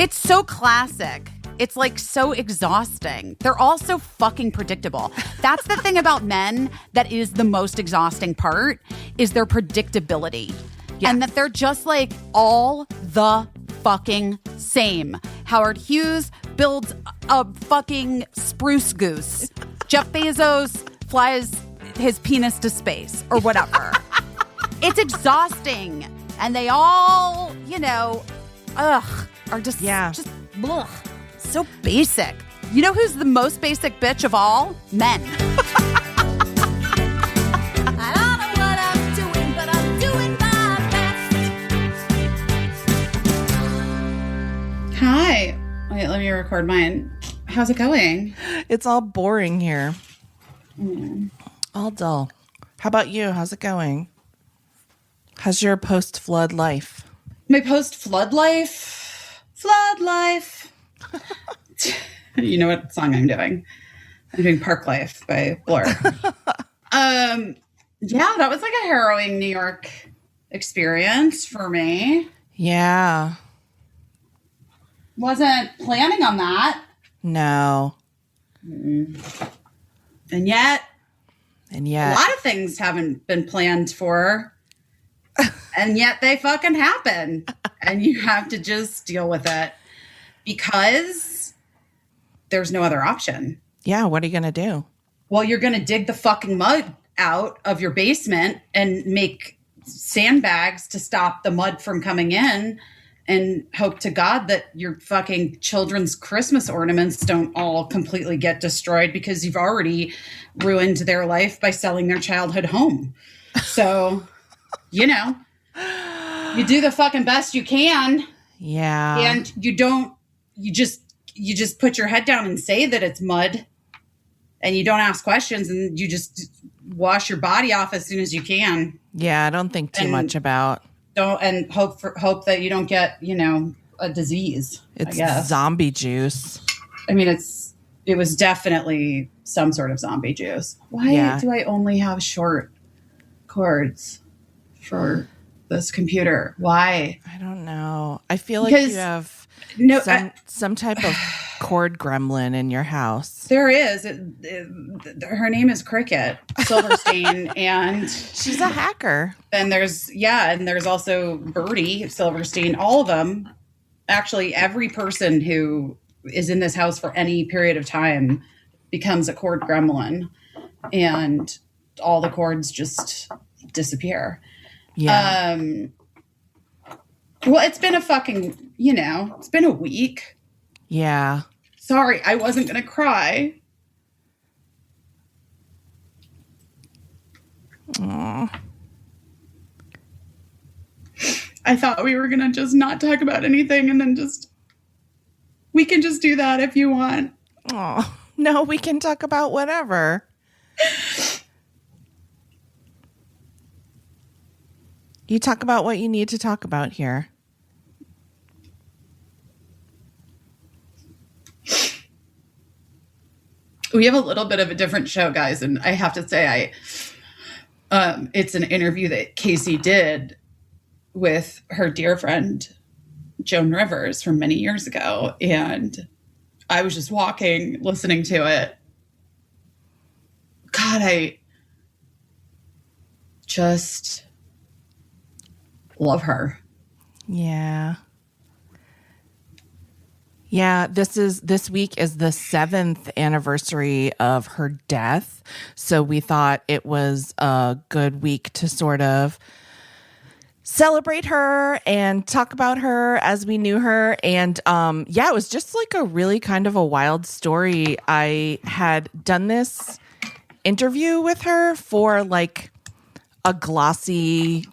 It's so classic. It's like so exhausting. They're all so fucking predictable. That's the thing about men that is the most exhausting part is their predictability. Yeah. And that they're just like all the fucking same. Howard Hughes builds a fucking spruce goose. Jeff Bezos flies his penis to space or whatever. It's exhausting. And they all, are just blech. So basic. You know who's the most basic bitch of all? Men. I don't know what I'm doing, but I'm doing my best. Hi. Wait, let me record mine. How's it going? It's all boring here. All dull. How about you? How's it going? How's your post-flood life? My post-flood life? Flood life. You know what song I'm doing? I'm doing Park Life by Blur. Yeah, that was like a harrowing New York experience for me. Yeah. Wasn't planning on that. No. And yet, a lot of things haven't been planned for. And yet they fucking happen. And you have to just deal with it because there's no other option. Yeah, what are you going to do? Well, you're going to dig the fucking mud out of your basement and make sandbags to stop the mud from coming in and hope to God that your fucking children's Christmas ornaments don't all completely get destroyed because you've already ruined their life by selling their childhood home. So, you do the fucking best you can. Yeah. And you just put your head down and say that it's mud and you don't ask questions and you just wash your body off as soon as you can. Yeah, I don't think too much about. Hope that you don't get, a disease. It's zombie juice. I mean, it was definitely some sort of zombie juice. Why do I only have short cords for this computer? Why? I don't know. I feel like you have some type of cord gremlin in your house. There is. Her name is Cricket Silverstein, and she's a hacker. And there's also Birdie Silverstein. All of them, actually, every person who is in this house for any period of time becomes a cord gremlin, and all the cords just disappear. Yeah. Well, it's been it's been a week. Yeah. Sorry, I wasn't going to cry. Aww. I thought we were going to just not talk about anything and then we can just do that if you want. Oh, no, we can talk about whatever. You talk about what you need to talk about here. We have a little bit of a different show, guys, and I have to say, it's an interview that Caissie did with her dear friend Joan Rivers from many years ago, and I was just walking, listening to it. God, I just love her. Yeah. Yeah, this week is the 7th anniversary of her death. So we thought it was a good week to sort of celebrate her and talk about her as we knew her. And it was just like a really kind of a wild story. I had done this interview with her for like a glossy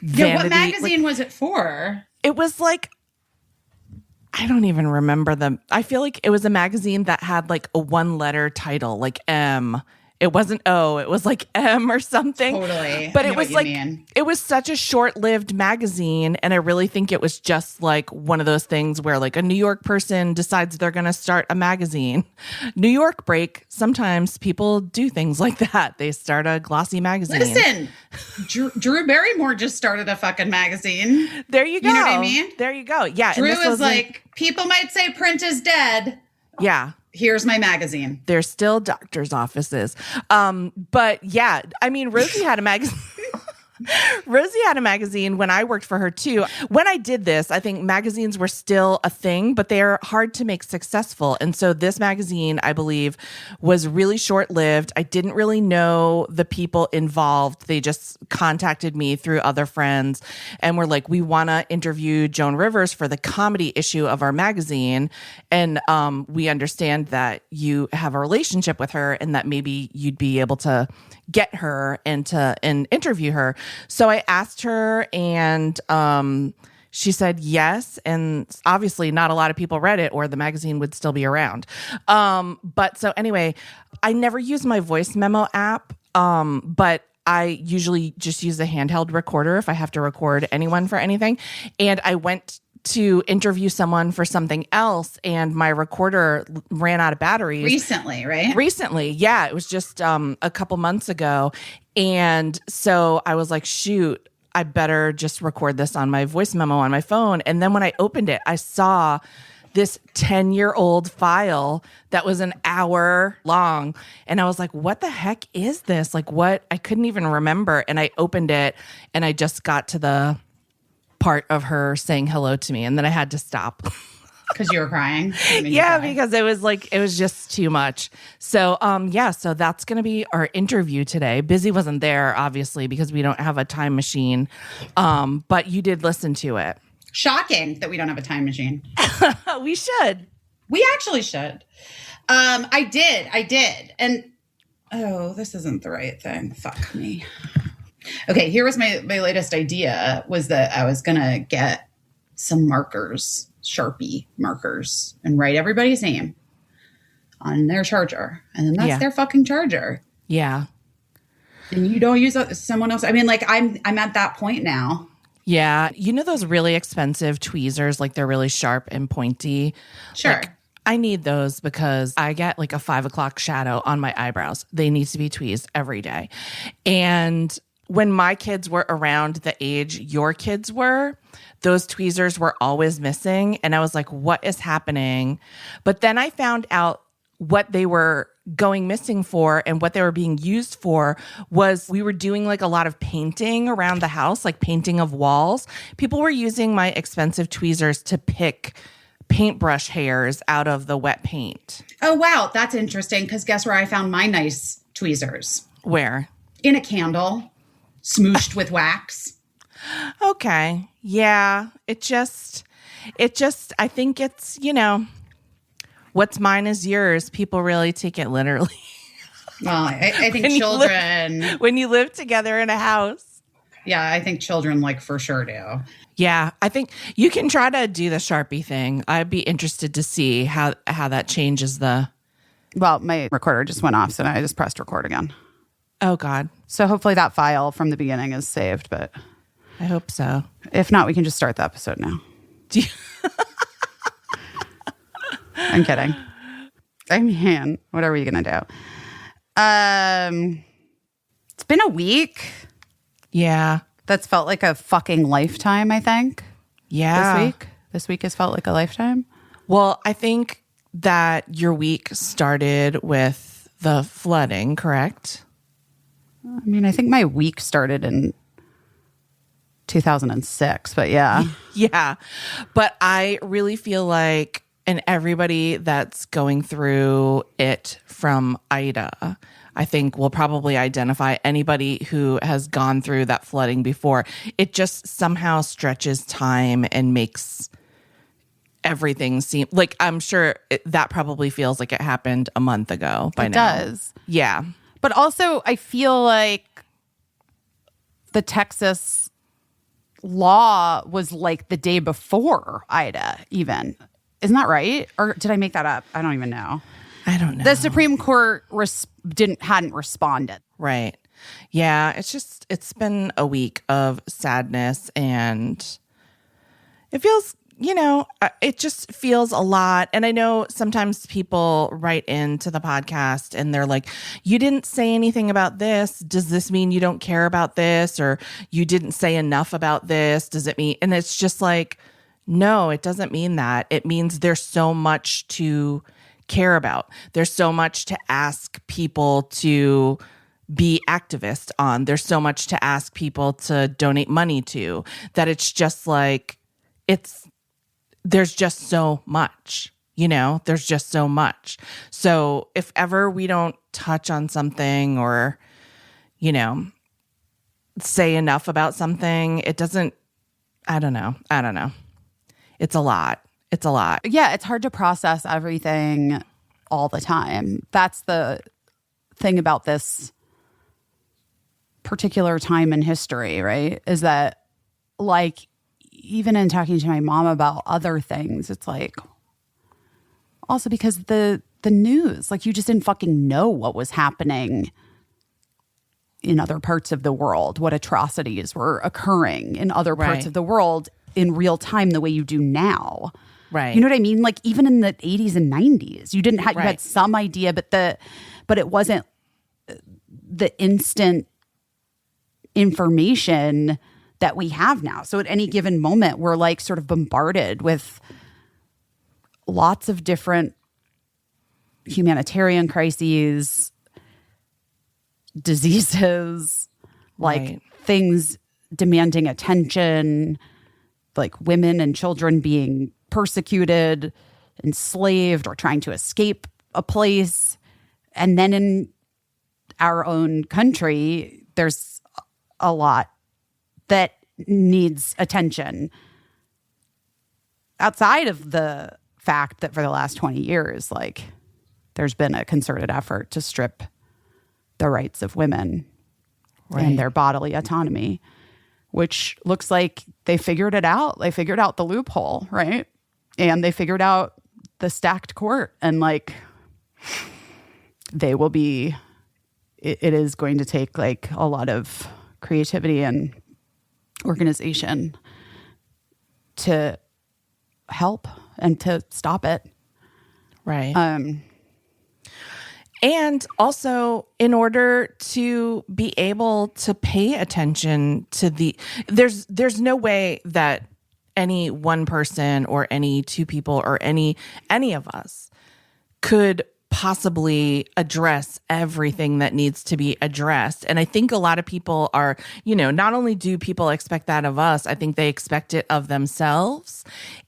vanity. Yeah, what magazine was it for? It was like, I don't even remember them. I feel like it was a magazine that had like a one-letter title, like M, It wasn't O, it was like M or something. Totally. But it was like, it was such a short-lived magazine. And I really think it was just like one of those things where like a New York person decides they're going to start a magazine. New York break. Sometimes people do things like that. They start a glossy magazine. Listen, Drew Barrymore just started a fucking magazine. There you go. You know what I mean? There you go. Yeah. Drew is like, people might say print is dead. Yeah. Here's my magazine. There's still doctor's offices. But yeah, I mean, Rosie had a magazine. Rosie had a magazine when I worked for her too. When I did this, I think magazines were still a thing, but they're hard to make successful. And so this magazine, I believe, was really short-lived. I didn't really know the people involved. They just contacted me through other friends and were like, we want to interview Joan Rivers for the comedy issue of our magazine. And we understand that you have a relationship with her and that maybe you'd be able to get her and interview her. So I asked her and she said yes. And obviously not a lot of people read it or the magazine would still be around. But so anyway, I never use my voice memo app, but I usually just use a handheld recorder if I have to record anyone for anything. And I went to interview someone for something else and my recorder ran out of batteries. Recently, right? Recently. Yeah. It was just a couple months ago. And so I was like, shoot, I better just record this on my voice memo on my phone. And then when I opened it, I saw this 10-year-old file that was an hour long. And I was like, what the heck is this? Like what? I couldn't even remember. And I opened it and I just got to the part of her saying hello to me. And then I had to stop. Because you were crying? Yeah, because it was just too much. So, so that's going to be our interview today. Busy wasn't there, obviously, because we don't have a time machine. But you did listen to it. Shocking that we don't have a time machine. We should. We actually should. I did. And, this isn't the right thing. Fuck me. Okay, here was my latest idea was that I was going to get some markers, Sharpie markers, and write everybody's name on their charger. And then that's their fucking charger. Yeah. And you don't use someone else. I mean, like I'm at that point now. Yeah. You know those really expensive tweezers, like they're really sharp and pointy? Sure. Like, I need those because I get like a 5 o'clock shadow on my eyebrows. They need to be tweezed every day. And when my kids were around the age your kids were, those tweezers were always missing. And I was like, what is happening? But then I found out what they were going missing for and what they were being used for was we were doing like a lot of painting around the house, like painting of walls. People were using my expensive tweezers to pick paintbrush hairs out of the wet paint. Oh, wow. That's interesting. Because guess where I found my nice tweezers? Where? In a candle. Smooshed with wax. Okay. Yeah. It just, I think it's, what's mine is yours. People really take it literally. Well, I think children. When you live together in a house. Yeah, I think children for sure do. Yeah. I think you can try to do the Sharpie thing. I'd be interested to see how that changes the. Well, my recorder just went off, so now I just pressed record again. Oh, God. So hopefully that file from the beginning is saved, but I hope so. If not, we can just start the episode now. I'm kidding. I mean, what are we going to do? It's been a week. Yeah. That's felt like a fucking lifetime, I think. Yeah. This week has felt like a lifetime. Well, I think that your week started with the flooding, correct? I mean, I think my week started in 2006, but yeah. Yeah. But I really feel like, and everybody that's going through it from Ida, I think will probably identify anybody who has gone through that flooding before. It just somehow stretches time and makes everything seem like, I'm sure that probably feels like it happened a month ago by now. It does. Yeah. But also, I feel like the Texas law was like the day before Ida, even. Isn't that right? Or did I make that up? I don't even know. I don't know. The Supreme Court hadn't responded. Right. Yeah, it's been a week of sadness, and it feels, it just feels a lot. And I know sometimes people write into the podcast and they're like, you didn't say anything about this. Does this mean you don't care about this? Or you didn't say enough about this? Does it mean? And it's just like, no, it doesn't mean that. It means there's so much to care about. There's so much to ask people to be activists on. There's so much to ask people to donate money to, that it's just like, there's just so much, there's just so much. So if ever we don't touch on something or, say enough about something, it doesn't, I don't know. It's a lot. Yeah, it's hard to process everything all the time. That's the thing about this particular time in history, right? Is that, like, even in talking to my mom about other things, it's like, also because the news, like, you just didn't fucking know what was happening in other parts of the world, what atrocities were occurring in other parts of the world in real time the way you do now. Right. You know what I mean? Like, even in the 80s and 90s, you didn't have, you had some idea, but it wasn't the instant information that we have now. So at any given moment, we're like sort of bombarded with lots of different humanitarian crises, diseases, like things demanding attention, like women and children being persecuted, enslaved, or trying to escape a place. And then in our own country, there's a lot that needs attention outside of the fact that for the last 20 years, like, there's been a concerted effort to strip the rights of women and their bodily autonomy, which looks like they figured it out. They figured out the loophole, right? And they figured out the stacked court, and like, they will be, it is going to take like a lot of creativity and organization to help and to stop it. Right. And also, in order to be able to pay attention to there's no way that any one person or any two people or any of us could possibly address everything that needs to be addressed. And I think a lot of people are, not only do people expect that of us, I think they expect it of themselves.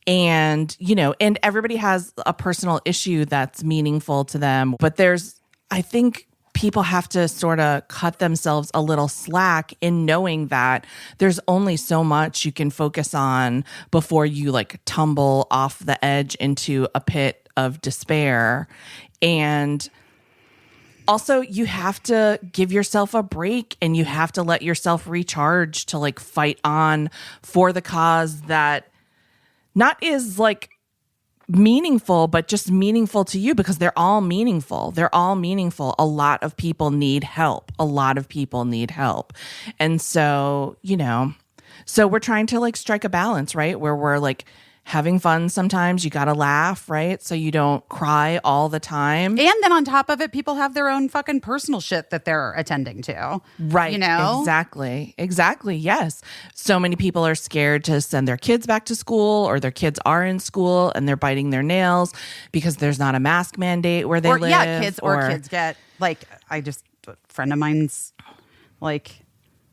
And, and everybody has a personal issue that's meaningful to them. But I think people have to sort of cut themselves a little slack in knowing that there's only so much you can focus on before you like tumble off the edge into a pit of despair. And also, you have to give yourself a break, and you have to let yourself recharge to like fight on for the cause that not is like meaningful, but just meaningful to you, because they're all meaningful. They're all meaningful. A lot of people need help. And so, so we're trying to like strike a balance, right? Where we're like having fun sometimes. You got to laugh, right? So you don't cry all the time. And then on top of it, people have their own fucking personal shit that they're attending to. Right. Exactly. Yes. So many people are scared to send their kids back to school, or their kids are in school and they're biting their nails because there's not a mask mandate where they live. Yeah, kids get like, a friend of mine's like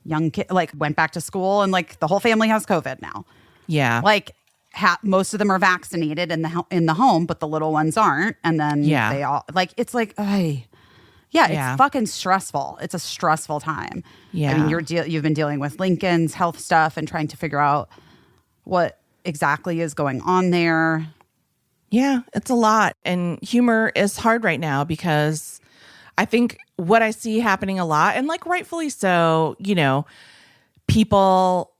young kid, like went back to school, and like the whole family has COVID now. Yeah. Like, most of them are vaccinated in the home, but the little ones aren't. And then they all like, it's like, it's fucking stressful. It's a stressful time. Yeah. I mean, you've been dealing with Lincoln's health stuff and trying to figure out what exactly is going on there. Yeah, it's a lot. And humor is hard right now, because I think what I see happening a lot, and like rightfully so, people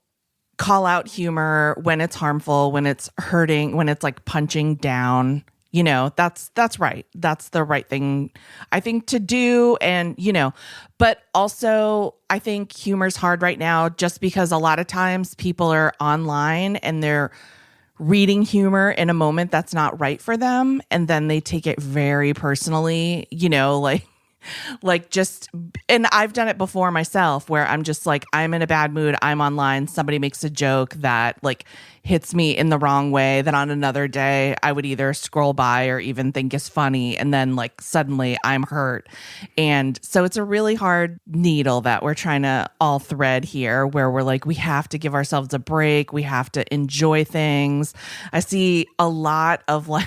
call out humor when it's harmful, when it's hurting, when it's like punching down You know, that's right. That's the right thing, I think, to do. And, you know, but also I think humor's hard right now just because a lot of times people are online and they're reading humor in a moment that's not right for them. And then they take it very personally, you know, like just, and I've done it before myself where I'm just like, I'm in a bad mood. I'm online. Somebody makes a joke that like hits me in the wrong way that on another day I would either scroll by or even think is funny. And then like suddenly I'm hurt. And so it's a really hard needle that we're trying to all thread here where we're like, we have to give ourselves a break. We have to enjoy things. I see a lot of like,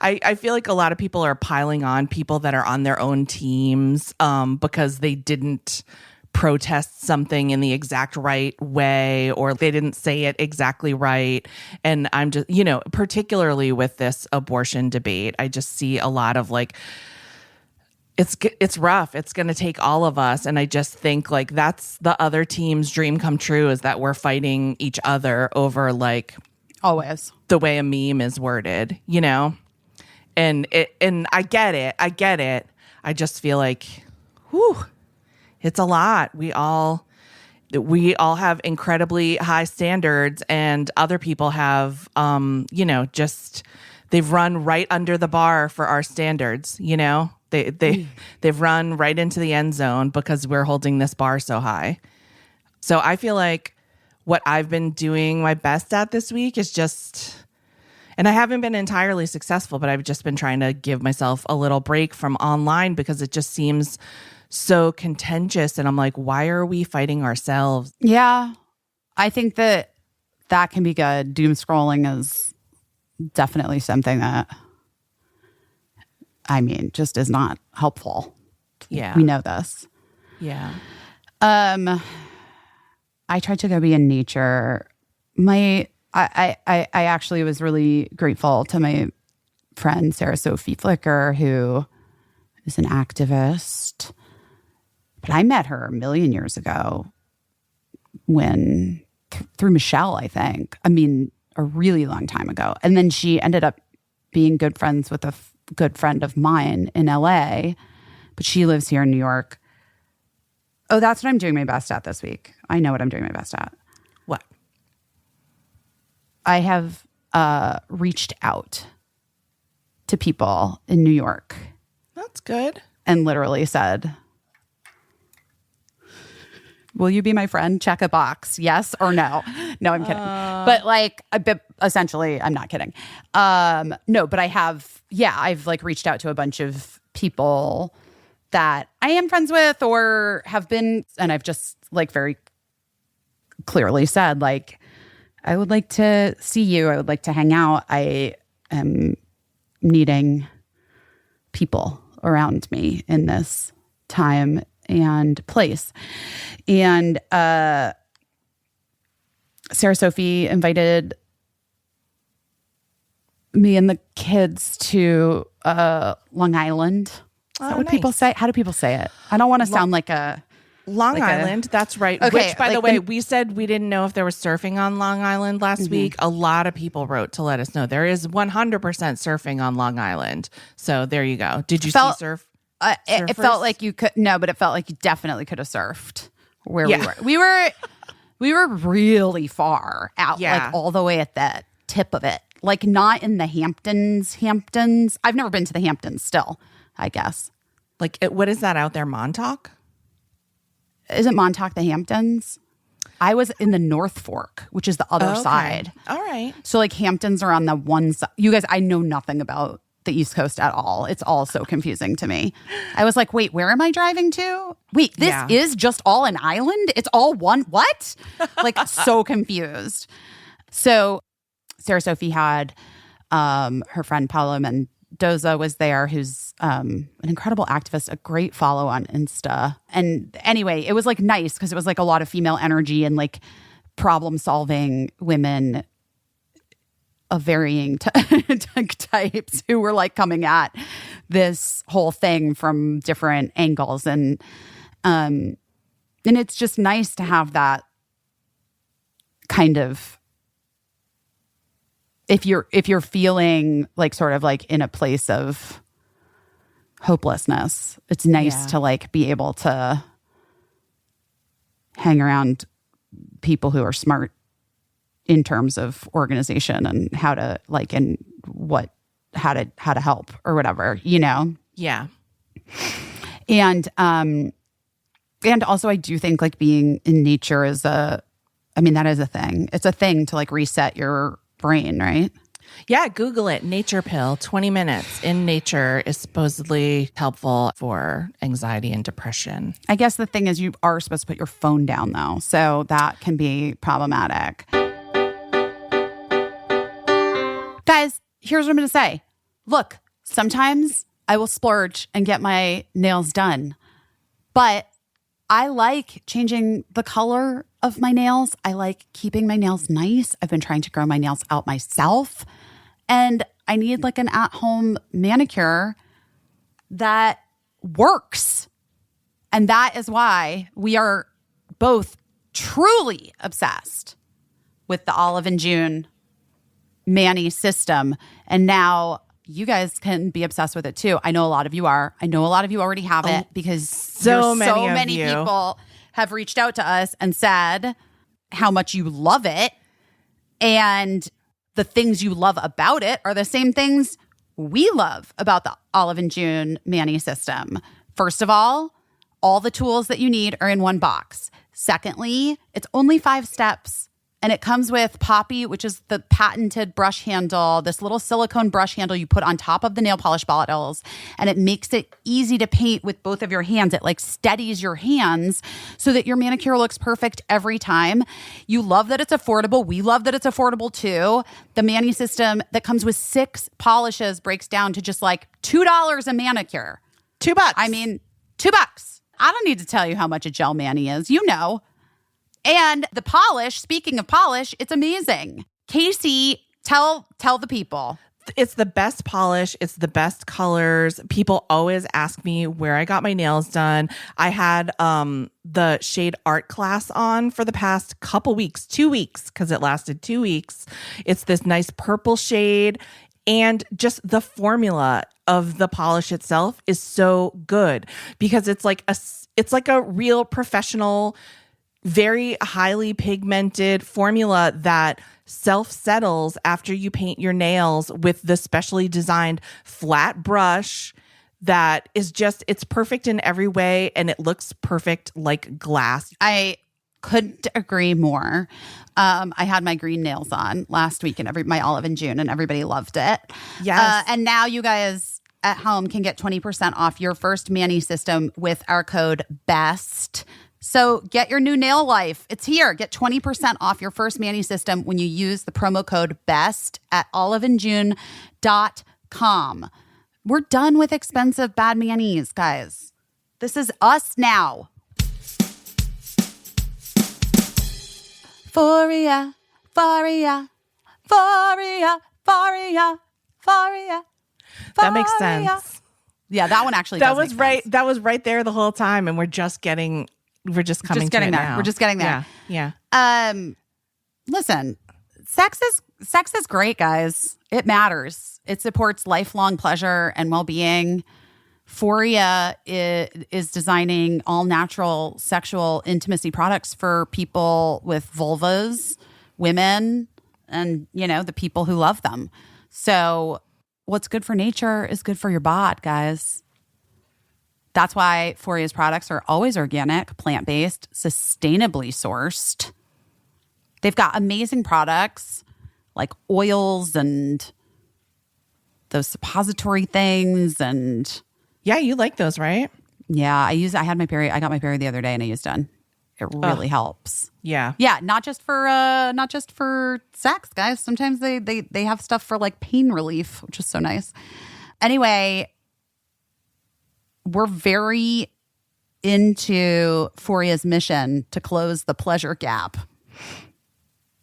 I feel like a lot of people are piling on people that are on their own teams because they didn't protest something in the exact right way or they didn't say it exactly right. And I'm just, you know, particularly with this abortion debate, I just see a lot of like, it's rough. It's going to take all of us. And I just think like that's the other team's dream come true is that we're fighting each other over like always the way a meme is worded, you know? And I get it. I just feel like, whew, it's a lot. We all have incredibly high standards and other people have, you know, just, they've run right under the bar for our standards, you know? They've run right into the end zone because we're holding this bar so high. So I feel like what I've been doing my best at this week is just, and I haven't been entirely successful, but I've just been trying to give myself a little break from online because it just seems so contentious. And I'm like, why are we fighting ourselves? Yeah, I think that can be good. Doom scrolling is definitely something that, I mean, just is not helpful. Yeah. We know this. Yeah. I tried to go be in nature. I actually was really grateful to my friend Sarah Sophie Flicker, who is an activist. But I met her a million years ago when through Michelle, I think. I mean, a really long time ago. And then she ended up being good friends with a good friend of mine in LA, but she lives here in New York. Oh, that's what I'm doing my best at this week. I know what I'm doing my best at. What? I have reached out to people in New York. That's good. And literally said, will you be my friend? Check a box. Yes or no? No, I'm kidding. But like, essentially, I'm not kidding. No, but I've like reached out to a bunch of people that I am friends with or have been, and I've just like very clearly said, like, I would like to see you. I would like to hang out. I am needing people around me in this time and place. And Sarah Sophie invited me and the kids to Long Island. Is that what nice. people say? How do people say it? I don't want to sound like a... Long Island, that's right. Okay, Which, by like the way, we said we didn't know if there was surfing on Long Island last week. A lot of people wrote to let us know. There is 100% surfing on Long Island. So there you go. Did you see surf? It felt like you could... No, but it felt like you definitely could have surfed where we were. We were really far out, like all the way at the tip of it. Like not in the Hamptons. I've never been to the Hamptons still, I guess. Like, what is that out there, Montauk? Isn't Montauk the Hamptons? I was in the North Fork, which is the other side. All right. So like Hamptons are on the one side. You guys, I know nothing about the East Coast at all. It's all so confusing to me. I was like, wait, where am I driving to? Wait, this is just all an island? It's all one? What? Like so confused. So Sarah Sophie had her friend Paolo Mendoza was there, who's an incredible activist, a great follow on Insta. And anyway, it was like nice because it was like a lot of female energy and like problem solving women of varying types who were like coming at this whole thing from different angles. And it's just nice to have that kind of if you're feeling like sort of like in a place of hopelessness, it's nice to like be able to hang around people who are smart in terms of organization and how to like and how to help or whatever, you know? Yeah. And also I do think like being in nature is that is a thing. It's a thing to like reset your brain, right? Yeah, Google it. Nature pill, 20 minutes in nature is supposedly helpful for anxiety and depression. I guess the thing is you are supposed to put your phone down though. So that can be problematic. Guys, here's what I'm going to say. Look, sometimes I will splurge and get my nails done. But I like changing the color of my nails. I like keeping my nails nice. I've been trying to grow my nails out myself. And I need like an at-home manicure that works. And that is why we are both truly obsessed with the Olive and June Mani system. And now you guys can be obsessed with it too. I know a lot of you are. I know a lot of you already have it because so many people have reached out to us and said how much you love it. And the things you love about it are the same things we love about the Olive and June Mani system. First of all the tools that you need are in one box. Secondly, it's only 5 steps. And it comes with Poppy, which is the patented brush handle, this little silicone brush handle you put on top of the nail polish bottles. And it makes it easy to paint with both of your hands. It like steadies your hands so that your manicure looks perfect every time. You love that it's affordable. We love that it's affordable too. The Mani system that comes with 6 polishes breaks down to just like $2 a manicure. $2. I mean, $2. I don't need to tell you how much a gel mani is. You know. And the polish, speaking of polish, it's amazing. Caissie, tell the people. It's the best polish. It's the best colors. People always ask me where I got my nails done. I had the shade art class on for the past couple weeks, 2 weeks, because it lasted 2 weeks. It's this nice purple shade. And just the formula of the polish itself is so good because it's like a real professional, very highly pigmented formula that self-settles after you paint your nails with the specially designed flat brush that is just, it's perfect in every way and it looks perfect like glass. I couldn't agree more. I had my green nails on last week and my Olive and June and everybody loved it. Yes. And now you guys at home can get 20% off your first Mani system with our code BEST. So get your new nail life. It's here. Get 20% off your first Mani system when you use the promo code BEST at oliveandjune.com. We're done with expensive bad manis, guys. This is us now. Foria, Foria, Foria, Foria, Foria. That makes sense. Yeah, that one actually does was make right. sense. That was right there the whole time, and we're just coming to it there. now. We're just getting there. Yeah. Listen, sex is great, guys. It matters. It supports lifelong pleasure and well-being. Foria is designing all natural sexual intimacy products for people with vulvas, women, and the people who love them. So what's good for nature is good for your bod, guys. That's why Foria's products are always organic, plant-based, sustainably sourced. They've got amazing products like oils and those suppository things. And yeah, you like those, right? Yeah, I got my period the other day and I used one. It really helps. Yeah. Yeah, not just for sex, guys. Sometimes they have stuff for like pain relief, which is so nice. Anyway, we're very into Foria's mission to close the pleasure gap.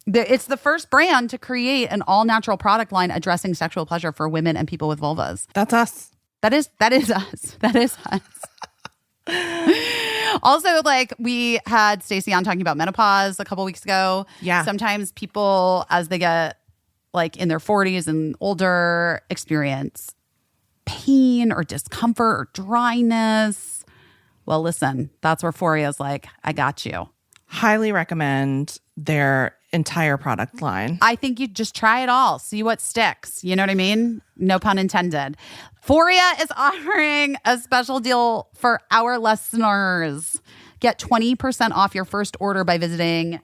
It's the first brand to create an all-natural product line addressing sexual pleasure for women and people with vulvas. That's us. That is us. That is us. Also, like, we had Stacey on talking about menopause a couple weeks ago. Yeah. Sometimes people, as they get like in their 40s and older experience pain or discomfort or dryness, well, listen, that's where Foria's like, I got you. Highly recommend their entire product line. I think you just try it all. See what sticks. You know what I mean? No pun intended. Foria is offering a special deal for our listeners. Get 20% off your first order by visiting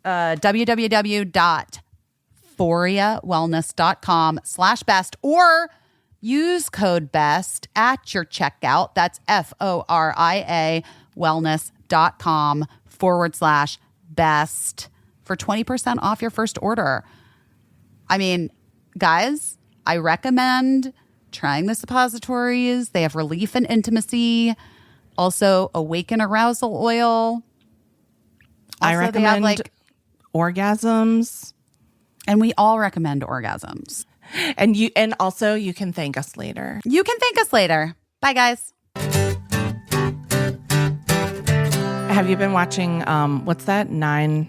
www.foriawellness.com/best or use code BEST at your checkout. That's FORIA wellness.com/best for 20% off your first order. I mean, guys, I recommend trying the suppositories. They have relief and intimacy. Also, awaken arousal oil. I recommend orgasms. And we all recommend orgasms. And also you can thank us later. You can thank us later. Bye, guys. Have you been watching, what's that? Nine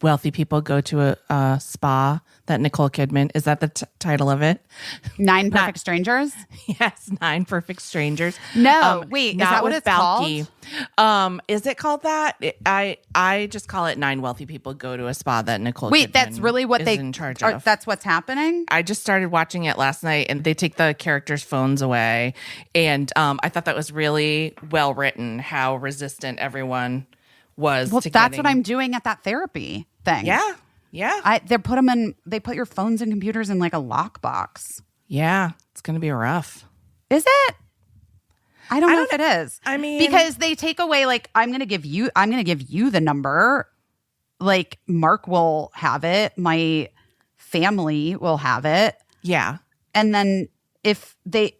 wealthy people go to a spa that Nicole Kidman, is that the title of it? 9 Perfect Strangers? Yes, 9 Perfect Strangers. No, wait, is that what it's Balky. called? Is it called that? I just call it 9 wealthy people go to a spa that Nicole Wait, Kidman that's really what is they in charge are, of. that's what's happening? I just started watching it last night, and they take the characters' phones away, and I thought that was really well written. How resistant everyone was. Well, to that's getting... what I'm doing at that therapy thing. Yeah. They put your phones and computers in like a lockbox. Yeah, it's gonna be rough. Is it? I don't know if it is. I mean, because they take away like I'm gonna give you the number. Like Mark will have it. My family will have it. Yeah. And then the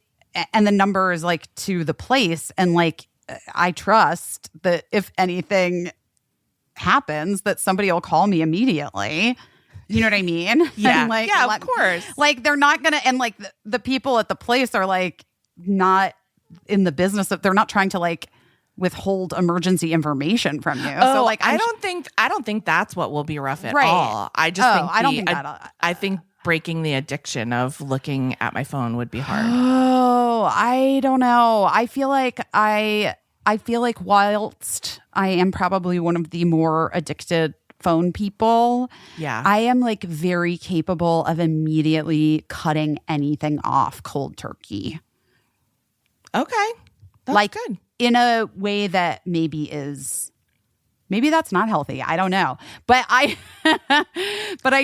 number is like to the place, and like I trust that if anything happens that somebody will call me immediately. You know what I mean? Yeah. And like, of course. Like they're not going to, and like the people at the place are like not in the business of, they're not trying to like withhold emergency information from you. So like, I don't think that's what will be rough at Right. all. I just think I don't think that. I think breaking the addiction of looking at my phone would be hard. Oh, I don't know. I feel like whilst I am probably one of the more addicted phone people, yeah, I am like very capable of immediately cutting anything off cold turkey. Okay. That's like good. In a way that maybe that's not healthy. I don't know. But I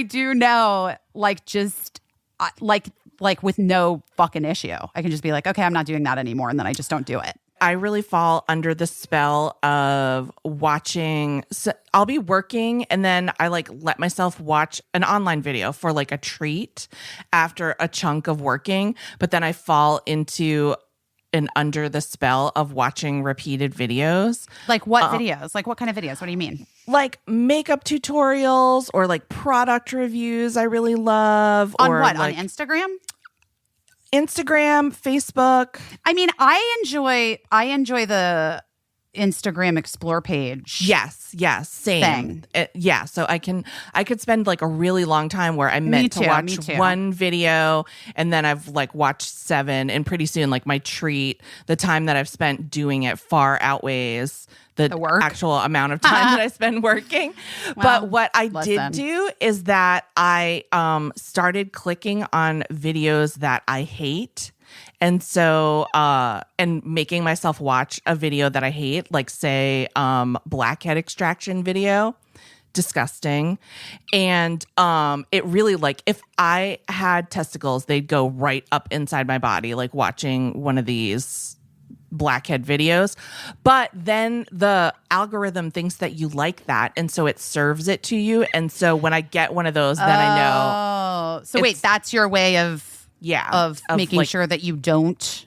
do know like just like with no fucking issue. I can just be like, okay, I'm not doing that anymore. And then I just don't do it. I really fall under the spell of watching. So I'll be working and then I like let myself watch an online video for like a treat after a chunk of working. But then I fall into and under the spell of watching repeated videos. Like what videos? Like what kind of videos? What do you mean? Like makeup tutorials or like product reviews I really love. On or what? Like on Instagram? Instagram, Facebook. I mean, I enjoy the Instagram explore page. Yes, same. Yeah, so I could spend like a really long time where I meant to watch one video and then I've like watched 7, and pretty soon like my treat, the time that I've spent doing it far outweighs the work? actual amount of time that I spend working. Well, but what I did do is that I started clicking on videos that I hate. And so, and making myself watch a video that I hate, like say, blackhead extraction video, disgusting. And, it really like, if I had testicles, they'd go right up inside my body, like watching one of these blackhead videos. But then the algorithm thinks that you like that. And so it serves it to you. And so when I get one of those, then I know. Oh, so wait, that's your way of making like, sure that you don't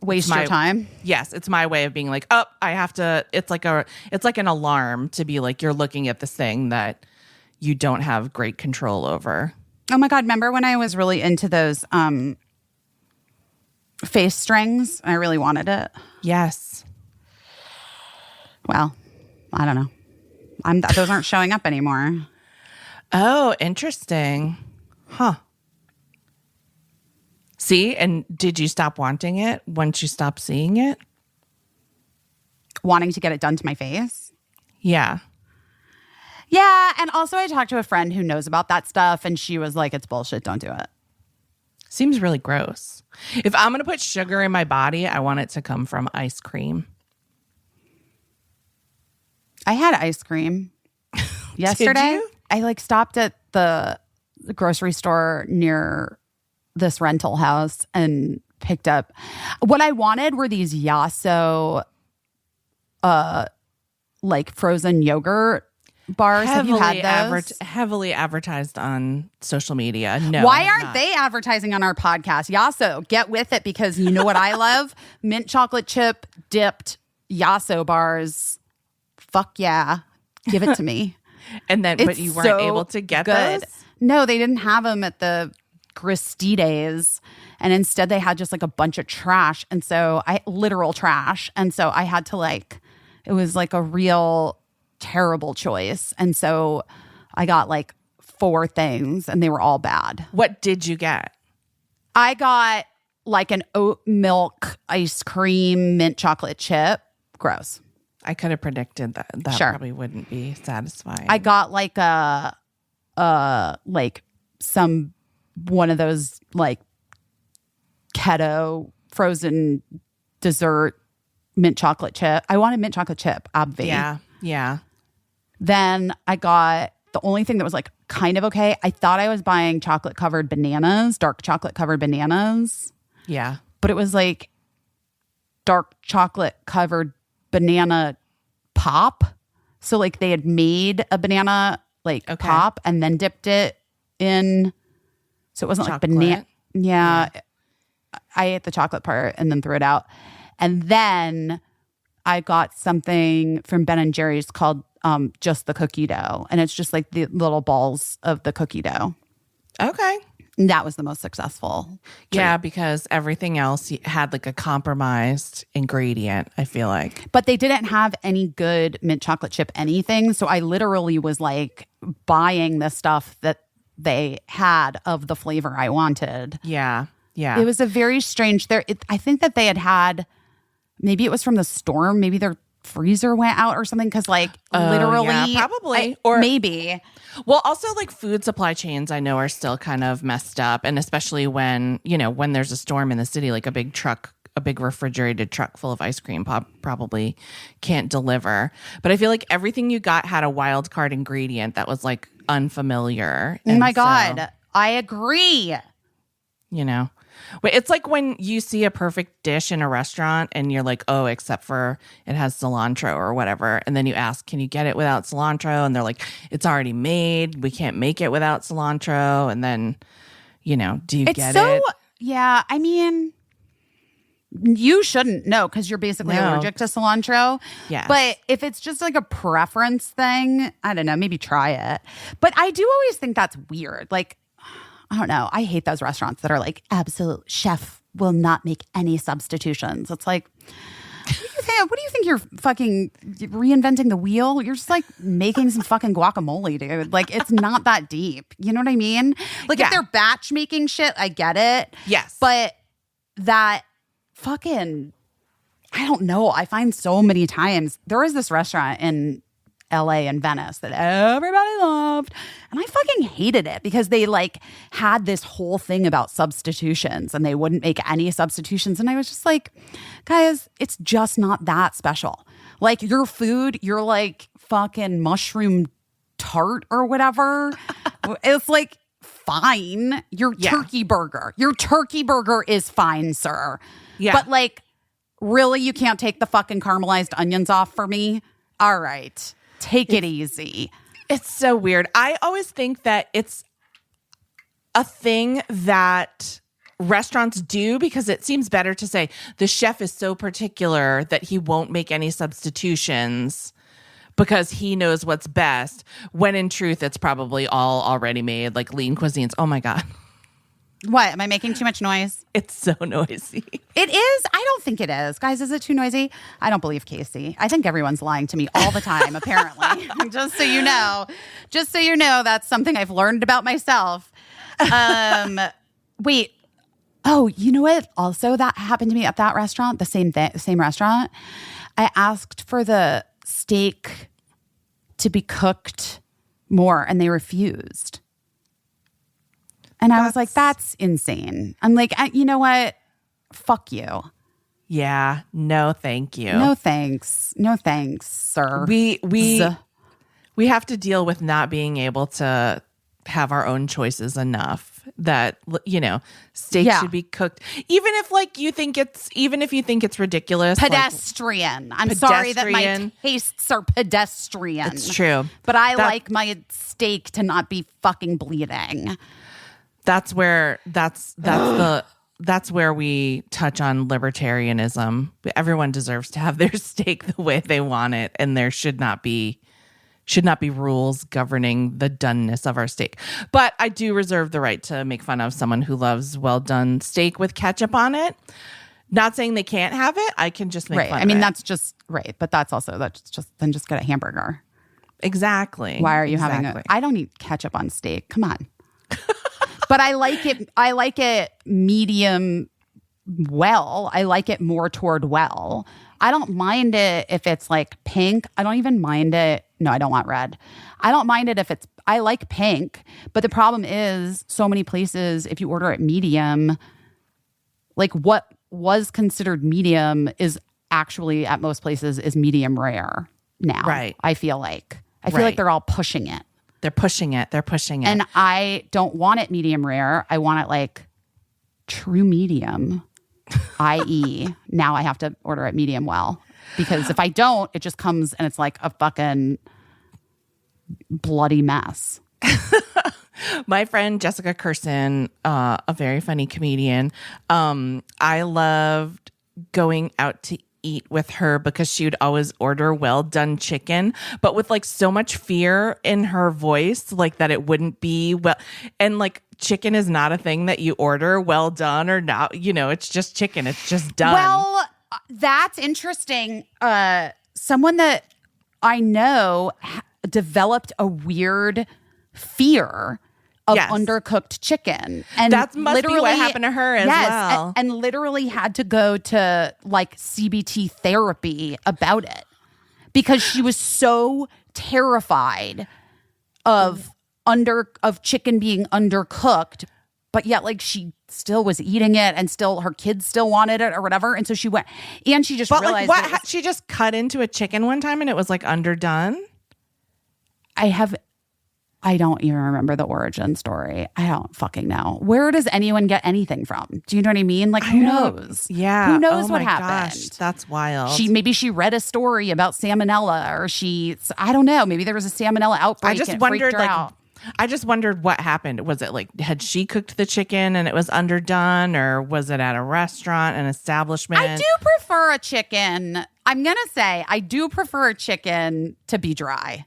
waste your time. Yes, it's my way of being like, oh, I have to. It's like an alarm to be like, you're looking at this thing that you don't have great control over. Oh my God, remember when I was really into those face strings? I really wanted it. Yes. Well, I don't know. Those aren't showing up anymore. Oh, interesting. Huh. See, and did you stop wanting it once you stopped seeing it? Wanting to get it done to my face? Yeah. Yeah, and also I talked to a friend who knows about that stuff, and she was like, it's bullshit, don't do it. Seems really gross. If I'm going to put sugar in my body, I want it to come from ice cream. I had ice cream yesterday. Did you? I like stopped at the grocery store near this rental house and picked up what I wanted were these Yasso like frozen yogurt bars. Have you had those? Heavily advertised on social media. No. Why aren't they advertising on our podcast? Yasso, get with it, because you know what I love? Mint chocolate chip dipped Yasso bars. Fuck yeah. Give it to me. And then, but you weren't able to get those? No, they didn't have them at the Gristides. And instead they had just like a bunch of trash. And so literal trash. And so I had to it was like a real terrible choice. And so I got like 4 things and they were all bad. What did you get? I got like an oat milk ice cream mint chocolate chip. Gross. I could have predicted that Sure. Probably wouldn't be satisfying. I got like one of those like keto frozen dessert mint chocolate chip. I wanted mint chocolate chip, obvi. Yeah. Yeah. Then I got the only thing that was like kind of okay. I thought I was buying chocolate covered bananas, dark chocolate covered bananas. Yeah. But it was like dark chocolate covered banana pop. So like they had made a banana pop and then dipped it in. So it wasn't chocolate. like banana. Yeah. I ate the chocolate part and then threw it out. And then I got something from Ben and Jerry's called just the cookie dough. And it's just like the little balls of the cookie dough. Okay. And that was the most successful. Yeah, because everything else had like a compromised ingredient, I feel like. But they didn't have any good mint chocolate chip anything. So I literally was like buying the stuff that they had of the flavor I wanted. Yeah. Yeah. It was a very strange. I think that they had, maybe it was from the storm. Maybe their freezer went out or something. Because literally. Yeah, probably. Or maybe. Well, also like food supply chains I know are still kind of messed up. And especially when there's a storm in the city, like a big refrigerated truck full of ice cream probably can't deliver. But I feel like everything you got had a wild card ingredient that was like unfamiliar. Oh my God. I agree. It's like when you see a perfect dish in a restaurant and you're like, oh, except for it has cilantro or whatever. And then you ask, can you get it without cilantro? And they're like, it's already made. We can't make it without cilantro. And then, do you get it? Yeah. I mean, you shouldn't know because you're basically allergic to cilantro. Yeah. But if it's just like a preference thing, I don't know, maybe try it. But I do always think that's weird. Like, I don't know. I hate those restaurants that are like, absolute chef will not make any substitutions. It's like, what do you think you're fucking reinventing the wheel? You're just like making some fucking guacamole, dude. Like, it's not that deep. You know what I mean? Like, if they're batch making shit, I get it. Yes. But that fucking, I don't know. I find so many times, there was this restaurant in LA and Venice that everybody loved. And I fucking hated it because they like had this whole thing about substitutions and they wouldn't make any substitutions. And I was just like, guys, it's just not that special. Like your food, you're like fucking mushroom tart or whatever. It's like fine. Your turkey burger is fine, sir. Yeah. But like, really, you can't take the fucking caramelized onions off for me? All right. Take it easy. It's so weird. I always think that it's a thing that restaurants do because it seems better to say the chef is so particular that he won't make any substitutions because he knows what's best, when in truth, it's probably all already made, like lean cuisines. Oh my God. What? Am I making too much noise? It's so noisy. It is? I don't think it is. Guys, is it too noisy? I don't believe Caissie. I think everyone's lying to me all the time, apparently. Just so you know. Just so you know, that's something I've learned about myself. Wait. Oh, you know what? Also, that happened to me at that restaurant, the same restaurant. I asked for the steak to be cooked more, and they refused. And I was like, that's insane. I'm like, you know what? Fuck you. Yeah. No, thank you. No thanks. No thanks, sir. We have to deal with not being able to have our own choices enough that, you know, steak should be cooked. Even if you think it's ridiculous. Pedestrian. I'm sorry that my tastes are pedestrian. It's true. But I like my steak to not be fucking bleeding. That's where we touch on libertarianism. Everyone deserves to have their steak the way they want it, and there should not be rules governing the doneness of our steak. But I do reserve the right to make fun of someone who loves well done steak with ketchup on it. Not saying they can't have it. I can just make fun of it. That's just right. But that's just get a hamburger. Exactly. Why are you having I don't eat ketchup on steak. Come on. But I like it medium well. I like it more toward well. I don't mind it if it's like pink. I don't even mind it. No, I don't want red. I don't mind it if I like pink. But the problem is so many places, if you order it medium, like what was considered medium is actually at most places is medium rare now. Right. I feel like they're all pushing it. They're pushing it. And I don't want it medium rare. I want it like true medium, i.e. now I have to order it medium well. Because if I don't, it just comes and it's like a fucking bloody mess. My friend Jessica Carson, a very funny comedian, I loved going out to eat with her because she would always order well done chicken, but with like so much fear in her voice, like that it wouldn't be well. And like chicken is not a thing that you order well done or not, you know, it's just chicken. It's just done. Well, that's interesting. Someone that I know developed a weird fear of undercooked chicken. And that must be what happened to her as well. And literally had to go to like CBT therapy about it because she was so terrified of chicken being undercooked, but yet like she still was eating it and still her kids still wanted it or whatever. And so she went and she just realized she just cut into a chicken one time and it was like underdone. I don't even remember the origin story. I don't fucking know. Where does anyone get anything from? Do you know what I mean? Like, who knows? Yeah. Who knows what happened? Gosh, that's wild. Maybe she read a story about salmonella or I don't know. Maybe there was a salmonella outbreak. I just and wondered, freaked her out. I just wondered what happened. Was it like, had she cooked the chicken and it was underdone, or was it at a restaurant, an establishment? I do prefer a chicken. I'm going to say I do prefer a chicken to be dry.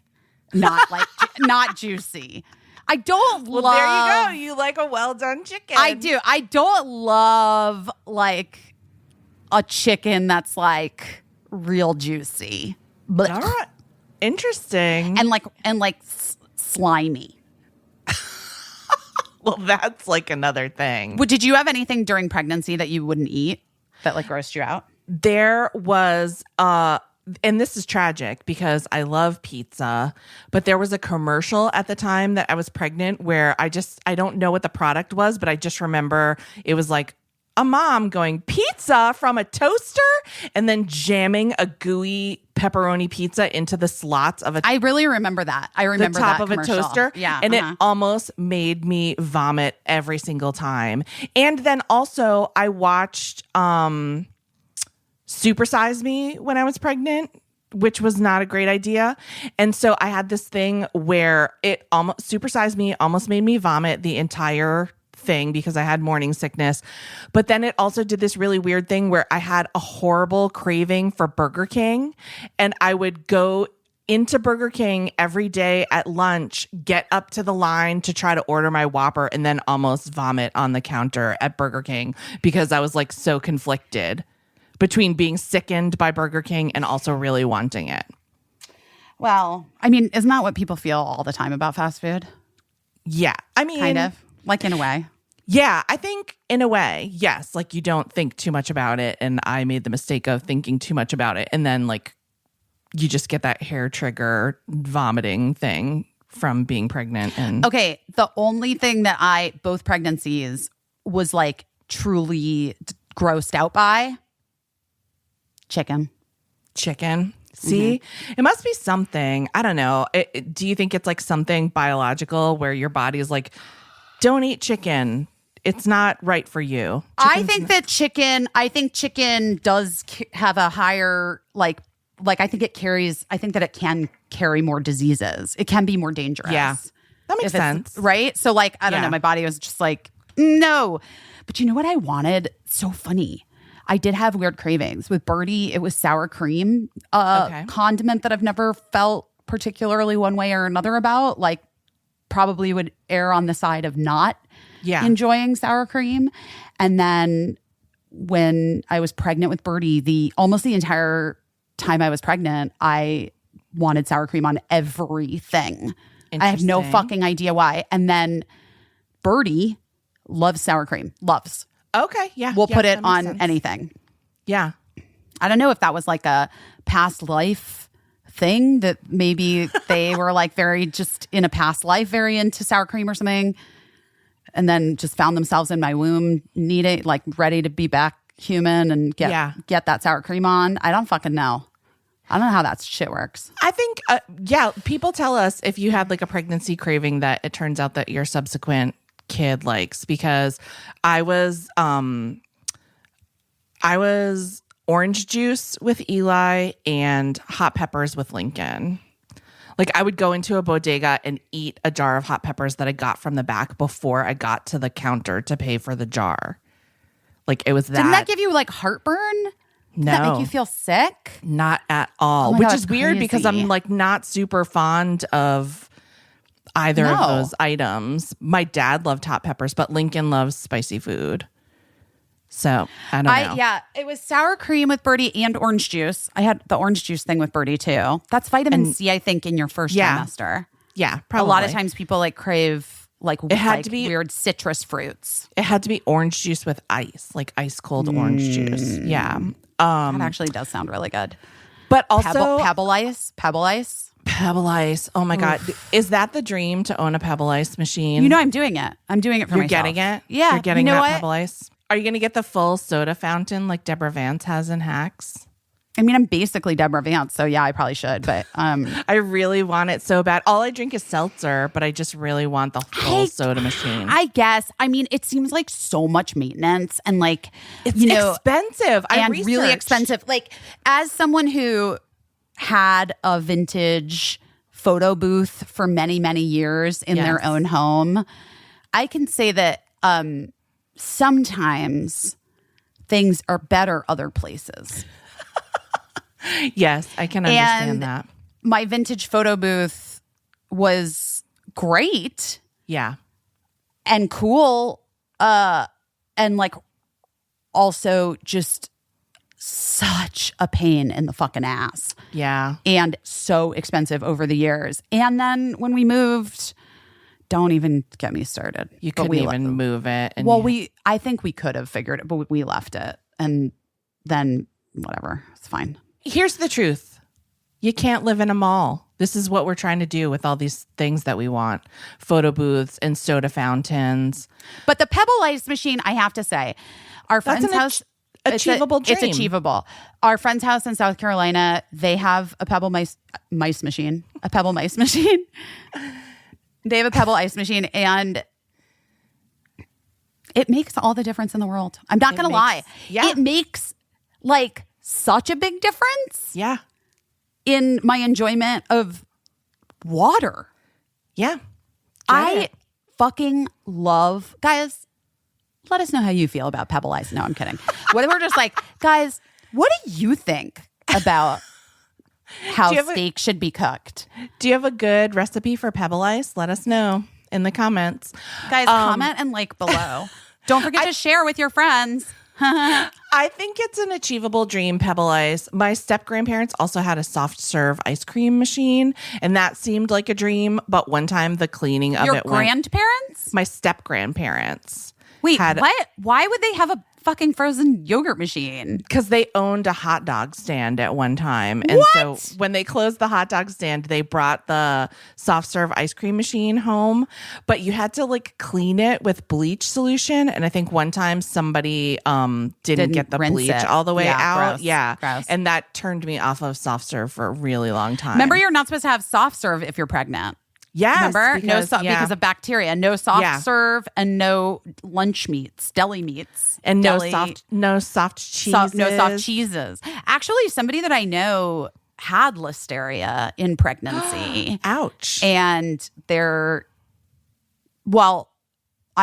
Not juicy. I don't love. Well, there you go. You like a well done chicken. I do. I don't love like a chicken that's like real juicy. But all right. Interesting. And slimy. Well, that's like another thing. Did you have anything during pregnancy that you wouldn't eat that like grossed you out? There was and this is tragic because I love pizza, but there was a commercial at the time that I was pregnant where I don't know what the product was, but I just remember it was like a mom going pizza from a toaster and then jamming a gooey pepperoni pizza into the slots of I really remember that. I remember the top that of a toaster. Yeah. And it almost made me vomit every single time. And then also I watched Super Size Me when I was pregnant, which was not a great idea. And so I had this thing where Super Size Me almost made me vomit the entire thing because I had morning sickness. But then it also did this really weird thing where I had a horrible craving for Burger King, and I would go into Burger King every day at lunch, get up to the line to try to order my Whopper, and then almost vomit on the counter at Burger King because I was like so conflicted between being sickened by Burger King and also really wanting it. Well, I mean, isn't that what people feel all the time about fast food? Yeah. I mean, kind of, like in a way. Yeah, I think in a way, yes. Like you don't think too much about it. And I made the mistake of thinking too much about it. And then like you just get that hair trigger vomiting thing from being pregnant. And okay, the only thing that both pregnancies was like truly grossed out by chicken. See, It must be something. I don't know. Do you think it's like something biological where your body is like, don't eat chicken. It's not right for you. I think chicken does have a higher, like I think that it can carry more diseases. It can be more dangerous. Yeah. That makes sense. Right? So like, I don't know. My body was just like, no. But you know what I wanted? So funny. I did have weird cravings. With Birdie, it was sour cream, condiment that I've never felt particularly one way or another about. Like, probably would err on the side of not enjoying sour cream. And then when I was pregnant with Birdie, almost the entire time I was pregnant, I wanted sour cream on everything. I have no fucking idea why. And then Birdie loves sour cream. Loves. Okay, yeah. We'll put it on anything. Yeah. I don't know if that was like a past life thing that maybe they were like very just in a past life, very into sour cream or something. And then just found themselves in my womb needing, like ready to be back human and get that sour cream on. I don't fucking know. I don't know how that shit works. I think, people tell us if you had like a pregnancy craving that it turns out that your subsequent kid likes, because I was orange juice with Eli and hot peppers with Lincoln. Like I would go into a bodega and eat a jar of hot peppers that I got from the back before I got to the counter to pay for the jar. Like it was that. Didn't that give you like heartburn? Did that make you feel sick? Not at all. Which is weird because I'm like not super fond of either of those items. My dad loved hot peppers, but Lincoln loves spicy food. So I don't know. Yeah, it was sour cream with Birdie and orange juice. I had the orange juice thing with Birdie too. That's vitamin C, I think, in your first trimester. Yeah, probably. A lot of times people like crave like weird citrus fruits. It had to be orange juice with ice, like ice cold orange juice. Yeah. That actually does sound really good. But also Pebble ice. Pebble ice. Oh my God. Is that the dream to own a Pebble ice machine? You know, I'm doing it. I'm doing it for myself. You're getting it? Yeah. You're getting that Pebble ice? Are you going to get the full soda fountain like Deborah Vance has in Hacks? I mean, I'm basically Deborah Vance, so yeah, I probably should. But I really want it so bad. All I drink is seltzer, but I just really want the full soda machine. I guess. I mean, it seems like so much maintenance and like it's expensive. And really expensive. Like as someone who had a vintage photo booth for many, many years in their own home, I can say that sometimes things are better other places. Yes, I can understand that. My vintage photo booth was great. Yeah. And cool. And like also just such a pain in the fucking ass. Yeah. And so expensive over the years. And then when we moved, don't even get me started. You couldn't even move it. And I think we could have figured it, but we left it. And then whatever, it's fine. Here's the truth. You can't live in a mall. This is what we're trying to do with all these things that we want. Photo booths and soda fountains. But the Pebble Ice machine, I have to say, our friend's house... achievable dream. It's achievable. Our friend's house in South Carolina, they have a Pebble mice machine. A Pebble mice machine. They have a Pebble ice machine, and it makes all the difference in the world. I'm not going to lie. Yeah. It makes like such a big difference. Yeah. In my enjoyment of water. Yeah. I fucking love, guys, let us know how you feel about Pebble Ice. No, I'm kidding. What if we're just like, guys, what do you think about how steak should be cooked. Do you have a good recipe for pebble ice? Let us know in the comments. Guys, comment and like below. Don't forget to share with your friends. I think it's an achievable dream, pebble ice. My step-grandparents also had a soft serve ice cream machine, and that seemed like a dream. But one time the cleaning of Your grandparents? My step-grandparents. Wait, what? Why would they have a fucking frozen yogurt machine? Because they owned a hot dog stand at one time. And so when they closed the hot dog stand, they brought the soft serve ice cream machine home. But you had to like clean it with bleach solution. And I think one time somebody didn't get the bleach all the way out. Gross, yeah. Gross. And that turned me off of soft serve for a really long time. Remember, you're not supposed to have soft serve if you're pregnant. Yes. Remember? Because of bacteria. No soft serve and no lunch meats, deli meats. And no soft cheeses. No soft cheeses. Actually, somebody that I know had listeria in pregnancy. Ouch. And I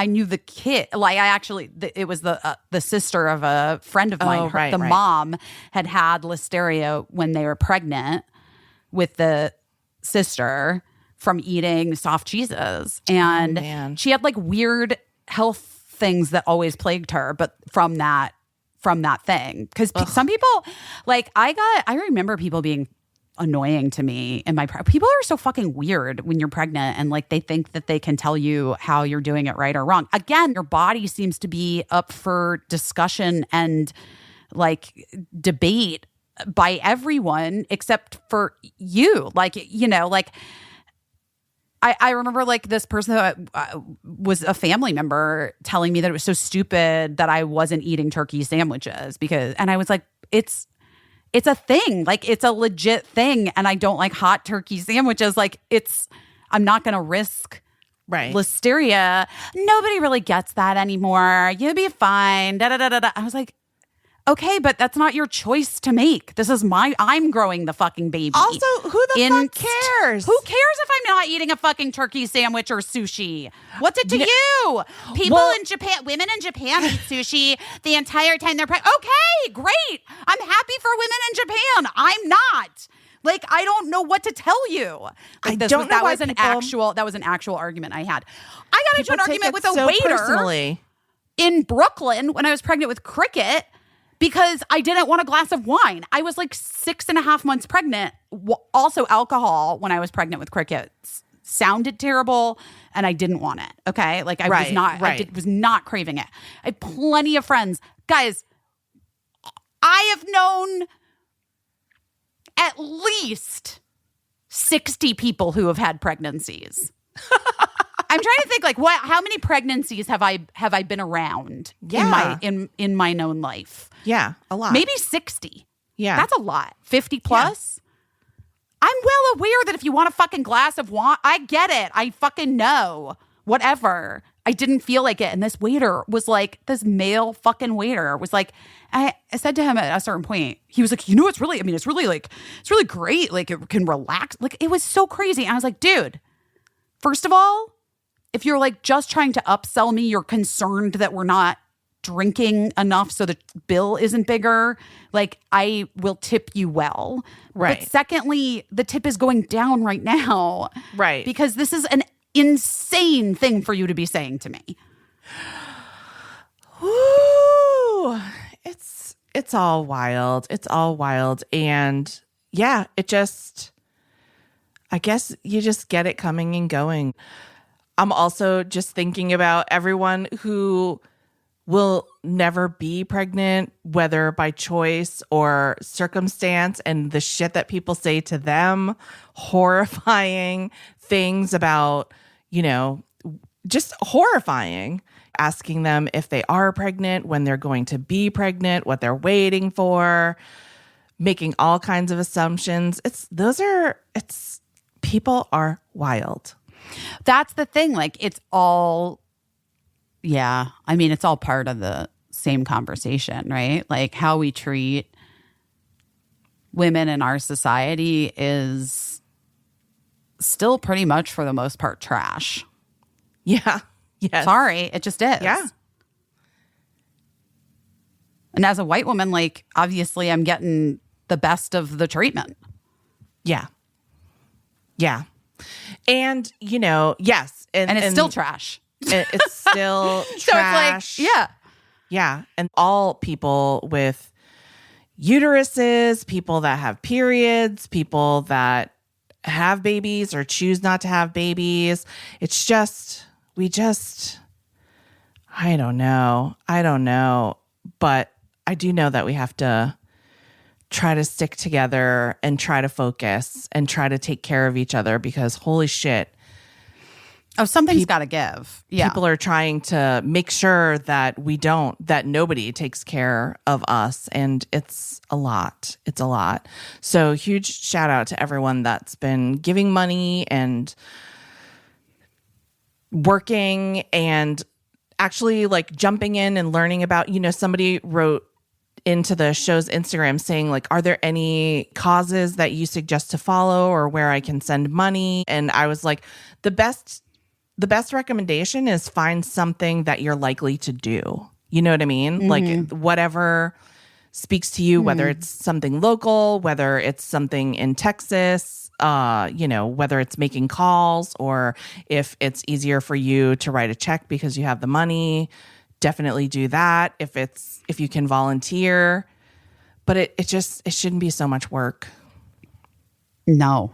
knew the kid. Like it was the sister of a friend of mine. Mom had listeria when they were pregnant with the sister from eating soft cheeses. And she had like weird health things that always plagued her, but from that thing. Because some people, like I remember people being annoying to me in my people are so fucking weird when you're pregnant, and like they think that they can tell you how you're doing it right or wrong. Again, your body seems to be up for discussion and like debate by everyone except for you. Like, you know, like I remember like this person that was a family member telling me that it was so stupid that I wasn't eating turkey sandwiches and I was like, it's a thing. Like, it's a legit thing. And I don't like hot turkey sandwiches. Like, I'm not going to risk listeria. Nobody really gets that anymore. You'll be fine. Da, da, da, da, da. I was like, okay, but that's not your choice to make. This is I'm growing the fucking baby. Also, who the fuck cares? Who cares if I'm not eating a fucking turkey sandwich or sushi? What's it to you? Women in Japan eat sushi the entire time they're pregnant. Okay, great. I'm happy for women in Japan. I'm not. Like, I don't know what to tell you. Like, that was an actual argument I had. I got into an argument with a waiter in Brooklyn when I was pregnant with Cricket. Because I didn't want a glass of wine. I was like 6.5 months pregnant. Also, alcohol when I was pregnant with Cricket sounded terrible, and I didn't want it. Okay, like I was not craving it. I have plenty of friends, guys. I have known at least 60 people who have had pregnancies. I'm trying to think, like, how many pregnancies have I been around in my known life? Yeah, a lot. Maybe 60. Yeah. That's a lot. 50 plus? Yeah. I'm well aware that if you want a fucking glass of wine, I get it. I fucking know. Whatever. I didn't feel like it. And this waiter was like, this male fucking waiter was like, I said to him at a certain point, he was like, you know, it's really great. Like, it can relax. Like, it was so crazy. And I was like, dude, first of all, if you're like just trying to upsell me, you're concerned that we're not drinking enough so the bill isn't bigger, like, I will tip you well. Right. But secondly, the tip is going down right now. Right. Because this is an insane thing for you to be saying to me. Ooh, it's all wild. It's all wild. And yeah, I guess you just get it coming and going. I'm also just thinking about everyone who will never be pregnant, whether by choice or circumstance, and the shit that people say to them, horrifying things about, you know, just horrifying, asking them if they are pregnant, when they're going to be pregnant, what they're waiting for, making all kinds of assumptions. People are wild. That's the thing. Like, it's all, it's all part of the same conversation, right? Like, how we treat women in our society is still pretty much, for the most part, trash. Yeah. Yes. Sorry, it just is. Yeah. And as a white woman, like, obviously I'm getting the best of the treatment. Yeah. Yeah. And, you know, yes. And it's still trash. It's still trash. So it's like, yeah. Yeah. And all people with uteruses, people that have periods, people that have babies or choose not to have babies. It's just, I don't know. But I do know that we have to try to stick together and try to focus and try to take care of each other because holy shit. Oh, something's got to give. Yeah. People are trying to make sure that that nobody takes care of us. And it's a lot. It's a lot. So huge shout out to everyone that's been giving money and working and actually like jumping in and learning about, you know, somebody wrote into the show's Instagram saying like, are there any causes that you suggest to follow or where I can send money? And I was like, the best recommendation is find something that you're likely to do. You know what I mean? Mm-hmm. Like whatever speaks to you, whether it's something local, whether it's something in Texas, you know, whether it's making calls or if it's easier for you to write a check because you have the money, definitely do that. If you can volunteer, but it shouldn't be so much work. No,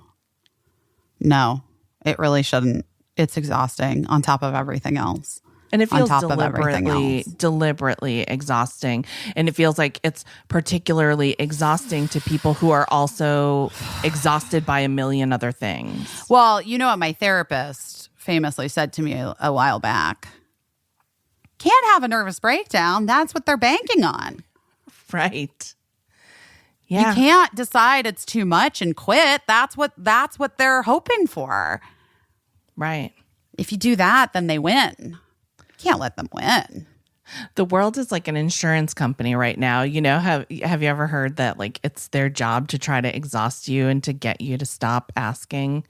it really shouldn't. It's exhausting on top of everything else. And it feels on top of everything else. deliberately exhausting. And it feels like it's particularly exhausting to people who are also exhausted by a million other things. Well, you know what my therapist famously said to me a while back? Can't have a nervous breakdown. That's what they're banking on. Right. Yeah. You can't decide it's too much and quit. That's what they're hoping for. Right. If you do that, then they win. You can't let them win. The world is like an insurance company right now. You know, have you ever heard that like it's their job to try to exhaust you and to get you to stop asking?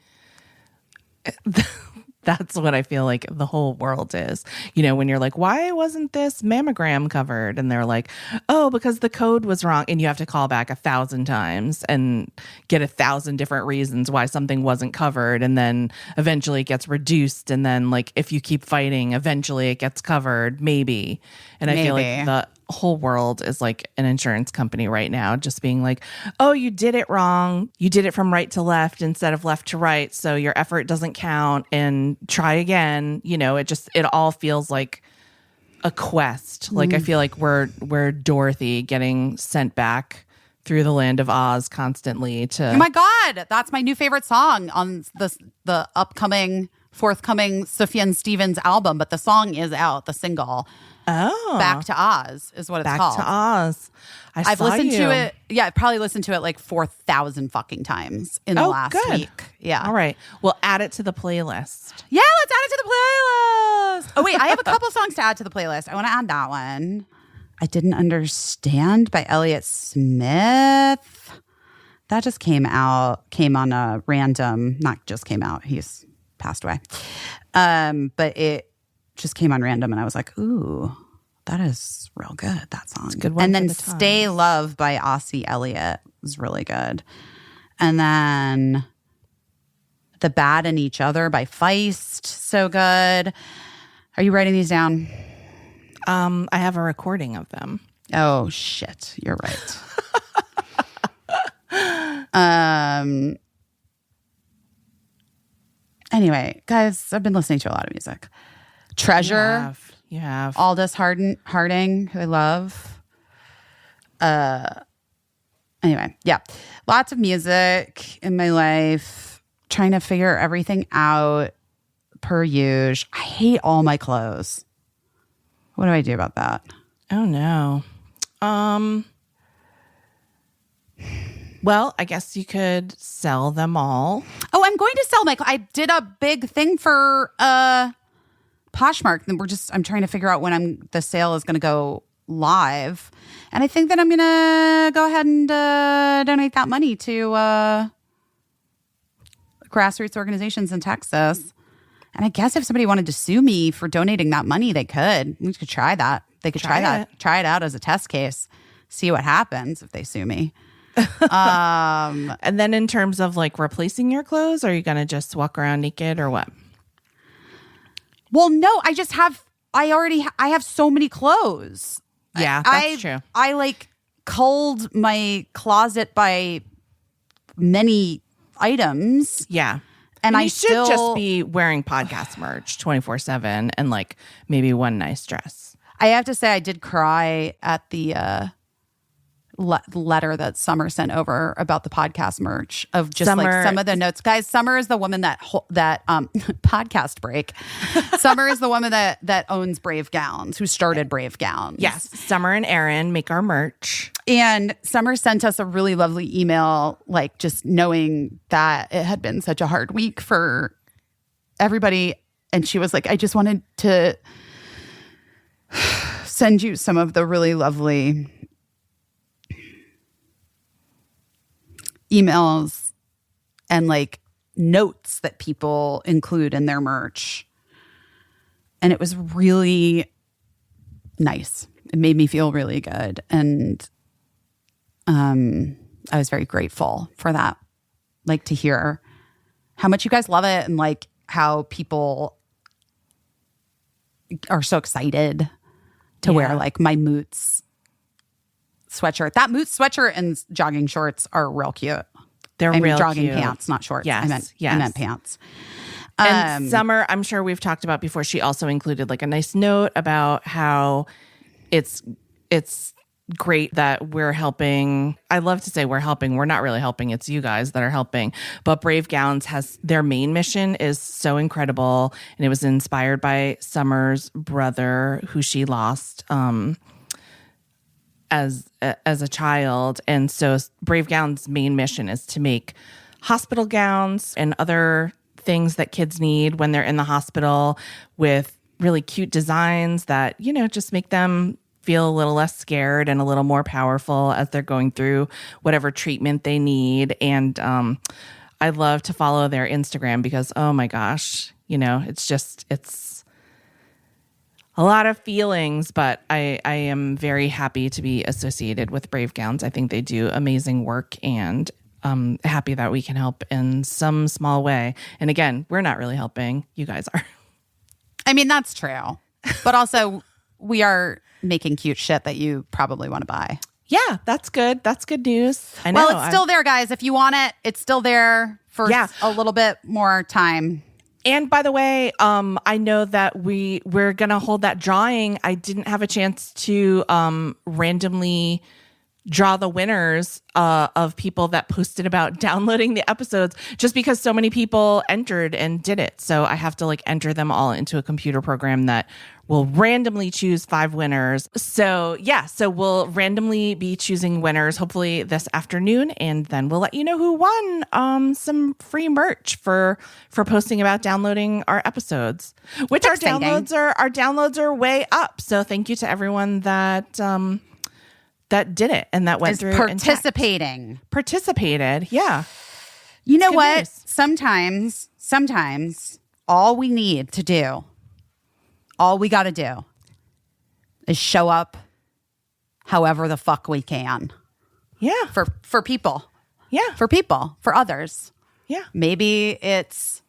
That's what I feel like the whole world is. You know, when you're like, why wasn't this mammogram covered? And they're like, oh, because the code was wrong. And you have to call back 1,000 times and get 1,000 different reasons why something wasn't covered. And then eventually it gets reduced. And then like, if you keep fighting, eventually it gets covered, maybe. And I feel like the whole world is like an insurance company right now, just being like, oh, you did it wrong. You did it from right to left instead of left to right. So your effort doesn't count and try again. You know, it all feels like a quest. Like I feel like we're Dorothy getting sent back through the land of Oz constantly to. Oh my God. That's my new favorite song on the forthcoming Sufjan Stevens album. But the song is out, the single. Oh, Back to Oz is what it's called. Back to Oz. I've listened to it. Yeah, I've probably listened to it like 4,000 fucking times in the last week. Yeah. All right. Well, add it to the playlist. Yeah, let's add it to the playlist. Oh, wait, I have a couple songs to add to the playlist. I want to add that one. I Didn't Understand by Elliott Smith. That just came on a random, not just came out. He's passed away. But it just came on random and I was like, ooh, that is real good, that song. It's a good one. And then Stay Love by Ossie Elliott was really good. And then The Bad in Each Other by Feist, so good. Are you writing these down? I have a recording of them. Oh, shit. You're right. Anyway, guys, I've been listening to a lot of music. Treasure. You have. Aldous Harding, who I love. Anyway, yeah. Lots of music in my life. Trying to figure everything out per usual. I hate all my clothes. What do I do about that? Oh, no. Well, I guess you could sell them all. Oh, I'm going to sell my clothes. I did a big thing for Poshmark. And I'm trying to figure out when the sale is going to go live. And I think that I'm going to go ahead and donate that money to grassroots organizations in Texas. And I guess if somebody wanted to sue me for donating that money, they could. We could try that. They could try that. Try it out as a test case. See what happens if they sue me. And then in terms of like replacing your clothes, are you going to just walk around naked or what? Well, no, I have so many clothes. Yeah, that's true. I like culled my closet by many items. Yeah. And I should still just be wearing podcast merch 24/7 and like maybe one nice dress. I have to say I did cry at the letter that Summer sent over about the podcast merch of just like some of the notes. Guys, Summer is the woman that podcast break. Summer is the woman that owns Brave Gowns, who started Brave Gowns. Yes, Summer and Aaron make our merch. And Summer sent us a really lovely email, like just knowing that it had been such a hard week for everybody. And she was like, I just wanted to send you some of the really lovely emails and like notes that people include in their merch. And it was really nice. It made me feel really good. And I was very grateful for that. Like to hear how much you guys love it and like how people are so excited to wear like my Moots sweatshirt. That Moots sweatshirt and jogging shorts are real cute. They're real jogging cute. pants, not shorts. Yes, I meant pants. And Summer, I'm sure we've talked about before, she also included like a nice note about how it's great that we're helping. I love to say we're helping. We're not really helping. It's you guys that are helping. But Brave Gowns has their main mission is so incredible. And it was inspired by Summer's brother, who she lost as a child. And so Brave Gowns' main mission is to make hospital gowns and other things that kids need when they're in the hospital with really cute designs that, you know, just make them feel a little less scared and a little more powerful as they're going through whatever treatment they need. And I love to follow their Instagram because, oh my gosh, you know, it's a lot of feelings, but I am very happy to be associated with Brave Gowns. I think they do amazing work, and happy that we can help in some small way. And again, we're not really helping. You guys are. I mean, that's true. But also, we are making cute shit that you probably want to buy. Yeah, that's good. That's good news. I know. Well, it's still there, guys. If you want it, it's still there for a little bit more time. And by the way, I know that we're going to hold that drawing. I didn't have a chance to randomly draw the winners of people that posted about downloading the episodes, just because so many people entered and did it. So I have to like enter them all into a computer program that will randomly choose 5 winners. So yeah, so we'll randomly be choosing winners hopefully this afternoon, and then we'll let you know who won some free merch for posting about downloading our episodes, which our downloads are way up. So thank you to everyone that did it and that went through participated. Yeah. You know what? News. Sometimes all we need to do, all we got to do is show up however the fuck we can. Yeah. For people. Yeah. For people, for others. Yeah. Maybe it's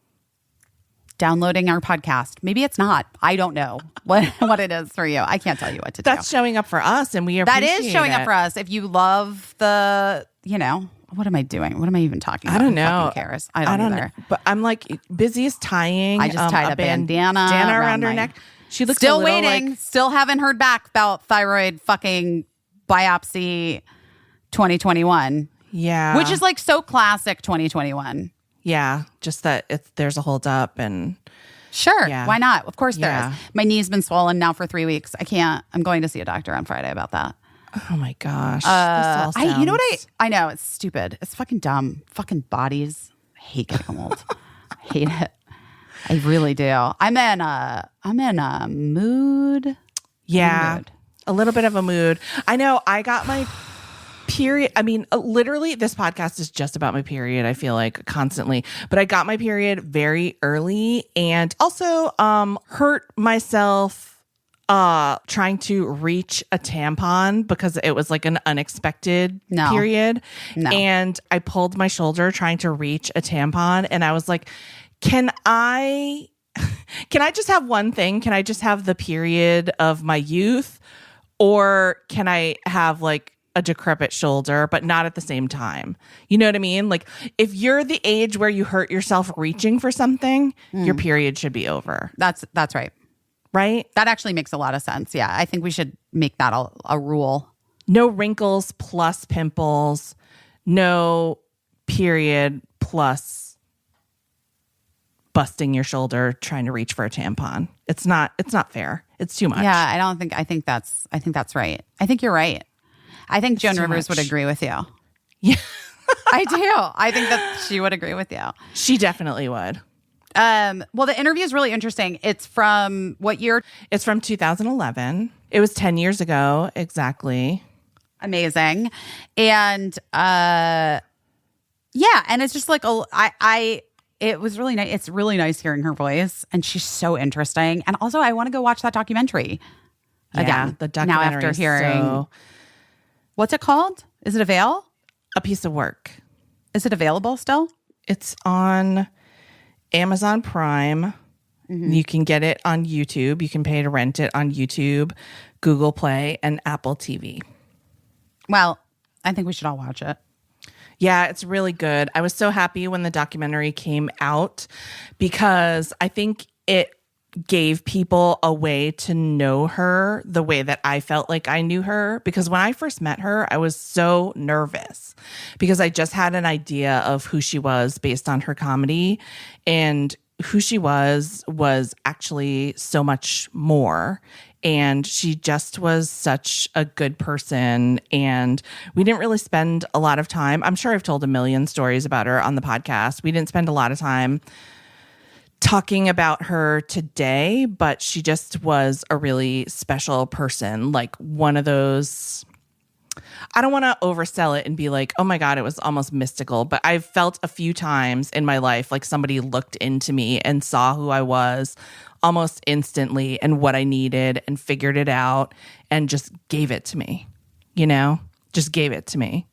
downloading our podcast. Maybe it's not. I don't know what it is for you. I can't tell you what to do. That's showing up for us, and we appreciate it. That is showing up for us. If you love the, you know, what am I doing? What am I even talking about? I don't know. Who fucking cares? I don't either. know. But I'm like busy as tying. I just tied a bandana around her neck. She looks still waiting. Still haven't heard back about thyroid fucking biopsy 2021. Yeah. Which is like so classic 2021. Yeah, just that there's a hold up and sure, yeah. Why not? Of course there is. My knee's been swollen now for 3 weeks. I can't. I'm going to see a doctor on Friday about that. Oh my gosh. You know what I know it's stupid. It's fucking dumb. Fucking bodies. I hate getting old. I hate it. I really do. I'm in a mood. Yeah, a little bit of a mood. I know. I got my period. I mean, literally, this podcast is just about my period. I feel like constantly, but I got my period very early, and also hurt myself trying to reach a tampon because it was like an unexpected period. No. And I pulled my shoulder trying to reach a tampon. And I was like, can I just have one thing? Can I just have the period of my youth? Or can I have like a decrepit shoulder, but not at the same time? You know what I mean? Like if you're the age where you hurt yourself reaching for something, your period should be over. That's right. Right? That actually makes a lot of sense. Yeah. I think we should make that a rule. No wrinkles plus pimples. No period plus busting your shoulder trying to reach for a tampon. It's not fair. It's too much. Yeah, I think that's right. I think you're right. I think Joan Rivers would agree with you. Yeah. I do. I think that she would agree with you. She definitely would. Well, the interview is really interesting. It's from what year? It's from 2011. It was 10 years ago. Exactly. Amazing. And yeah, and it's just like it was really nice. It's really nice hearing her voice, and she's so interesting. And also, I want to go watch that documentary again. The documentary. Now after hearing, what's it called? Is it available? A Piece of Work. Is it available still? It's on Amazon Prime. Mm-hmm. You can get it on YouTube. You can pay to rent it on YouTube, Google Play, and Apple TV. Well, I think we should all watch it. Yeah, it's really good. I was so happy when the documentary came out because I think it gave people a way to know her the way that I felt like I knew her. Because when I first met her, I was so nervous because I just had an idea of who she was based on her comedy, and who she was actually so much more. And she just was such a good person. And we didn't really spend a lot of time. I'm sure I've told a million stories about her on the podcast. We didn't spend a lot of time talking about her today, but she just was a really special person. Like one of those, I don't want to oversell it and be like, oh my God, it was almost mystical. But I've felt a few times in my life like somebody looked into me and saw who I was almost instantly and what I needed and figured it out and just gave it to me, just gave it to me.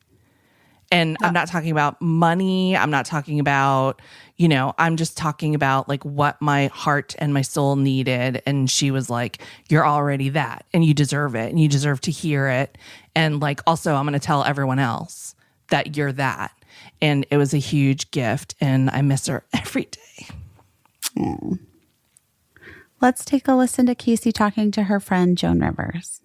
And I'm not talking about money. I'm not talking about, I'm just talking about like what my heart and my soul needed. And she was like, you're already that and you deserve it and you deserve to hear it. And like, also I'm going to tell everyone else that you're that. And it was a huge gift and I miss her every day. Mm. Let's take a listen to Caissie talking to her friend, Joan Rivers.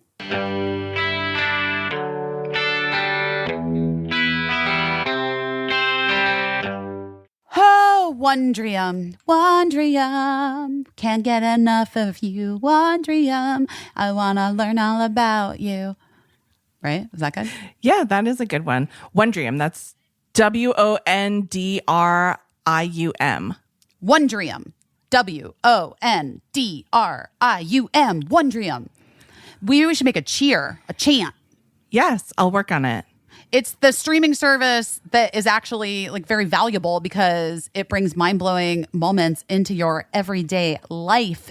Oh, Wondrium, can't get enough of you, Wondrium. I want to learn all about you. Right? Is that good? Yeah, that is a good one. Wondrium, that's WONDRIUM. Wondrium. WONDRIUM. Wondrium. We should make a chant. Yes, I'll work on it. It's the streaming service that is actually like very valuable because it brings mind-blowing moments into your everyday life.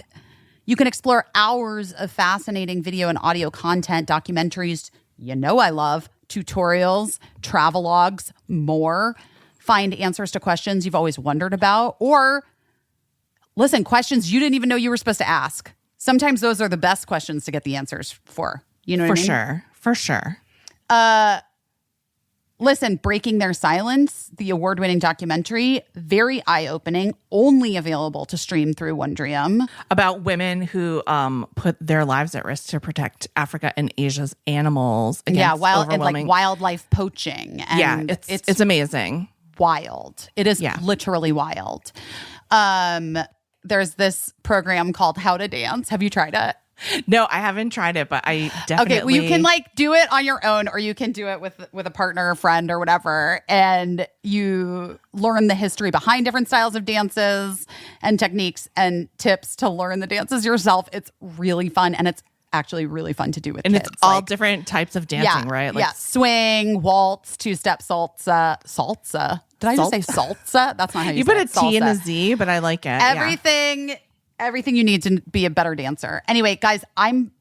You can explore hours of fascinating video and audio content, documentaries, I love, tutorials, travelogues, more. Find answers to questions you've always wondered about, or listen, questions you didn't even know you were supposed to ask. Sometimes those are the best questions to get the answers for. You know what I mean? For sure. Listen, Breaking Their Silence, the award-winning documentary, very eye-opening, only available to stream through Wondrium. About women who put their lives at risk to protect Africa and Asia's animals against overwhelming wildlife poaching. And it's amazing. Wild. It is literally wild. There's this program called How to Dance. Have you tried it? No, I haven't tried it, but I definitely... Okay, well, you can do it on your own, or you can do it with a partner or friend or whatever, and you learn the history behind different styles of dances and techniques and tips to learn the dances yourself. It's really fun, and it's actually really fun to do with kids. And it's all different types of dancing, right? Swing, waltz, two-step salsa. Salsa? Did I just say salsa? That's not how you say it. You put a T and a Z, but I like it. Everything everything you need to be a better dancer. Anyway, guys, I'm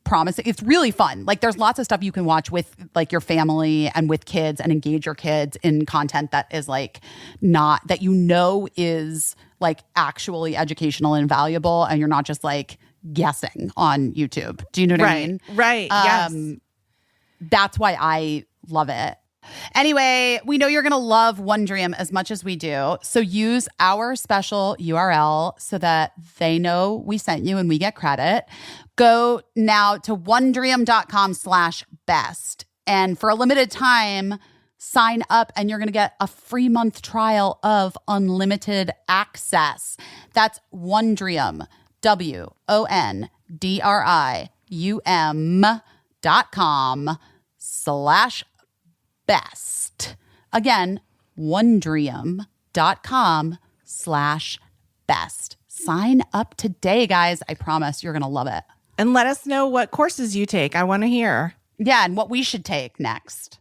promising it's really fun. Like there's lots of stuff you can watch with like your family and with kids and engage your kids in content that is like not that is like actually educational and valuable, and you're not just like guessing on YouTube. Do you know what I mean? Right. Yes. That's why I love it. Anyway, we know you're going to love Wondrium as much as we do. So use our special URL so that they know we sent you and we get credit. Go now to wondrium.com/best. And for a limited time, sign up and you're going to get a free month trial of unlimited access. That's Wondrium, WONDRIUM.com/best. Again, wondrium.com/best. Sign up today, guys. I promise you're going to love it. And let us know what courses you take. I want to hear. Yeah, and what we should take next.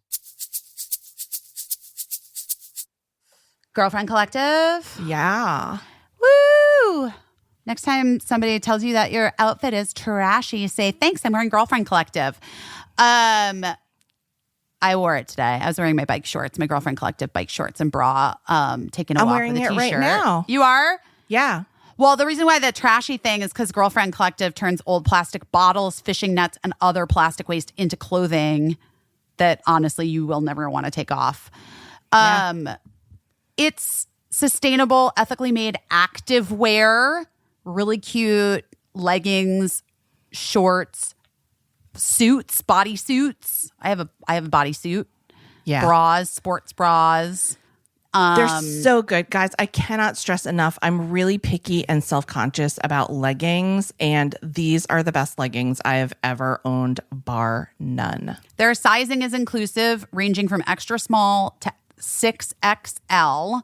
Girlfriend Collective. Yeah. Woo! Next time somebody tells you that your outfit is trashy, say, thanks, I'm wearing Girlfriend Collective. I wore it today. I was wearing my bike shorts, my Girlfriend Collective bike shorts and bra, taking a walk with a t-shirt. I'm wearing it right now. You are? Yeah. Well, the reason why the trashy thing is because Girlfriend Collective turns old plastic bottles, fishing nets, and other plastic waste into clothing that honestly you will never want to take off. It's sustainable, ethically made active wear, really cute leggings, shorts, suits, body suits. I have a bodysuit. Yeah. Bras, sports bras. They're so good, guys. I cannot stress enough. I'm really picky and self-conscious about leggings, and these are the best leggings I have ever owned, bar none. Their sizing is inclusive, ranging from extra small to 6XL.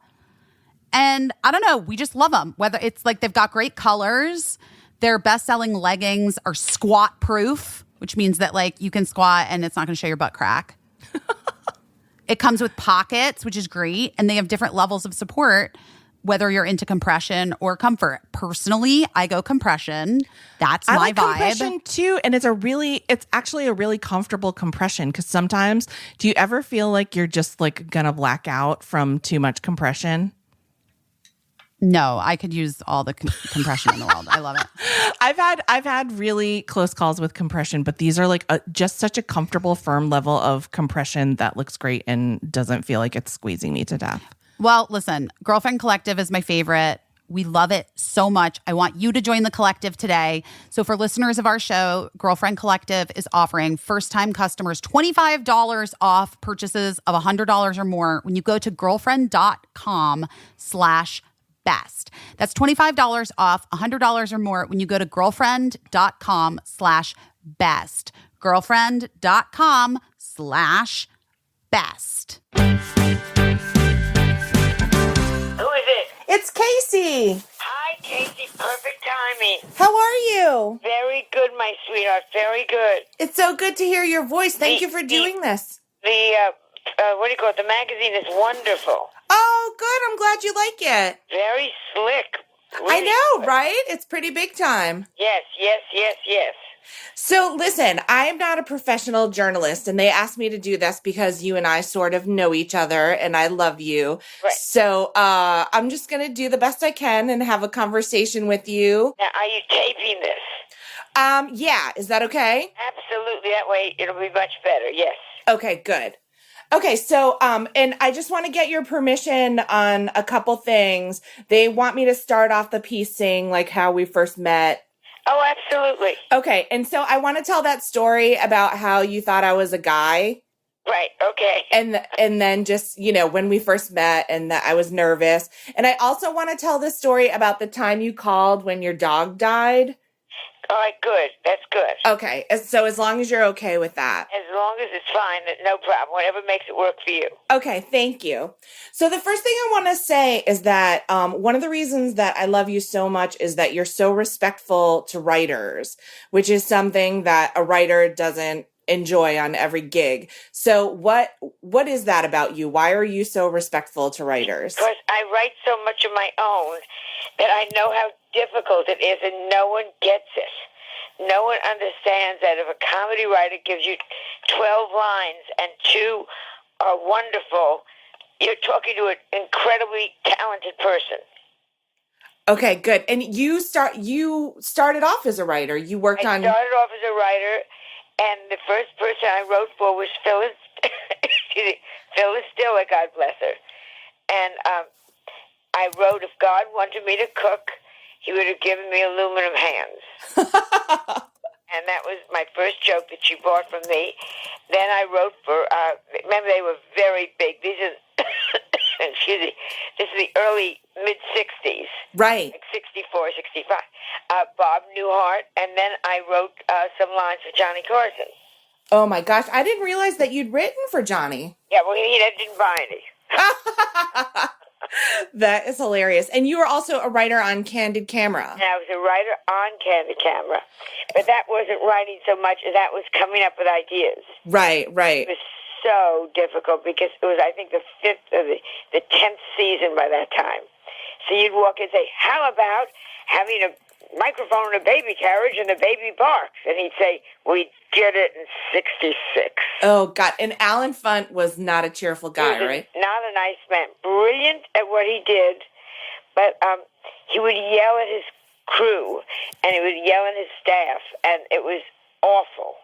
And I don't know, we just love them. Whether it's like they've got great colors, their best-selling leggings are squat-proof, which means that like you can squat and it's not going to show your butt crack. It comes with pockets, which is great, and they have different levels of support, whether you're into compression or comfort. Personally, I go compression. That's my like vibe. Compression too, and it's actually a really comfortable compression, because sometimes, do you ever feel like you're just like gonna black out from too much compression? No, I could use all the compression in the world. I love it. I've had really close calls with compression, but these are like just such a comfortable, firm level of compression that looks great and doesn't feel like it's squeezing me to death. Well, listen, Girlfriend Collective is my favorite. We love it so much. I want you to join the collective today. So for listeners of our show, Girlfriend Collective is offering first-time customers $25 off purchases of $100 or more when you go to girlfriend.com/best. That's $25 off $100 or more when you go to girlfriend.com/best. Girlfriend.com/best. Who is it? It's Caissie. Hi, Caissie. Perfect timing. How are you? Very good, my sweetheart. Very good. It's so good to hear your voice. Thank you for doing this. What do you call it? The magazine is wonderful. Oh, good. I'm glad you like it. Very slick. I Really know, good. right? It's pretty big time. Yes. So listen, I'm not a professional journalist, and they asked me to do this because you and I sort of know each other and I love you. Right. So I'm just going to do the best I can and have a conversation with you. Now, are you taping this? Yeah. Is that okay? Absolutely. That way it'll be much better. Yes. Okay, good. Okay, so, and I just want to get your permission on a couple things. They want me to start off the piece saying, like, how we first met. Oh, absolutely. Okay, and so I want to tell that story about how you thought I was a guy. Right, okay. And then just, when we first met and that I was nervous. And I also want to tell the story about the time you called when your dog died. All right, good. That's good. Okay, so as long as you're okay with that. As long as it's fine, no problem. Whatever makes it work for you. Okay, thank you. So the first thing I want to say is that one of the reasons that I love you so much is that you're so respectful to writers, which is something that a writer doesn't enjoy on every gig. So what is that about you? Why are you so respectful to writers? Because I write so much of my own that I know how difficult it is, and no one gets it. No one understands that if a comedy writer gives you 12 lines and 2 are wonderful, you're talking to an incredibly talented person. Okay, good. And you started off as a writer. You worked on. I started off as a writer, and the first person I wrote for was Phyllis. Phyllis Diller, God bless her. And I wrote, if God wanted me to cook, he would have given me aluminum hands. And that was my first joke that she bought from me. Then I wrote for, remember they were very big. These are, excuse me, this is the early, mid-60s. Right. Like 64, 65. Bob Newhart. And then I wrote some lines for Johnny Carson. Oh my gosh, I didn't realize that you'd written for Johnny. Yeah, well, he didn't buy any. That is hilarious. And you were also a writer on Candid Camera. And I was a writer on Candid Camera. But that wasn't writing so much as that was coming up with ideas. Right. It was so difficult because it was, I think, the 5th or the 10th season by that time. So you'd walk in and say, how about having a microphone in a baby carriage and the baby barks? And he'd say, we did it in 66. Oh, God. And Alan Funt was not a cheerful guy, right? Not a nice man. Brilliant at what he did, but he would yell at his crew, and he would yell at his staff, and it was awful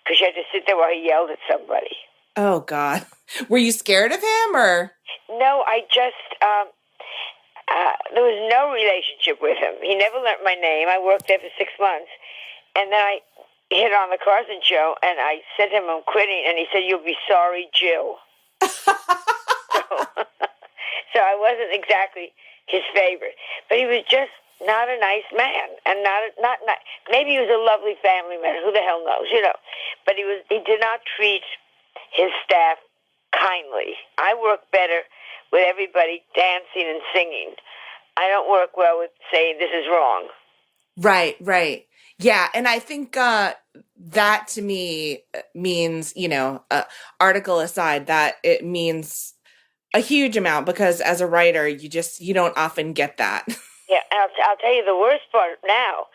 because you had to sit there while he yelled at somebody. Oh, God. Were you scared of him, or? No, I just, there was no relationship with him. He never learned my name. I worked there for 6 months, and then I hit on the Carson show, and I said to him, I'm quitting, and he said, you'll be sorry, Jill. So I wasn't exactly his favorite, but he was just not a nice man, and not maybe he was a lovely family man, who the hell knows, but he did not treat his staff kindly. I work better with everybody dancing and singing. I don't work well with saying this is wrong. Right. Yeah, and I think that to me means, article aside, that it means a huge amount because as a writer, you don't often get that. Yeah, and I'll tell you the worst part now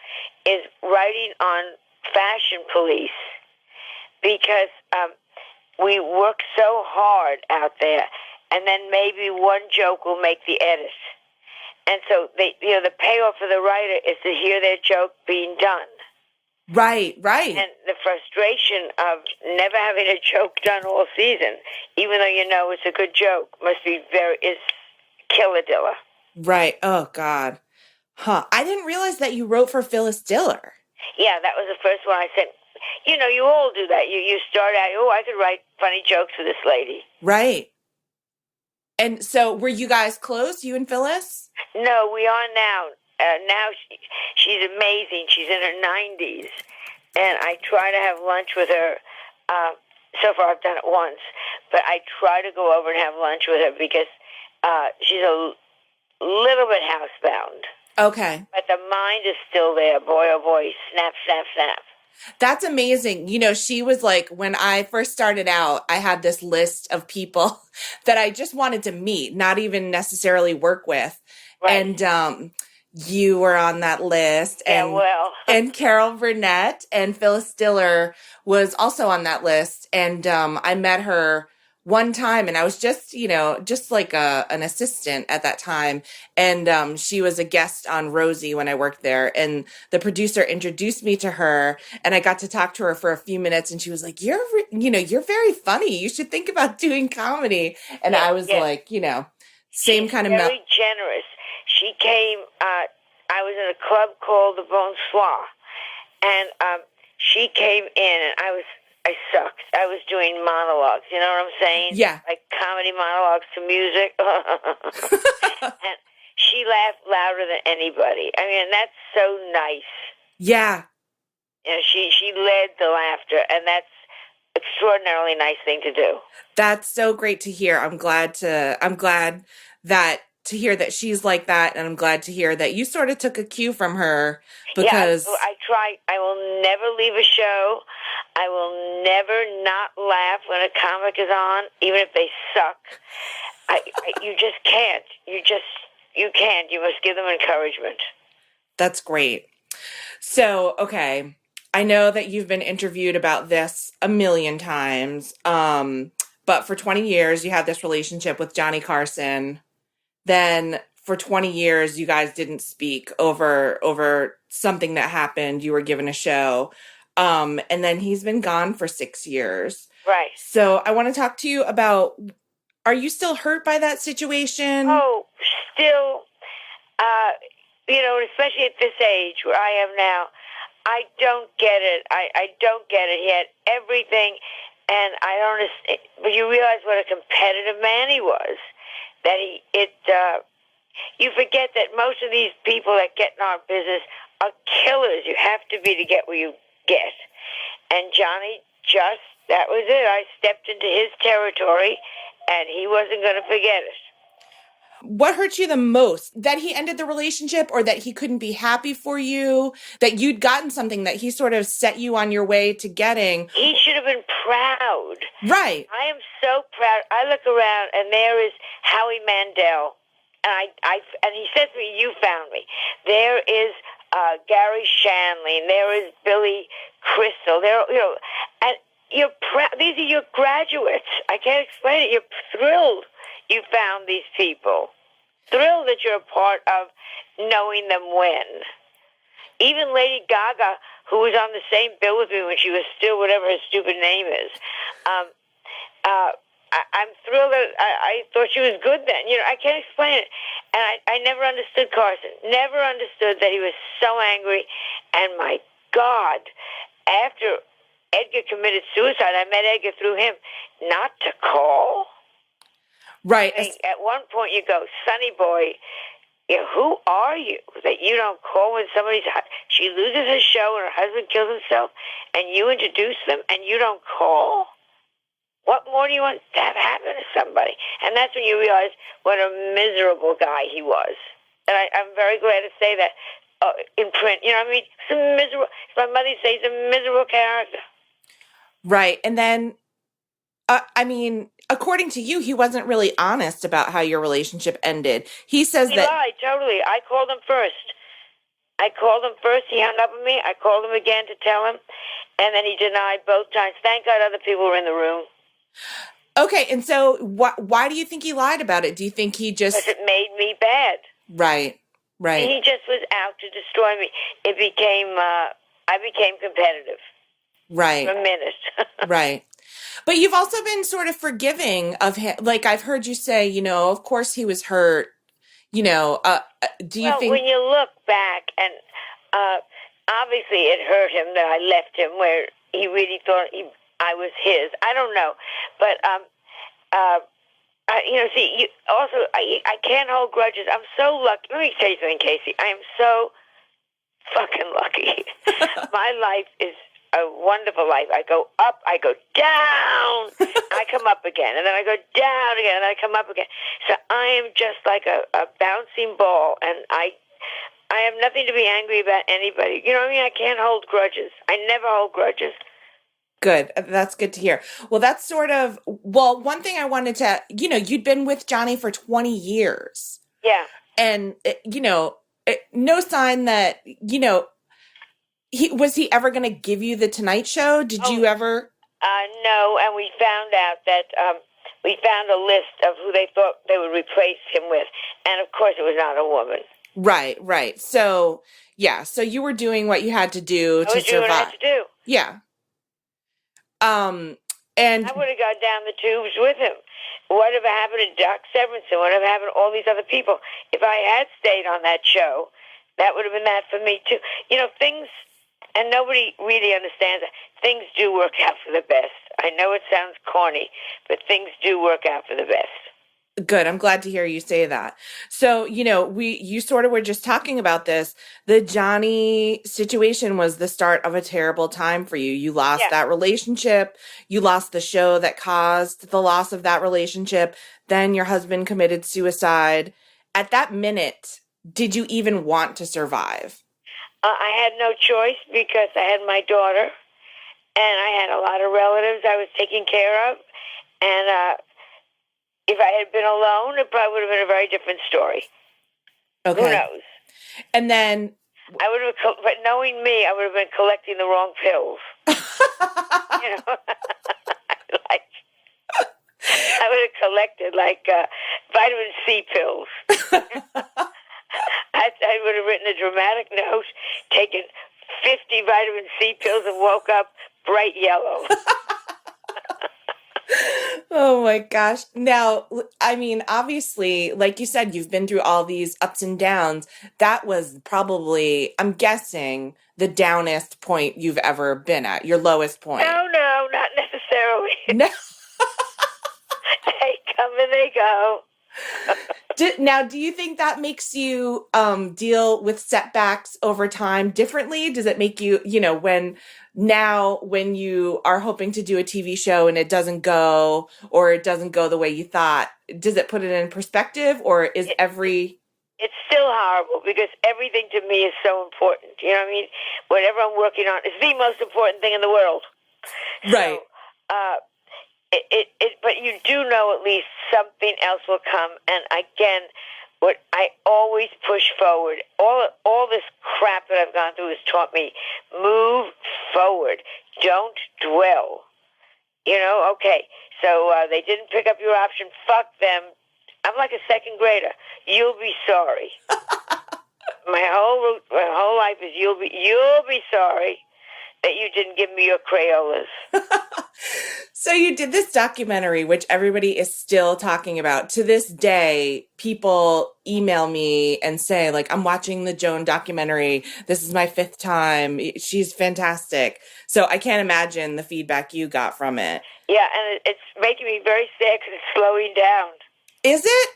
is writing on Fashion Police because we work so hard out there, and then maybe one joke will make the edit. And so the payoff for the writer is to hear their joke being done. Right. And the frustration of never having a joke done all season, even though it's a good joke, is killadilla. Right. Oh, God. Huh. I didn't realize that you wrote for Phyllis Diller. Yeah, that was the first one I said. You all do that. You start out, I could write funny jokes for this lady. Right. And so were you guys close, you and Phyllis? No, we are now. Now she's amazing. She's in her 90s. And I try to have lunch with her. So far I've done it once. But I try to go over and have lunch with her because she's a little bit housebound. Okay. But the mind is still there. Boy, oh boy, snap, snap, snap. That's amazing. She was like, when I first started out, I had this list of people that I just wanted to meet, not even necessarily work with. Right. And you were on that list. And, and Carol Burnett and Phyllis Diller was also on that list. And I met her one time, and I was just like an assistant at that time. And she was a guest on Rosie when I worked there. And the producer introduced me to her, and I got to talk to her for a few minutes. And she was like, you're very funny. You should think about doing comedy. And I was like, same kind of very generous. She came. I was in a club called the Bonsoir, and she came in, and I sucked. I was doing monologues. You know what I'm saying? Yeah. Like comedy monologues to music. And she laughed louder than anybody. I mean, that's so nice. Yeah. She led the laughter, and that's extraordinarily nice thing to do. That's so great to hear. I'm glad to hear that she's like that, and I'm glad to hear that you sort of took a cue from her because I try. I will never leave a show. I will never not laugh when a comic is on, even if they suck. You just can't. You can't. You must give them encouragement. That's great. So, okay. I know that you've been interviewed about this a million times. But for 20 years, you had this relationship with Johnny Carson. Then for 20 years, you guys didn't speak over something that happened. You were given a show. And then he's been gone for 6 years. Right. So I want to talk to you about, are you still hurt by that situation? Oh, still, especially at this age where I am now, I don't get it. I don't get it. He had everything, and I don't understand. But you realize what a competitive man he was. That you forget that most of these people that get in our business are killers. You have to be to get where you get. And Johnny that was it. I stepped into his territory, and he wasn't going to forget it. What hurt you the most? That he ended the relationship, or that he couldn't be happy for you? That you'd gotten something that he sort of set you on your way to getting? He should have been proud. Right. I am so proud. I look around, and there is Howie Mandel, and he says to me, "You found me." There is Gary Shanley, and there is Billy Crystal. And you're proud. These are your graduates. I can't explain it. You're thrilled you found these people. Thrilled that you're a part of knowing them when. Even Lady Gaga, who was on the same bill with me when she was still whatever her stupid name is, I'm thrilled that I thought she was good then. I can't explain it. And I never understood Carson. Never understood that he was so angry. And my God, after Edgar committed suicide, I met Edgar through him, not to call. Right. At one point you go, Sonny boy, who are you that you don't call when she loses her show and her husband kills himself and you introduce them and you don't call? What more do you want to have happen to somebody? And that's when you realize what a miserable guy he was. And I'm very glad to say that in print. You know what I mean? He's a miserable, as my mother says, he's a miserable character. Right. And then, according to you, he wasn't really honest about how your relationship ended. He says he lied, totally. I called him first. He hung up on me. I called him again to tell him. And then he denied both times. Thank God other people were in the room. Okay. And so why do you think he lied about it? Do you think he just... Because it made me bad. Right. He just was out to destroy me. It became... I became competitive. Right. For a minute. Right. But you've also been sort of forgiving of him. Like, I've heard you say, of course he was hurt. Do you think... when you look back, and obviously it hurt him that I left him where he really thought I was his. I don't know. But, I can't hold grudges. I'm so lucky. Let me tell you something, Caissie. I am so fucking lucky. My life is a wonderful life. I go up, I go down, I come up again, and then I go down again, and I come up again. So I am just like a bouncing ball, and I have nothing to be angry about anybody. You know what I mean? I can't hold grudges. I never hold grudges. Good. That's good to hear. Well, that's sort of, one thing I wanted to, you'd been with Johnny for 20 years. Yeah. And, no sign that, was he ever going to give you the Tonight Show? Did you ever? No, and we found out that we found a list of who they thought they would replace him with, and of course it was not a woman. Right. So, yeah, so you were doing what you had to do to survive. I was doing what I had to do. Yeah. And I would have gone down the tubes with him. Whatever happened to Doc Severinsen? Whatever happened to all these other people? If I had stayed on that show, that would have been that for me too. Things. And nobody really understands that. Things do work out for the best. I know it sounds corny, but things do work out for the best. Good. I'm glad to hear you say that. So, you sort of were just talking about this. The Johnny situation was the start of a terrible time for you. You lost that relationship. You lost the show that caused the loss of that relationship. Then your husband committed suicide. At that minute, did you even want to survive? I had no choice because I had my daughter, and I had a lot of relatives I was taking care of. And if I had been alone, it probably would have been a very different story. Okay. Who knows? And then... I would have, but knowing me, I would have been collecting the wrong pills. You know, like I would have collected like vitamin C pills. I would have written a dramatic note, taken 50 vitamin C pills, and woke up bright yellow. Oh my gosh. Now, I mean, obviously, like you said, you've been through all these ups and downs. That was probably, I'm guessing, the downest point you've ever been at, your lowest point. No, not necessarily. No. They come and they go. Now, do you think that makes you deal with setbacks over time differently? Does it make you, when you are hoping to do a TV show and it doesn't go, or it doesn't go the way you thought, does it put it in perspective, or is It's still horrible because everything to me is so important. You know what I mean? Whatever I'm working on is the most important thing in the world. Right. So, but you do know at least something else will come. And again, what I always push forward, all this crap that I've gone through has taught me, move forward. Don't dwell. Okay, so they didn't pick up your option. Fuck them. I'm like a second grader. You'll be sorry. My whole life is you'll be sorry that you didn't give me your Crayolas. So you did this documentary, which everybody is still talking about. To this day, people email me and say, like, I'm watching the Joan documentary. This is my 5th time. She's fantastic. So I can't imagine the feedback you got from it. Yeah, and it's making me very sad because it's slowing down. Is it?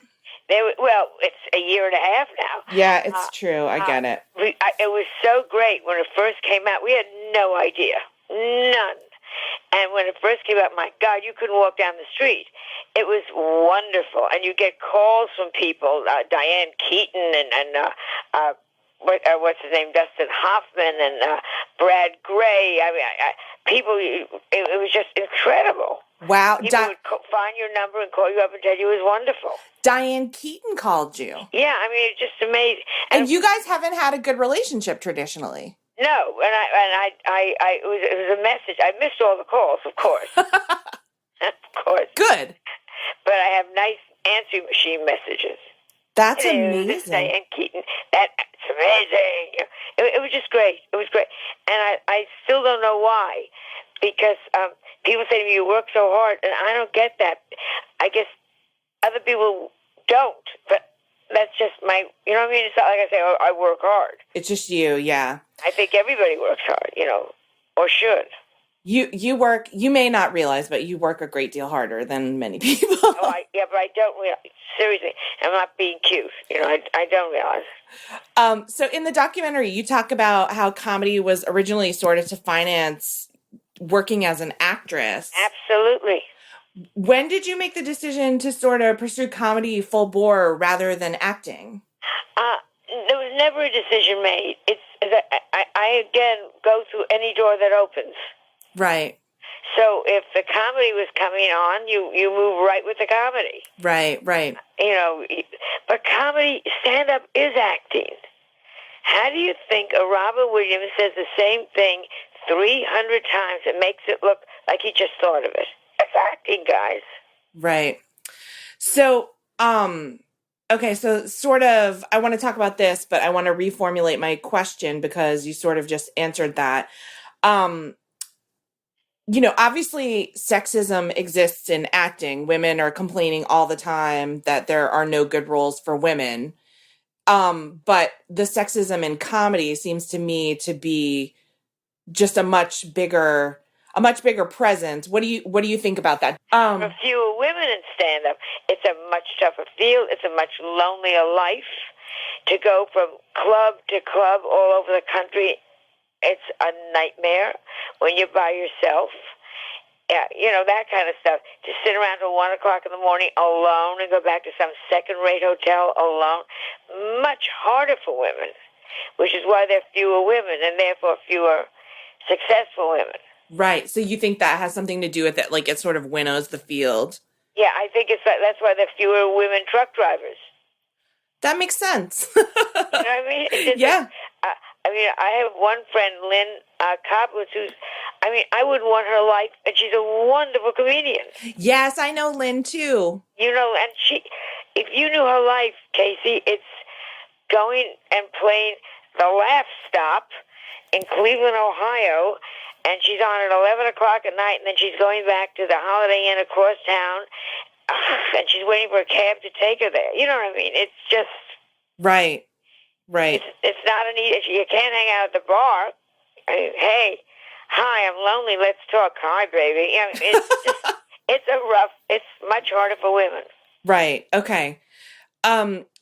Well, it's a year and a half now. Yeah, it's true. I get it. It was so great when it first came out. We had no idea. None. And when it first came out, my God, you couldn't walk down the street. It was wonderful. And you get calls from people, Diane Keaton and what's his name, Dustin Hoffman and Brad Gray. I mean, people, it was just incredible. Wow. People would find your number and call you up and tell you it was wonderful. Diane Keaton called you. Yeah, I mean, it's just amazing. And you guys haven't had a good relationship traditionally. No, and it was a message. I missed all the calls, of course. Of course. Good. But I have nice answering machine messages. That's Hello, amazing. This is Diane Keaton. That's amazing. It was just great. It was great. And I still don't know why. Because people say to me, you work so hard. And I don't get that. I guess other people don't. But that's just my, you know what I mean? It's not like I say, oh, I work hard. It's just you, yeah. I think everybody works hard, or should. You work, you may not realize, but you work a great deal harder than many people. But I don't realize. Seriously, I'm not being cute. I don't realize. So in the documentary, you talk about how comedy was originally sort of to finance working as an actress. Absolutely. When did you make the decision to sort of pursue comedy full bore rather than acting? There was never a decision made. I again go through any door that opens. Right. So if the comedy was coming on, you move right with the comedy. Right. But comedy, stand-up is acting. How do you think a Robin Williams says the same thing 300 times and makes it look like he just thought of it? It's acting, guys. Right. So, okay, so sort of, I want to talk about this, but I want to reformulate my question because you sort of just answered that. Obviously sexism exists in acting. Women are complaining all the time that there are no good roles for women. But the sexism in comedy seems to me to be just a much bigger presence. What do you think about that? For fewer women in stand-up, it's a much tougher field. It's a much lonelier life. To go from club to club all over the country, it's a nightmare when you're by yourself. Yeah, that kind of stuff. To sit around till 1 o'clock in the morning alone and go back to some second-rate hotel alone, much harder for women, which is why there are fewer women and therefore fewer successful women. Right. So you think that has something to do with it, like it sort of winnows the field? Yeah, I think that's why there are fewer women truck drivers. That makes sense. You know what I mean? Yeah. I mean, I have one friend, Lynn Koplitz, I wouldn't want her life, and she's a wonderful comedian. Yes, I know Lynn too. You know, and if you knew her life, Caissie, it's going and playing the Laugh Stop in Cleveland, Ohio, and she's on at 11 o'clock at night, and then she's going back to the Holiday Inn across town, and she's waiting for a cab to take her there. You know what I mean? It's just... Right. It's not an easy... You can't hang out at the bar. I mean, hey, hi, I'm lonely, let's talk. Hi, baby. You know, it's just... It's much harder for women. Right. Okay.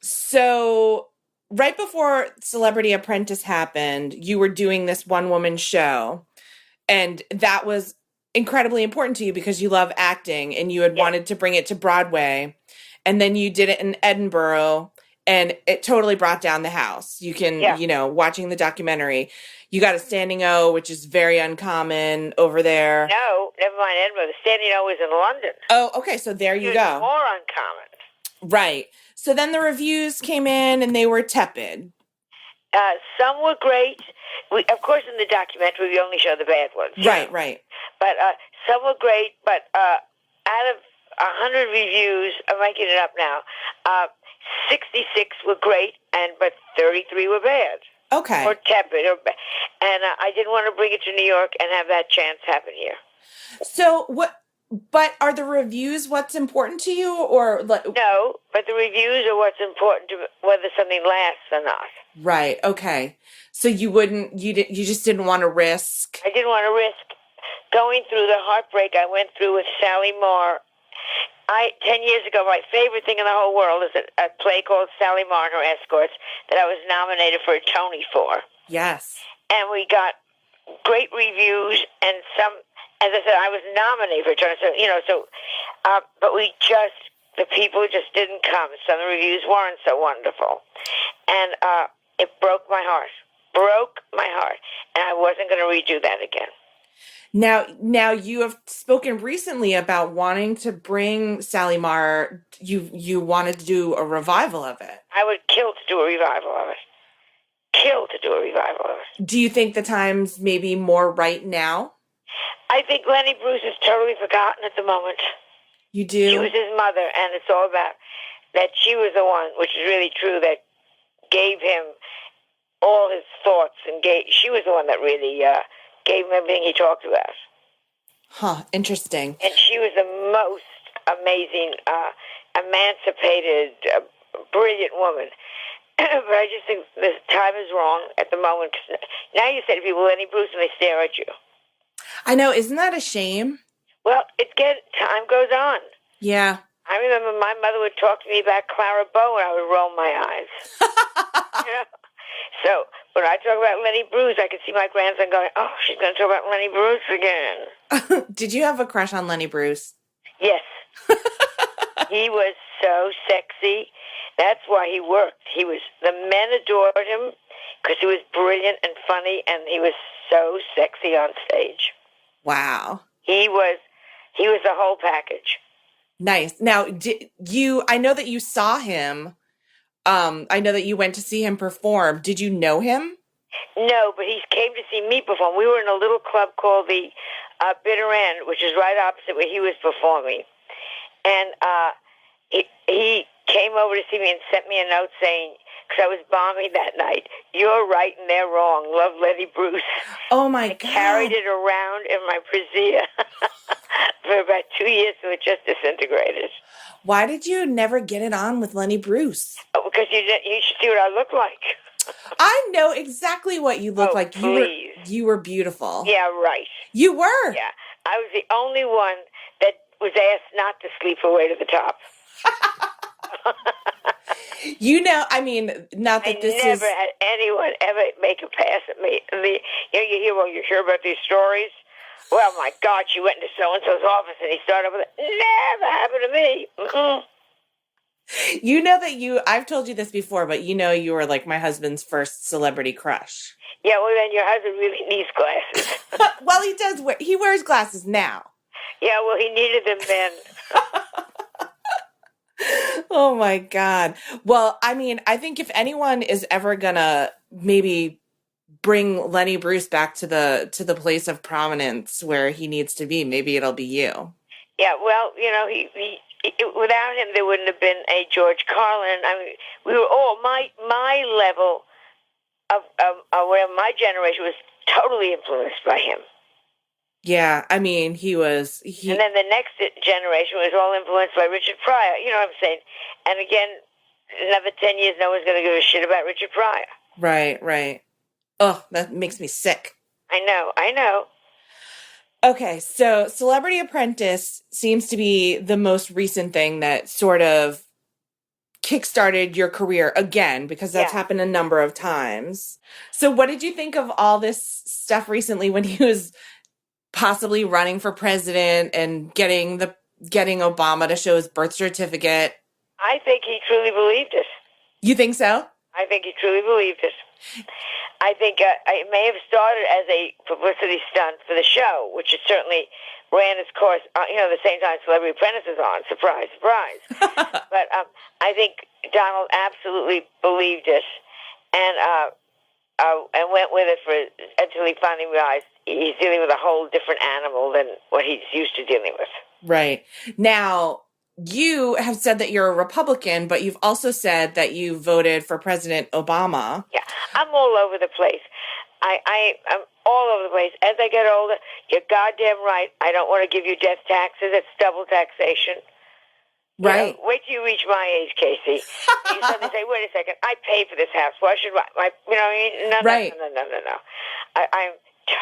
So right before Celebrity Apprentice happened, you were doing this one-woman show, and that was incredibly important to you because you love acting and you had wanted to bring it to Broadway, and then you did it in Edinburgh, and it totally brought down the house. You can, you know, watching the documentary, you got a standing O, which is very uncommon over there. No, never mind Edinburgh. The standing O is in London. Oh, okay. So there you go. More uncommon. Right. So then the reviews came in and they were tepid. Some were great. Of course, in the documentary, we only show the bad ones. Right. But some were great. But out of 100 reviews, I'm making it up now, 66 were great, but 33 were bad. Okay. Or tepid. And I didn't want to bring it to New York and have that chance happen here. So what? But are the reviews what's important to you, or no? But the reviews are what's important to whether something lasts or not. Right. Okay. So you wouldn't. You just didn't want to risk. I didn't want to risk going through the heartbreak I went through with Sally Marr. 10 years ago, my favorite thing in the whole world is a play called Sally Marr and Her Escorts that I was nominated for a Tony for. Yes. And we got great reviews, and some, as I said, I was nominated for a Tony. But the people just didn't come. Some of the reviews weren't so wonderful. And it broke my heart. And I wasn't going to redo that again. Now you have spoken recently about wanting to bring Sally Marr. You wanted to do a revival of it. I would kill to do a revival of it. Do you think the time's maybe more right now? I think Lenny Bruce is totally forgotten at the moment. You do? She was his mother, and it's all about that she was the one, which is really true, that gave him all his thoughts, and she was the one that really gave him everything he talked about. Huh, interesting. And she was the most amazing, emancipated, brilliant woman. But I just think the time is wrong at the moment. Now you say to people, Lenny Bruce, and they stare at you. I know, isn't that a shame? Well, time goes on. Yeah. I remember my mother would talk to me about Clara Bow, and I would roll my eyes. You know? So when I talk about Lenny Bruce, I can see my grandson going, oh, she's going to talk about Lenny Bruce again. Did you have a crush on Lenny Bruce? Yes. He was so sexy. That's why he worked. The men adored him because he was brilliant and funny, and he was so sexy on stage. Wow. He was the whole package. Nice. Now, I know that you saw him. I know that you went to see him perform. Did you know him? No, but he came to see me perform. We were in a little club called the Bitter End, which is right opposite where he was performing. And he came over to see me and sent me a note saying, because I was bombing that night, you're right and they're wrong. Love, Lenny Bruce. Oh, my God. I carried it around in my brassiere for about 2 years, so it just disintegrated. Why did you never get it on with Lenny Bruce? Oh, because you should see what I look like. I know exactly what you look like. Please. You were beautiful. Yeah, right. You were. Yeah. I was the only one that was asked not to sleep her way to the top. You know, I mean, not that I never had anyone ever make a pass at me. You hear about these stories? Well, my God, she went into so-and-so's office and he started with it. Never happened to me. Mm-hmm. You know that I've told you this before, but you know you were like my husband's first celebrity crush. Yeah, well, then your husband really needs glasses. Well, he wears glasses now. Yeah, well, he needed them then. Oh, my God. Well, I mean, I think if anyone is ever going to maybe bring Lenny Bruce back to the place of prominence where he needs to be. Maybe it'll be you. Yeah, well, he without him, there wouldn't have been a George Carlin. I mean, we were all my level of where my generation was totally influenced by him. Yeah, I mean, he and then the next generation was all influenced by Richard Pryor. You know what I'm saying? And again, another 10 years, no one's going to give a shit about Richard Pryor. Right. Oh, that makes me sick. I know. Okay, so Celebrity Apprentice seems to be the most recent thing that sort of kickstarted your career again, because that's happened a number of times. So what did you think of all this stuff recently when he was possibly running for president and getting Obama to show his birth certificate? I think he truly believed it. You think so? I think he truly believed it. I think it may have started as a publicity stunt for the show, which it certainly ran its course, the same time Celebrity Apprentice is on. Surprise, surprise. But I think Donald absolutely believed it and went with it until he finally realized he's dealing with a whole different animal than what he's used to dealing with. Right. Now, you have said that you're a Republican, but you've also said that you voted for President Obama. Yeah, I'm all over the place. I'm all over the place. As I get older, you're goddamn right. I don't want to give you death taxes. It's double taxation. Right. Wait till you reach my age, Caissie. You suddenly say, wait a second, I pay for this house. Why should I? No. I'm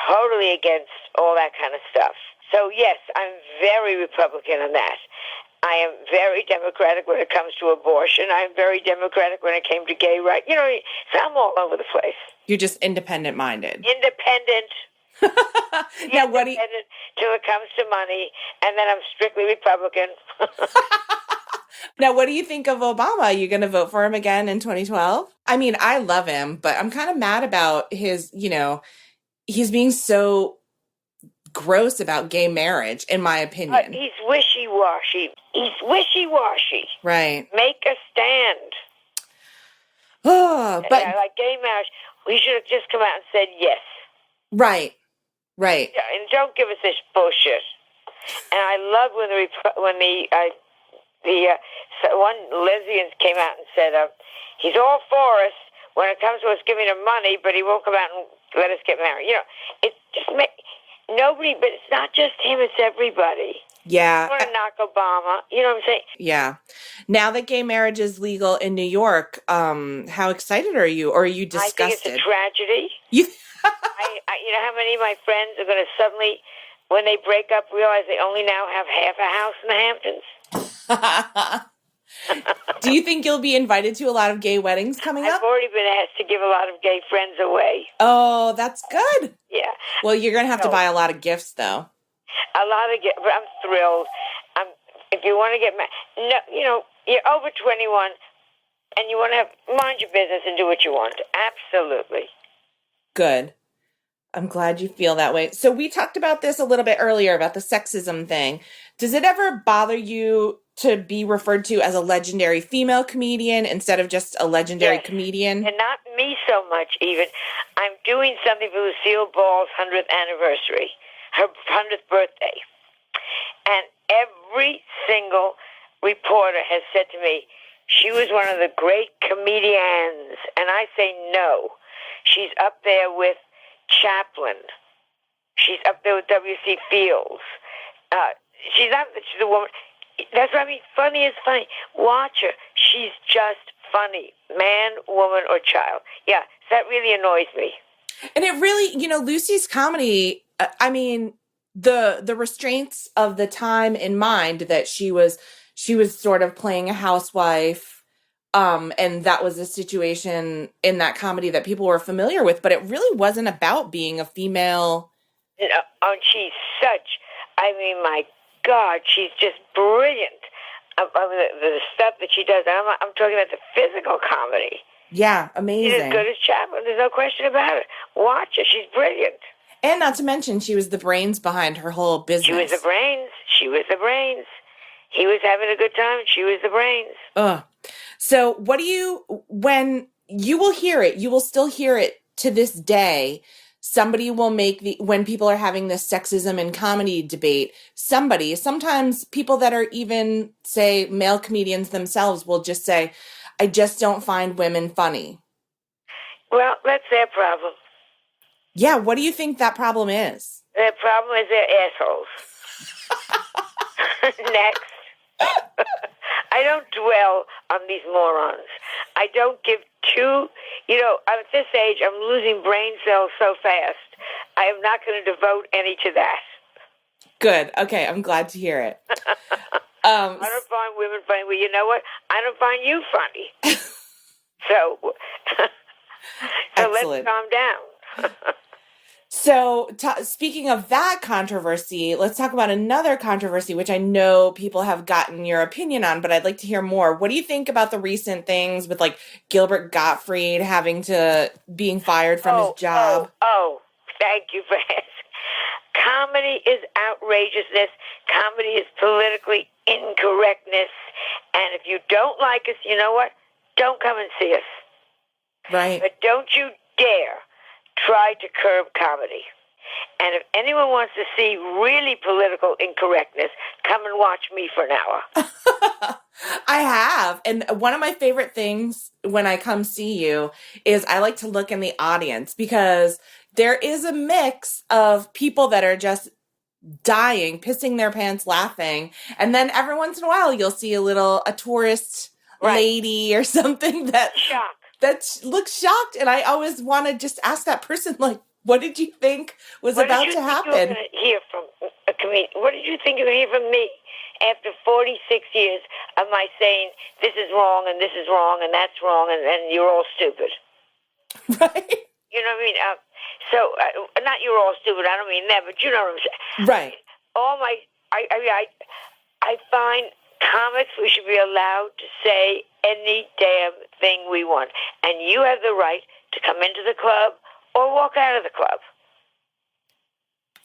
totally against all that kind of stuff. So, yes, I'm very Republican on that. I am very Democratic when it comes to abortion. I'm very Democratic when it came to gay rights. So I'm all over the place. You're just independent-minded. Independent. Now, what do you... till it comes to money, and then I'm strictly Republican. Now, what do you think of Obama? Are you going to vote for him again in 2012? I mean, I love him, but I'm kind of mad about his, he's being so gross about gay marriage, in my opinion. He's wishy-washy. Right. Make a stand. Oh, but like gay marriage, we should have just come out and said yes. Right. Yeah, and don't give us this bullshit. And I love when one lesbian came out and said, he's all for us when it comes to us giving him money, but he won't come out and let us get married. It just nobody, but it's not just him, it's everybody. Yeah. I want to knock Obama. You know what I'm saying? Yeah. Now that gay marriage is legal in New York, how excited are you? Or are you disgusted? I think it's a tragedy. You know how many of my friends are going to suddenly, when they break up, realize they only now have half a house in the Hamptons? Do you think you'll be invited to a lot of gay weddings coming up? I've already been asked to give a lot of gay friends away. Oh, that's good. Yeah. Well, you're going to have to buy a lot of gifts, though. A lot of gifts, but I'm thrilled. If you want to get married, you're over 21, and you want to mind your business and do what you want. Absolutely. Good. I'm glad you feel that way. So we talked about this a little bit earlier about the sexism thing. Does it ever bother you to be referred to as a legendary female comedian instead of just a legendary comedian? And not me so much, even. I'm doing something for Lucille Ball's 100th anniversary, her 100th birthday. And every single reporter has said to me, she was one of the great comedians. And I say no. She's up there with Chaplin. She's up there with W.C. Fields. She's a woman. That's what I mean. Funny is funny. Watch her. She's just funny. Man, woman, or child. Yeah, that really annoys me. And it really, Lucy's comedy, I mean, the restraints of the time in mind that she was sort of playing a housewife, and that was a situation in that comedy that people were familiar with, but it really wasn't about being a female. She's my God, she's just brilliant. The stuff that she does. I'm talking about the physical comedy. Yeah, amazing. She's as good as Chaplin. There's no question about it. Watch her. She's brilliant. And not to mention, she was the brains behind her whole business. She was the brains. He was having a good time. She was the brains. So when you will hear it, you will still hear it to this day, somebody will make when people are having this sexism in comedy debate, sometimes people that are even, say, male comedians themselves will just say, I just don't find women funny. Well, that's their problem. Yeah, what do you think that problem is? Their problem is they're assholes. Next. I don't dwell on these morons. I don't give two, at this age, I'm losing brain cells so fast. I am not going to devote any to that. Good. Okay, I'm glad to hear it. I don't find women funny. Well, you know what? I don't find you funny. So let's calm down. So speaking of that controversy, let's talk about another controversy, which I know people have gotten your opinion on, but I'd like to hear more. What do you think about the recent things with like Gilbert Gottfried being fired from his job? Thank you for asking. Comedy is outrageousness. Comedy is politically incorrectness. And if you don't like us, you know what? Don't come and see us. Right. But don't you dare try to curb comedy. And if anyone wants to see really political incorrectness, come and watch me for an hour. I have. And one of my favorite things when I come see you is I like to look in the audience because there is a mix of people that are just dying, pissing their pants, laughing. And then every once in a while, you'll see a tourist lady or something that looks shocked. And I always want to just ask that person, like, what did you think was about to happen? What did you think you were going to hear from a comedian? What did you think you were going to hear from me after 46 years of my saying, this is wrong, and this is wrong, and that's wrong, and you're all stupid? Right. You know what I mean? Not you're all stupid, I don't mean that, but you know what I'm saying. Right. I find comics, we should be allowed to say any damn thing we want. And you have the right to come into the club or walk out of the club.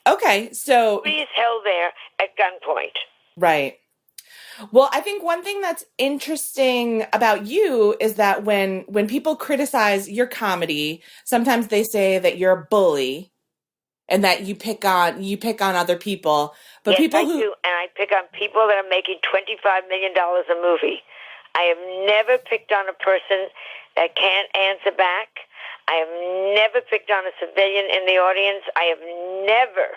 Okay, so... Nobody is held there at gunpoint. Right. Well, I think one thing that's interesting about you is that when people criticize your comedy, sometimes they say that you're a bully and that you pick on other people. But yes, people I do, and I pick on people that are making $25 million a movie. I have never picked on a person that can't answer back. I have never picked on a civilian in the audience. I have never,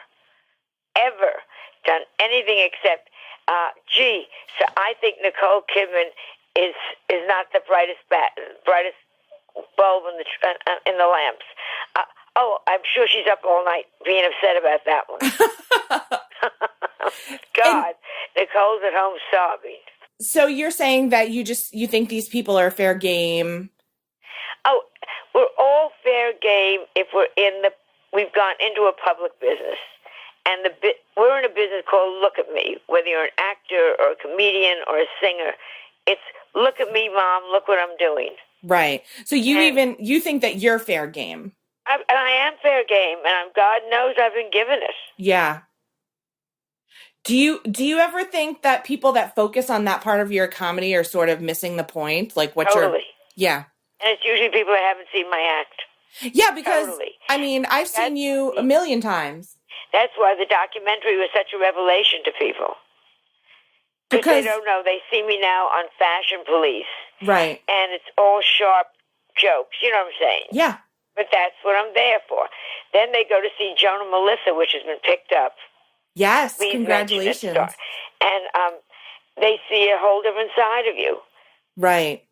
ever done anything except, so I think Nicole Kidman is not the brightest bulb in the lamps. I'm sure she's up all night being upset about that one. God, Nicole's at home sobbing. So you're saying that you think these people are fair game? Oh, we're all fair game if we've gone into a public business. And we're in a business called Look at Me, whether you're an actor or a comedian or a singer. It's look at me, Mom, look what I'm doing. Right. So you think that you're fair game? I am fair game, and God knows I've been given it. Yeah. Do you ever think that people that focus on that part of your comedy are sort of missing the point? Like what Totally. Yeah. And it's usually people that haven't seen my act. Yeah, because, totally. I mean, I've seen you a million times. That's why the documentary was such a revelation to people. Because they don't know. They see me now on Fashion Police. Right. And it's all sharp jokes. You know what I'm saying? Yeah. But that's what I'm there for. Then they go to see Joan and Melissa, which has been picked up. Yes, Please congratulations. And they see a whole different side of you. Right.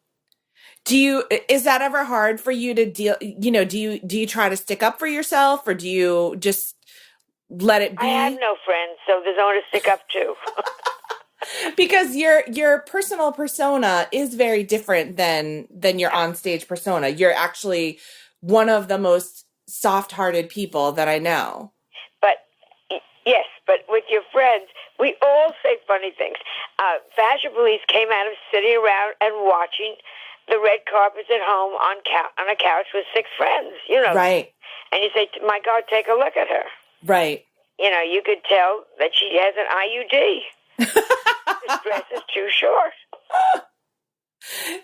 Is that ever hard for you to deal, do you try to stick up for yourself, or do you just let it be? I have no friends, so there's no one to stick up to. Because your personal persona is very different than your onstage persona. You're actually one of the most soft-hearted people that I know. Yes, but with your friends, we all say funny things. Fashion Police came out of sitting around and watching the red carpets at home on a couch with 6 friends, Right. And you say, my God, take a look at her. Right. You could tell that she has an IUD. This dress is too short.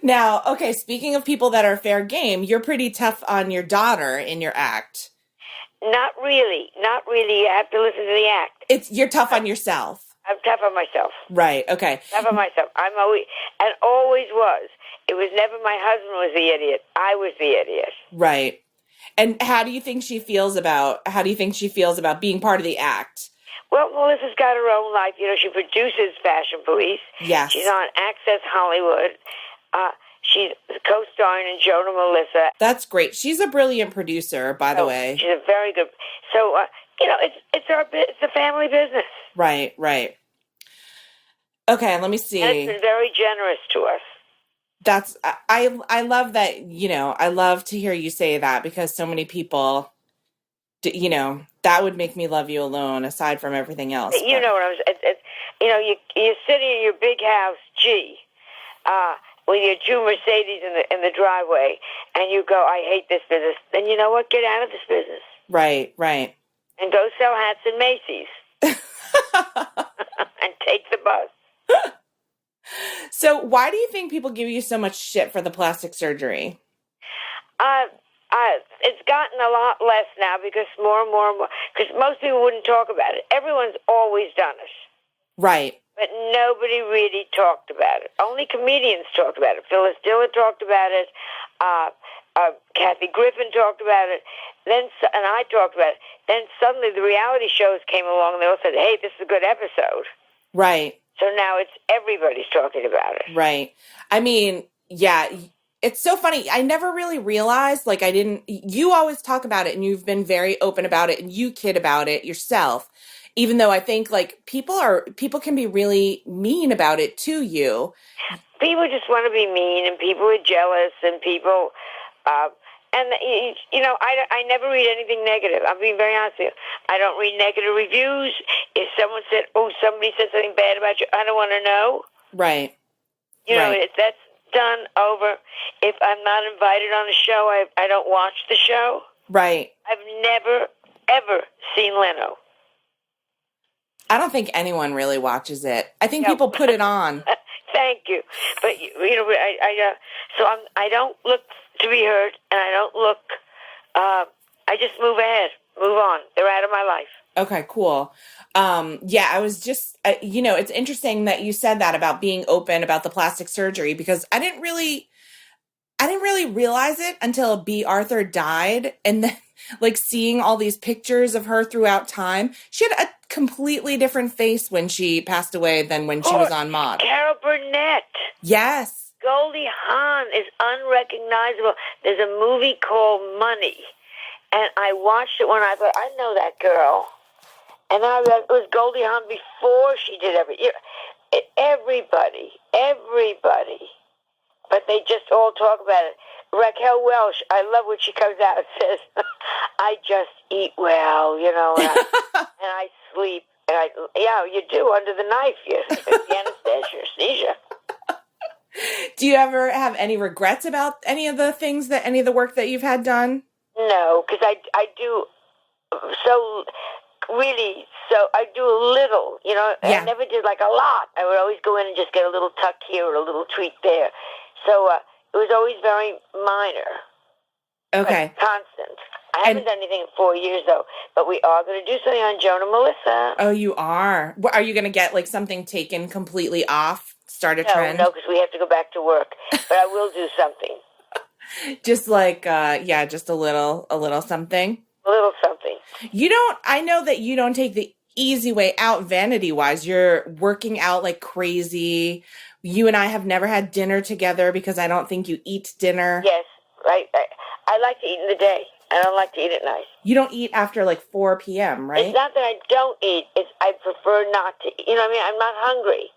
Now, okay, speaking of people that are fair game, you're pretty tough on your daughter in your act. Not really. Not really. You have to listen to the act. You're tough on yourself. I'm tough on myself. Right, okay. Tough on myself. I'm always, and always was. It was never my husband was the idiot. I was the idiot. Right. And how do you think she feels about being part of the act? Well, Melissa's got her own life. You know, she produces Fashion Police. Yes. She's on Access Hollywood. She's co-starring in Joan and Melissa. That's great. She's a brilliant producer, by the way. She's a very good. So, you know, it's a family business. Right. Okay, let me see. And it's been very generous to us. That's I love that. You know, I love to hear you say that because so many people, you know, that would make me love you alone. Aside from everything else, you know what I'm saying. You know, you're sitting in your big house, with your two Mercedes in the driveway, and you go, I hate this business. Then you know what? Get out of this business. Right. And go sell hats in Macy's. And take the bus. So why do you think people give you so much shit for the plastic surgery? It's gotten a lot less now because more and more, because most people wouldn't talk about it. Everyone's always done it. Right. But nobody really talked about it. Only comedians talked about it. Phyllis Diller talked about it. Kathy Griffin talked about it. And I talked about it. Then suddenly the reality shows came along and they all said, hey, this is a good episode. Right. So now everybody's talking about it. Right. I mean, yeah, it's so funny. I never really realized, you always talk about it and you've been very open about it and you kid about it yourself. Even though I think people can be really mean about it to you. People just want to be mean, and people are jealous, and people, you know, I never read anything negative. I'm being very honest with you. I don't read negative reviews. If someone said, somebody said something bad about you, I don't want to know. Right. You know, that's done over. If I'm not invited on a show, I don't watch the show. Right. I've never, ever seen Leno. I don't think anyone really watches it. I think people put it on. Thank you, but you know, I don't look to be heard, and I don't look. I just move ahead, move on. They're out of my life. Okay, cool. Yeah, I was just, you know, it's interesting that you said that about being open about the plastic surgery because I didn't really realize it until B. Arthur died, and then seeing all these pictures of her throughout time. She had a completely different face when she passed away than when she was on Maude. Carol Burnett. Yes. Goldie Hawn is unrecognizable. There's a movie called Money, and I watched it when I thought, I know that girl. And then I realized it was Goldie Hawn before she did everything. Everybody. But they just all talk about it. Raquel Welch, I love when she comes out and says, I just eat well, you know, and I sleep. And you do under the knife, the anesthesia. Do you ever have any regrets about any of the work that you've had done? No, because I do I do a little, you know. Yeah. I never did a lot. I would always go in and just get a little tuck here or a little tweak there. So it was always very minor. Okay. Constant. I haven't done anything in 4 years, though. But we are going to do something on Joan and Melissa. Oh, you are? Are you going to get, something taken completely off? Start a trend? No, because we have to go back to work. But I will do something. Just just a little something? A little something. I know that you don't take the easy way out vanity-wise. You're working out like crazy. You and I have never had dinner together because I don't think you eat dinner. Yes, right. I like to eat in the day. I don't like to eat at night. You don't eat after 4 p.m., right? It's not that I don't eat. It's I prefer not to. You know what I mean? I'm not hungry.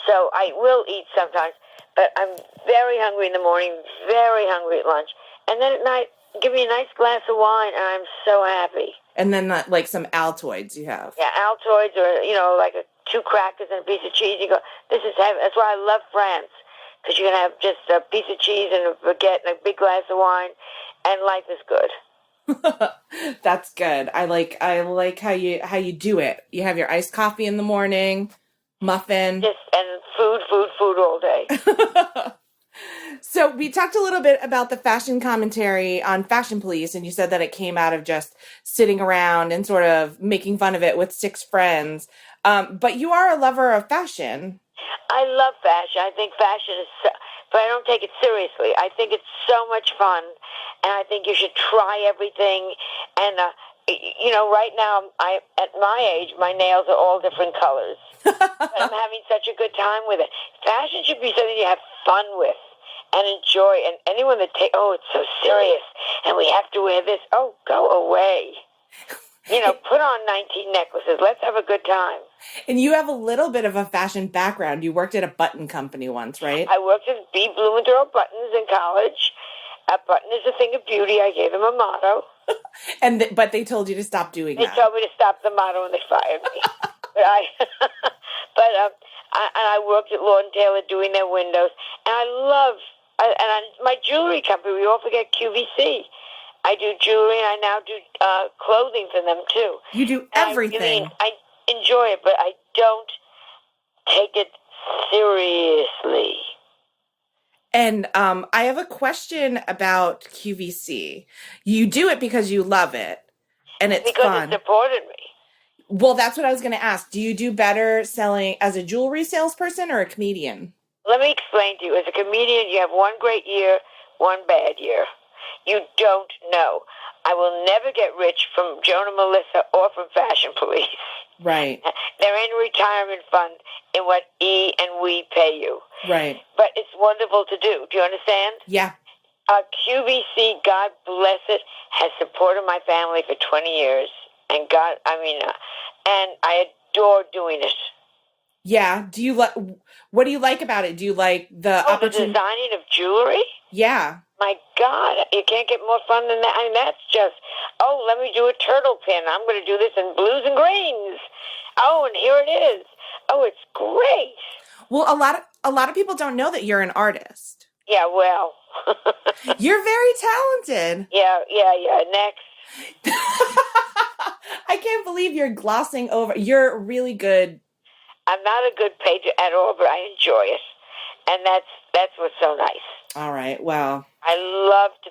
So I will eat sometimes. But I'm very hungry in the morning, very hungry at lunch. And then at night, give me a nice glass of wine, and I'm so happy. And then some Altoids you have. Yeah, Altoids or, 2 crackers and a piece of cheese. You go, this is heaven. That's why I love France. Because you can have just a piece of cheese and a baguette and a big glass of wine, and life is good. That's good. I like how you do it. You have your iced coffee in the morning, muffin. And food all day. So we talked a little bit about the fashion commentary on Fashion Police, and you said that it came out of just sitting around and sort of making fun of it with 6 friends. But you are a lover of fashion. I love fashion. I think fashion is, but I don't take it seriously. I think it's so much fun, and I think you should try everything. And right now, at my age, my nails are all different colors, but I'm having such a good time with it. Fashion should be something you have fun with and enjoy. And anyone that it's so serious, and we have to wear this. Oh, go away. Put on 19 necklaces. Let's have a good time. And you have a little bit of a fashion background. You worked at a button company once, right? I worked at B. Blumenthal Buttons in college. A button is a thing of beauty. I gave them a motto. But they told you to stop doing that. They told me to stop the motto, and they fired me. I worked at Lord & Taylor doing their windows. And my jewelry company, we all forget QVC. I do jewelry, and I now do clothing for them, too. You do everything. I enjoy it, but I don't take it seriously. And I have a question about QVC. You do it because you love it, and it's fun. Because it supported me. Well, that's what I was going to ask. Do you do better selling as a jewelry salesperson or a comedian? Let me explain to you. As a comedian, you have one great year, one bad year. You don't know. I will never get rich from Joan and Melissa or from Fashion Police. Right. They're in retirement fund in what and we pay you. Right. But it's wonderful to do. Do you understand? Yeah. QVC, God bless it, has supported my family for 20 years. And and I adore doing it. Yeah. What do you like about it? Do you like the opportunity? The designing of jewelry? Yeah. My God, you can't get more fun than that. I mean, that's just, let me do a turtle pin. I'm going to do this in blues and greens. Oh, and here it is. Oh, it's great. Well, a lot of people don't know that you're an artist. Yeah, well. You're very talented. Yeah. Next. I can't believe you're glossing over. You're really good. I'm not a good painter at all, but I enjoy it. And that's what's so nice. All right. Well, I love to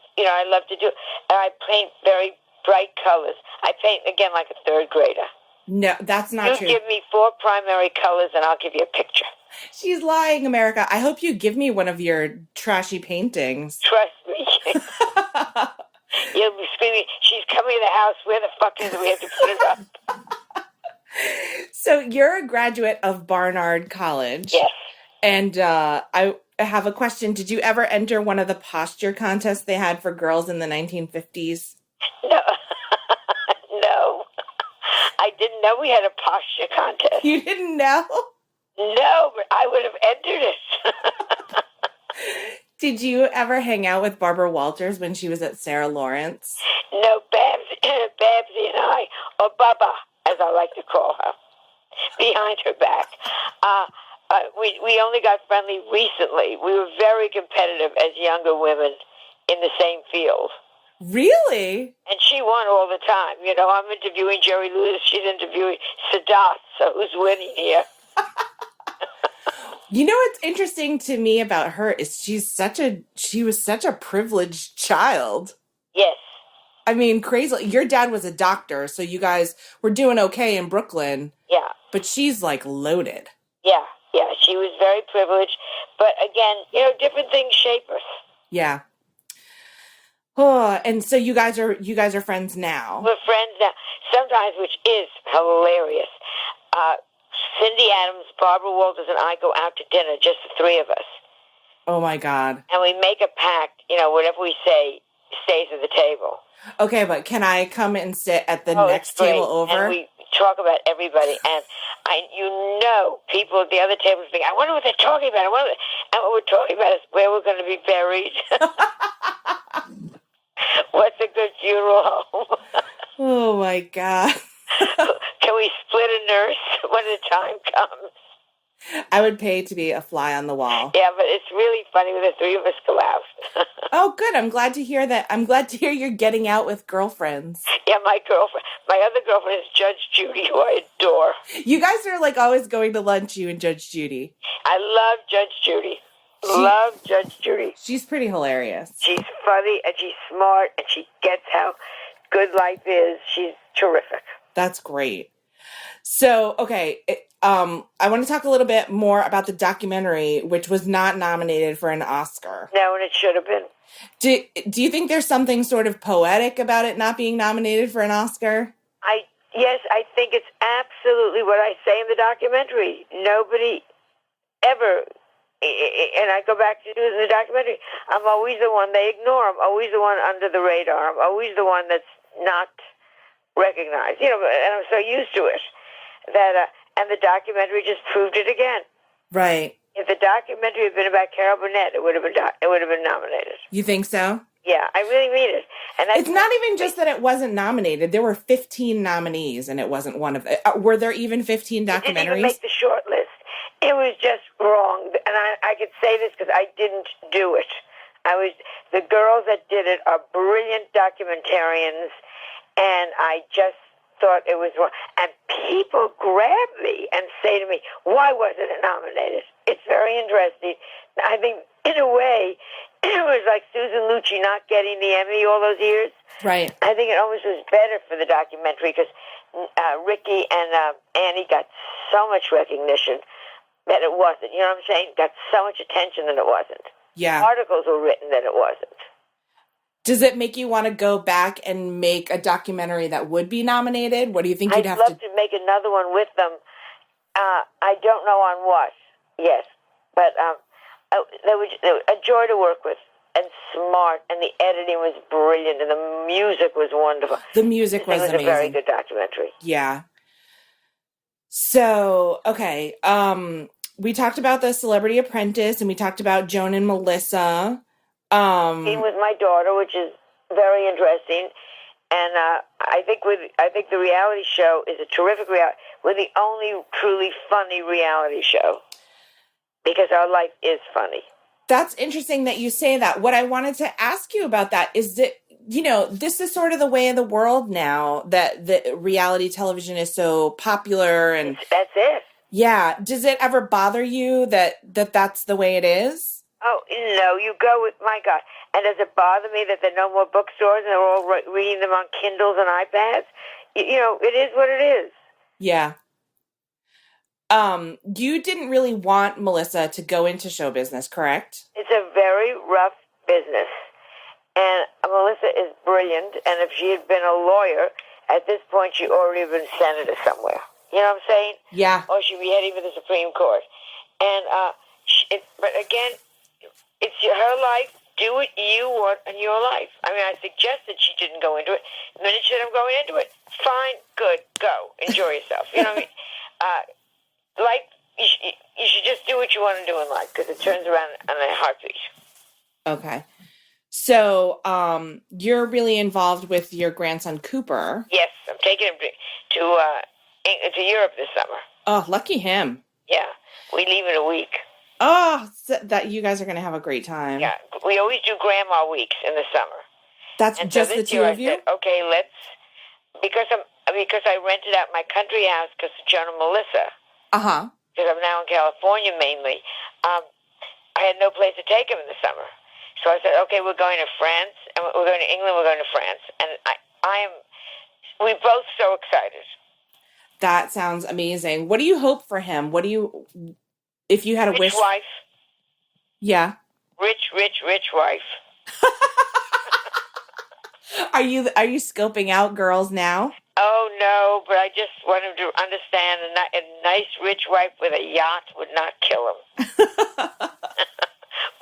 do it. And I paint very bright colors. I paint, again, like a third grader. No, that's not true. You give me 4 primary colors, and I'll give you a picture. She's lying, America. I hope you give me one of your trashy paintings. Trust me. You'll be screaming, she's coming to the house. Where the fuck is it? We have to put it up. So you're a graduate of Barnard College. Yes. And I have a question. Did you ever enter one of the posture contests they had for girls in the 1950s? No. No. I didn't know we had a posture contest. You didn't know? No, but I would have entered it. Did you ever hang out with Barbara Walters when she was at Sarah Lawrence? No, Babsy and I, or Baba, as I like to call her, behind her back. We only got friendly recently. We were very competitive as younger women in the same field. Really? And she won all the time. I'm interviewing Jerry Lewis. She's interviewing Sadat. So who's winning here? What's interesting to me about her is she was such a privileged child. Yes. I mean, crazy. Your dad was a doctor, so you guys were doing okay in Brooklyn. Yeah. But she's like loaded. Yeah. She was very privileged. But again, different things shape us. Yeah. Oh, and so you guys are friends now. We're friends now. Sometimes, which is hilarious. Cindy Adams, Barbara Walters, and I go out to dinner, just the 3 of us. Oh my God. And we make a pact, whatever we say stays at the table. Okay, but can I come and sit at the next table over? And we talk about everybody, and people at the other tables think, I wonder what they're talking about. And what we're talking about is where we're going to be buried. What's a good funeral home? Oh my God. Can we split a nurse when the time comes? I would pay to be a fly on the wall. Yeah, but it's really funny when the 3 of us go out. Oh, good. I'm glad to hear that. I'm glad to hear you're getting out with girlfriends. Yeah, my other girlfriend is Judge Judy, who I adore. You guys are like always going to lunch, you and Judge Judy. I love Judge Judy. Love Judge Judy. She's pretty hilarious. She's funny and she's smart and she gets how good life is. She's terrific. That's great. So, okay, I want to talk a little bit more about the documentary, which was not nominated for an Oscar. No, and it should have been. Do you think there's something sort of poetic about it not being nominated for an Oscar? Yes, I think it's absolutely what I say in the documentary. Nobody ever, and I go back to do it in the documentary, I'm always the one they ignore. I'm always the one under the radar. I'm always the one that's not recognized. And I'm so used to it that, and the documentary just proved it again. Right. If the documentary had been about Carol Burnett, it would have been nominated. You think so? Yeah, I really mean it. And it's not even just that it wasn't nominated. There were 15 nominees, and it wasn't one of them. Were there even 15 documentaries? It didn't even make the short list. It was just wrong. And I could say this because I didn't do it. The girls that did it are brilliant documentarians, and I just thought it was wrong. And people grab me and say to me, why wasn't it nominated? It's very interesting. I think, in a way, it was like Susan Lucci not getting the Emmy all those years. Right. I think it almost was better for the documentary because Ricky and Annie got so much recognition that it wasn't. You know what I'm saying? Got so much attention that it wasn't. Yeah. Articles were written that it wasn't. Does it make you want to go back and make a documentary that would be nominated? What do you think you'd have to... I'd love to make another one with them. I don't know on what. Yes. But they were a joy to work with and smart, and the editing was brilliant, and the music was wonderful. The music was amazing. It was a very good documentary. Yeah. So, okay. We talked about the Celebrity Apprentice, and we talked about Joan and Melissa. Being with my daughter, which is very interesting, and I think the reality show is a terrific reality. We're the only truly funny reality show because our life is funny. That's interesting that you say that. What I wanted to ask you about that is that, this is sort of the way of the world now, that the reality television is so popular. And that's it. Yeah. Does it ever bother you that that's the way it is? Oh, no, you go with, my God. And does it bother me that there are no more bookstores and they're all reading them on Kindles and iPads? It is what it is. Yeah. You didn't really want Melissa to go into show business, correct? It's a very rough business. And Melissa is brilliant. And if she had been a lawyer, at this point, she'd already been senator somewhere. You know what I'm saying? Yeah. Or she'd be heading for the Supreme Court. And, but again, it's her life. Do what you want in your life. I mean, I suggested she didn't go into it. The minute she said, I'm going into it, fine, good, go. Enjoy yourself. You know what I mean? Life, you should just do what you want to do in life because it turns around on a heartbeat. Okay. So, you're really involved with your grandson, Cooper. Yes, I'm taking him to Europe this summer. Oh, lucky him. Yeah, we leave in a week. Oh, that you guys are going to have a great time. Yeah, we always do grandma weeks in the summer. That's and just so the two of you? I said, okay, because I rented out my country house because of Joan and Melissa. Uh-huh. Because I'm now in California mainly. I had no place to take him in the summer. So I said, okay, we're going to France, and we're going to England, we're going to France. And we're both so excited. That sounds amazing. What do you hope for him? If you had a wish? Rich wife. Yeah. Rich wife. Are you scoping out girls now? Oh, no, but I just want him to understand a nice rich wife with a yacht would not kill him.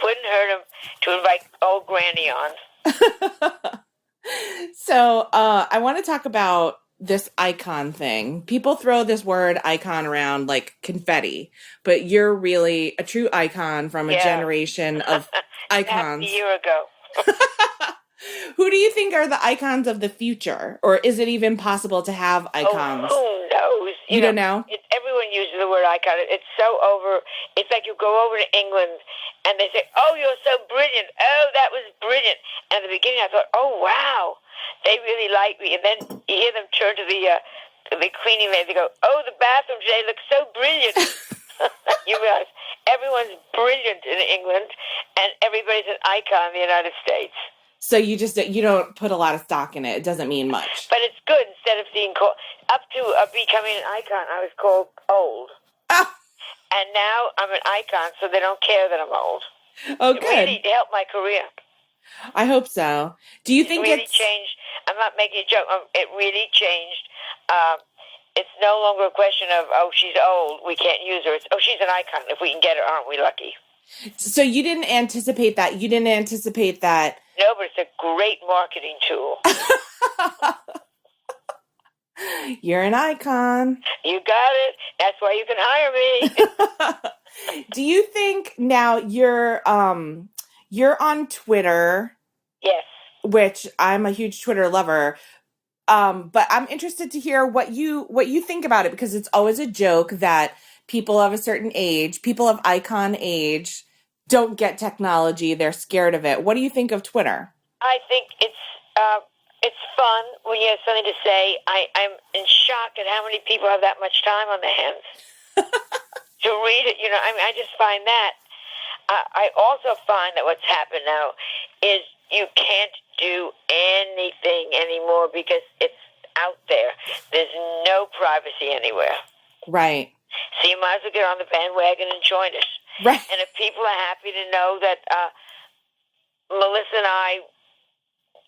Wouldn't hurt him to invite old granny on. So I want to talk about this icon thing. People throw this word icon around like confetti, but you're really a true icon from a generation of icons. That's a year ago. Who do you think are the icons of the future? Or is it even possible to have icons? Oh, who knows? You don't know? Everyone uses the word icon. It's so over. It's like you go over to England and they say, oh, you're so brilliant. Oh, that was brilliant. And at the beginning I thought, oh, wow, they really like me. And then you hear them turn to the cleaning lady. They go, oh, the bathroom today looks so brilliant. You realize everyone's brilliant in England, and everybody's an icon in the United States. So you don't put a lot of stock in it. It doesn't mean much. But it's good. Instead of being called, up to becoming an icon, I was called old. Ah. And now I'm an icon, so they don't care that I'm old. Oh, It good. really helped my career. I hope so. Do you think It really changed? I'm not making a joke. It really changed. It's no longer a question of, oh, she's old, we can't use her. It's, oh, she's an icon. If we can get her, aren't we lucky? So you didn't anticipate that. You didn't anticipate that. No, but it's a great marketing tool. You're an icon. You got it. That's why you can hire me. Do you think now you're on Twitter? Yes. Which I'm a huge Twitter lover. But I'm interested to hear what you think about it, because it's always a joke that people of a certain age, people of icon age, don't get technology. They're scared of it. What do you think of Twitter? I think it's fun when you have something to say. I'm in shock at how many people have that much time on their hands to read it. I just find that. I also find that what's happened now is you can't do anything anymore because it's out there. There's no privacy anywhere. Right. So you might as well get on the bandwagon and join us. Right. And if people are happy to know that Melissa and I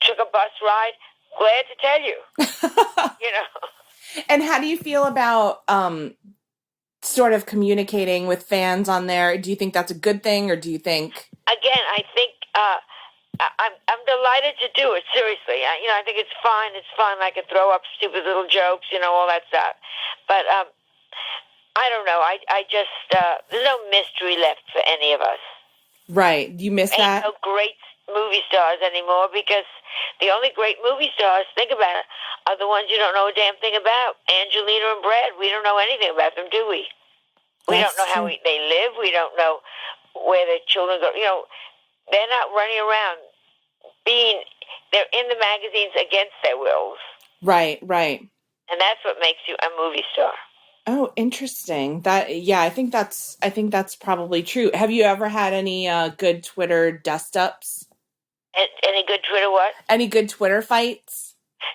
took a bus ride, glad to tell you. And how do you feel about sort of communicating with fans on there? Do you think that's a good thing, or do you think? Again, I think I'm delighted to do it. Seriously, I think it's fine. It's fun. I can throw up stupid little jokes, all that stuff. But I don't know. I just there's no mystery left for any of us. Right. You miss that? Ain't no great movie stars anymore, because the only great movie stars, think about it, are the ones you don't know a damn thing about. Angelina and Brad, we don't know anything about them, do we? We don't know how they live. We don't know where their children go. They're not running around they're in the magazines against their wills. Right, right. And that's what makes you a movie star. Oh, interesting. I think that's probably true. Have you ever had any good Twitter dust-ups? Any good Twitter what? Any good Twitter fights?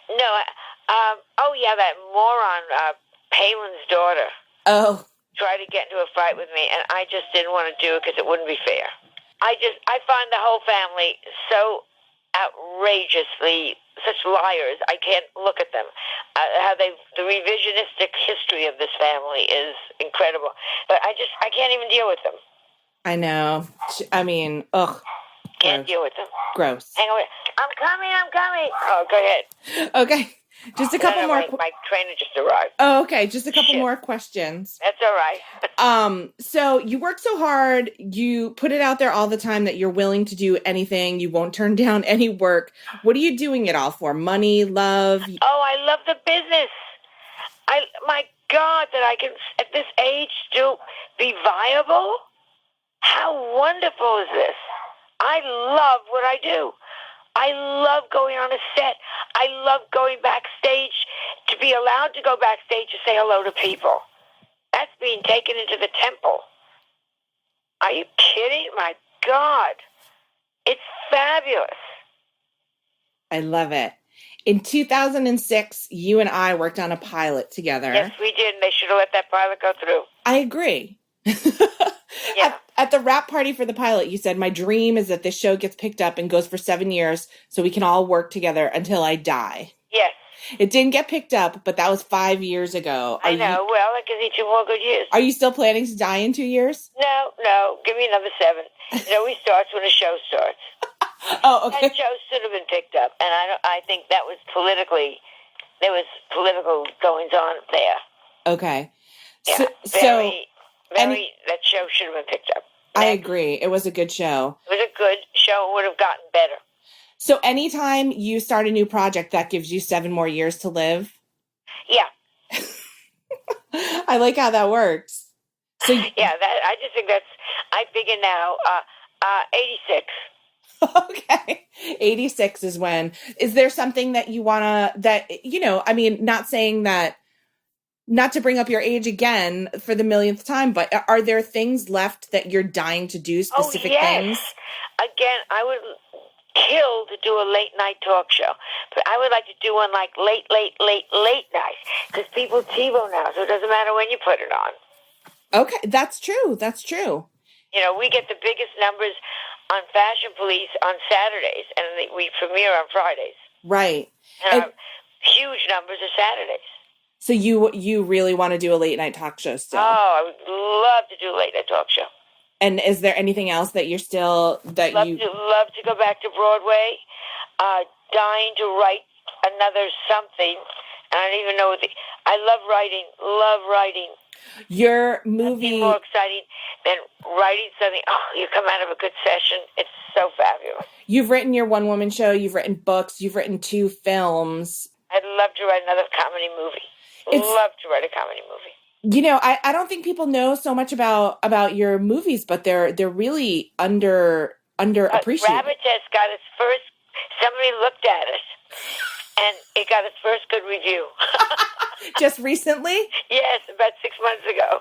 No. Oh, yeah, that moron, Palin's daughter. Oh. Tried to get into a fight with me, and I just didn't want to do it because it wouldn't be fair. I find the whole family so outrageously such liars. I can't look at them. The revisionistic history of this family is incredible. But I can't even deal with them. I know. I mean, ugh. Can't deal with them. Gross. Hang on. I'm coming. Oh, go ahead. Okay. Just a couple more. My trainer just arrived. Oh, okay. Just a couple more questions. That's all right. So you work so hard. You put it out there all the time that you're willing to do anything. You won't turn down any work. What are you doing it all for? Money, love? Oh, I love the business. My God, that I can, at this age, still be viable. How wonderful is this? I love what I do. I love going on a set. I love going backstage, to be allowed to go backstage to say hello to people. That's being taken into the temple. Are you kidding? My God. It's fabulous. I love it. In 2006, you and I worked on a pilot together. Yes, we did, and they should have let that pilot go through. I agree. Yeah. At the wrap party for the pilot, you said, my dream is that this show gets picked up and goes for 7 years so we can all work together until I die. Yes. It didn't get picked up, but that was 5 years ago. I know. Well, that gives me 2 more good years. Are you still planning to die in 2 years? No. Give me another 7. It always starts when a show starts. Oh, okay. That show should have been picked up, and I think that was there was political goings on there. Okay. Yeah, that show should have been picked up. I agree. It was a good show. It was a good show. It would have gotten better. So anytime you start a new project, that gives you 7 more years to live? Yeah. I like how that works. So yeah, I just think I figure now, 86. Okay. 86 is when. Is there something that you want to, not saying that not to bring up your age again for the millionth time, but are there things left that you're dying to do, specific things? Again, I would kill to do a late night talk show, but I would like to do one like late night, because people TiVo now, so it doesn't matter when you put it on. Okay, that's true. You know, we get the biggest numbers on Fashion Police on Saturdays, and we premiere on Fridays. Right. And huge numbers are Saturdays. So you really want to do a late night talk show still? Oh, I would love to do a late night talk show. And is there anything else that you're still love to go back to Broadway? Dying to write another something. I don't even know I love writing. Love writing. Your movie Nothing more exciting than writing something. Oh, you come out of a good session. It's so fabulous. You've written your one-woman show. You've written books. You've written 2 films. I'd love to write another comedy movie. Love to write a comedy movie. You know, I don't think people know so much about your movies, but they're really underappreciated. Rabbit Test got its first. Somebody looked at it, and it got its first good review. Just recently? Yes, about 6 months ago.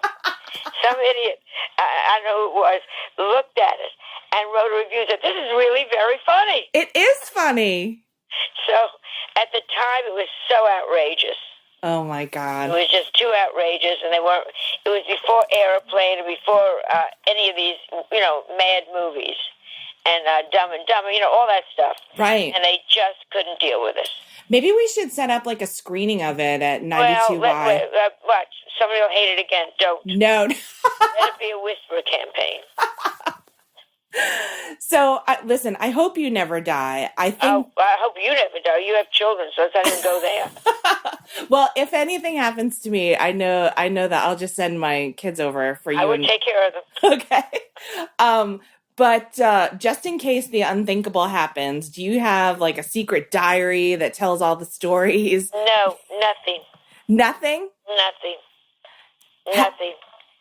Some idiot, I don't know who it was, looked at it and wrote a review. Said, "This is really very funny." It is funny. So at the time, it was so outrageous. Oh my God! It was just too outrageous, and they weren't. It was before Airplane and before any of these, mad movies and Dumb and Dumber, all that stuff. Right. And they just couldn't deal with it. Maybe we should set up like a screening of it at 92Y. Well, watch. Somebody will hate it again. Don't. No. Let it be a whisper campaign. So, listen, I hope you never die. I hope you never die. You have children, so let's not even go there. Well, if anything happens to me, I know that I'll just send my kids over for you. I would take care of them. Okay. But just in case the unthinkable happens, do you have like a secret diary that tells all the stories? No, nothing. Nothing? Nothing.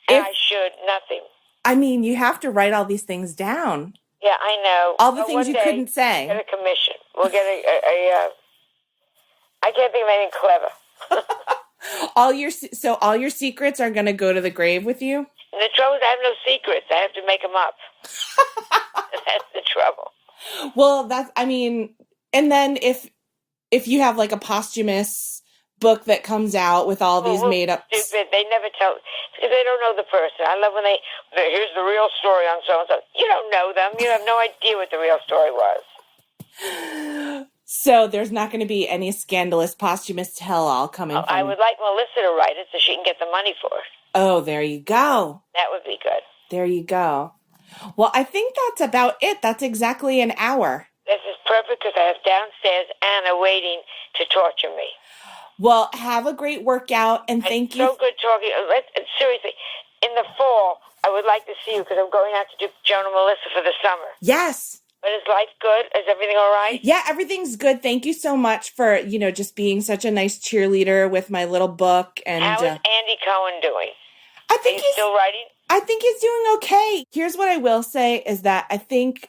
And I should. Nothing. I mean, you have to write all these things down. Yeah, I know. All the things you couldn't say. Get a commission. We'll get I can't think of anything clever. all your secrets are going to go to the grave with you? And the trouble is I have no secrets. I have to make them up. That's the trouble. Well, and then if you have like a posthumous book that comes out with all these made up. Stupid. They never tell, because they don't know the person. I love when here's the real story on so and so. You don't know them. You have no idea what the real story was. So there's not going to be any scandalous posthumous tell-all coming from. I would like Melissa to write it so she can get the money for it. Oh, there you go. That would be good. There you go. Well, I think that's about it. That's exactly an hour. This is perfect because I have downstairs Anna waiting to torture me. Well, have a great workout, and thank you. So good talking. Seriously, in the fall, I would like to see you because I'm going out to do Joan and Melissa for the summer. Yes. But is life good? Is everything all right? Yeah, everything's good. Thank you so much for, just being such a nice cheerleader with my little book. And how is Andy Cohen doing? I think he's still writing. I think he's doing okay. Here's what I will say is that I think,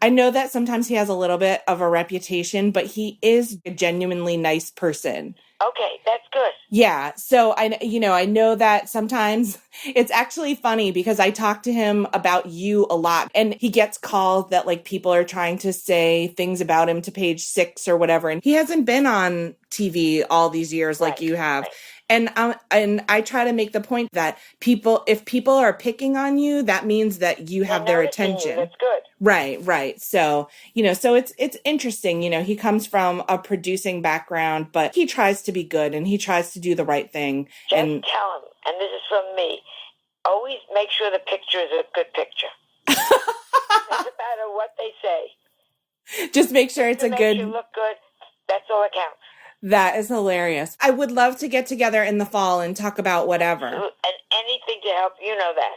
I know that sometimes he has a little bit of a reputation, but he is a genuinely nice person. Okay, that's good. Yeah. So I know that sometimes it's actually funny because I talk to him about you a lot, and he gets calls that like people are trying to say things about him to Page 6 or whatever. And he hasn't been on TV all these years like you have. Right. And I try to make the point that if people are picking on you, that means that you have their attention. That's good. Right. So, so it's interesting. He comes from a producing background, but he tries to be good and he tries to do the right thing. Just tell him, and this is from me, always make sure the picture is a good picture. Doesn't matter what they say. Just make sure it's a good. You look good. That's all that counts. That is hilarious. I would love to get together in the fall and talk about whatever. And anything to help, that.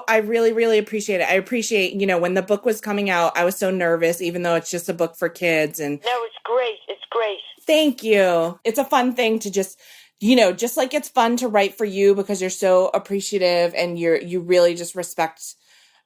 I really, really appreciate it. I appreciate, when the book was coming out, I was so nervous, even though it's just a book for kids. And no, it's great. It's great. Thank you. It's a fun thing to just, just like it's fun to write for you because you're so appreciative and you really just respect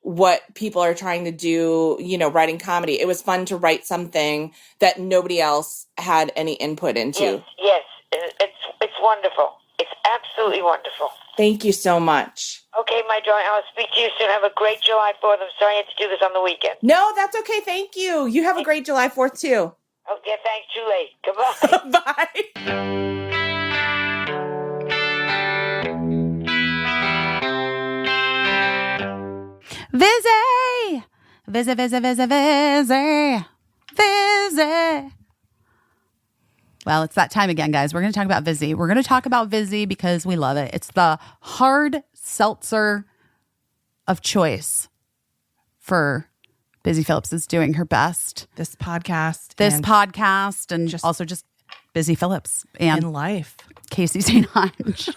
what people are trying to do, writing comedy. It was fun to write something that nobody else had any input into. Yes. It's It's wonderful. It's absolutely wonderful. Thank you so much. Okay, my darling, I'll speak to you soon. Have a great July 4th. I'm sorry I had to do this on the weekend. No, that's okay. Thank you. You have a great July 4th, too. Okay, thanks. Too late. Goodbye. Bye. Vizzy! Vizzy, Vizzy, Vizzy, Vizzy. Vizzy. Well, it's that time again, guys. We're going to talk about Vizzy. We're going to talk about Vizzy because we love it. It's the hard seltzer of choice for Busy Phillips is doing her best. This podcast. And also just Busy Phillips and in life. Caissie St. Ange.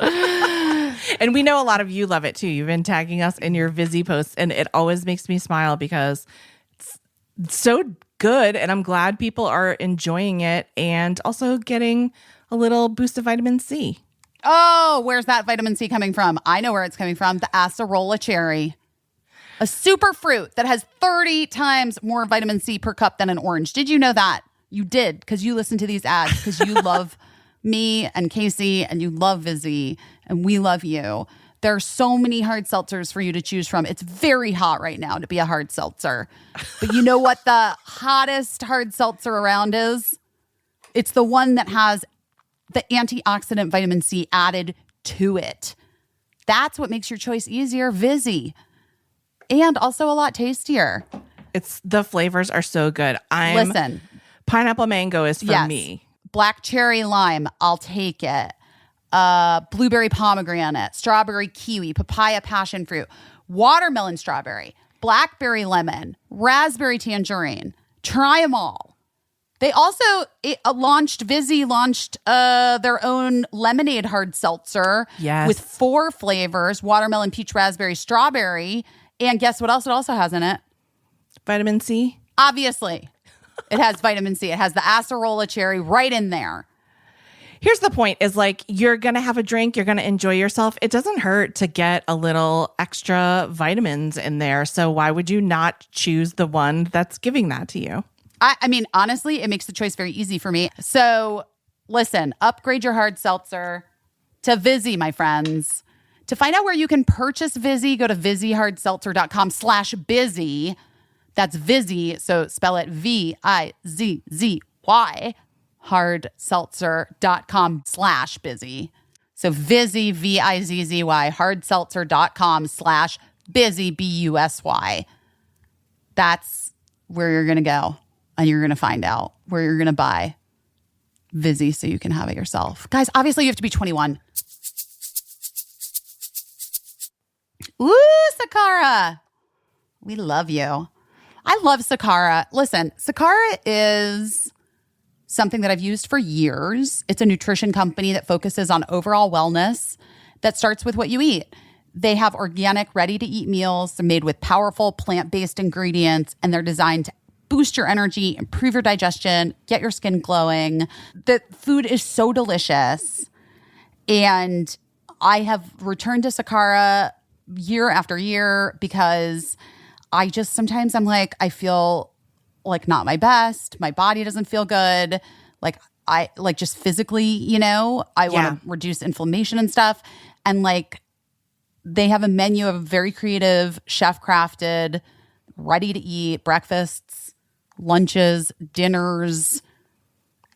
And we know a lot of you love it too. You've been tagging us in your Vizzy posts, and it always makes me smile because it's so good, and I'm glad people are enjoying it and also getting a little boost of vitamin C. Oh, where's that vitamin C coming from? I know where it's coming from. The acerola cherry. A super fruit that has 30 times more vitamin C per cup than an orange. Did you know that? You did, because you listen to these ads, because you love me and Caissie, and you love Vizzy, and we love you. There are so many hard seltzers for you to choose from. It's very hot right now to be a hard seltzer. But you know what the hottest hard seltzer around is? It's the one that has the antioxidant vitamin C added to it. That's what makes your choice easier. Vizzy. And also a lot tastier. The flavors are so good. Listen. Pineapple mango is for me. Black cherry lime, I'll take it. Blueberry pomegranate, strawberry kiwi, papaya passion fruit, watermelon strawberry, blackberry lemon, raspberry tangerine. Try them all. They also Vizzy launched their own lemonade hard seltzer with 4 flavors: watermelon, peach, raspberry, strawberry. And guess what else it also has in it? Vitamin C. Obviously. It has vitamin C. It has the acerola cherry right in there. Here's the point is like, you're going to have a drink. You're going to enjoy yourself. It doesn't hurt to get a little extra vitamins in there. So why would you not choose the one that's giving that to you? I mean, honestly, it makes the choice very easy for me. So listen, upgrade your hard seltzer to Vizzy, my friends. To find out where you can purchase Vizzy, go to VizzyHardSeltzer.com/busy. That's Vizzy, so spell it Vizzy, hardseltzer.com/busy. So Vizzy, Vizzy, hardseltzer.com/busy, busy. That's where you're going to go, and you're going to find out where you're going to buy Vizzy so you can have it yourself. Guys, obviously you have to be 21. Ooh, Sakara. We love you. I love Sakara. Listen, Sakara is something that I've used for years. It's a nutrition company that focuses on overall wellness that starts with what you eat. They have organic, ready-to-eat meals. They're made with powerful plant-based ingredients, and they're designed to boost your energy, improve your digestion, get your skin glowing. The food is so delicious. And I have returned to Sakara year after year because sometimes I'm like, I feel like not my best. My body doesn't feel good. Just physically, I want to reduce inflammation and stuff. And they have a menu of very creative, chef crafted, ready to eat breakfasts, lunches, dinners.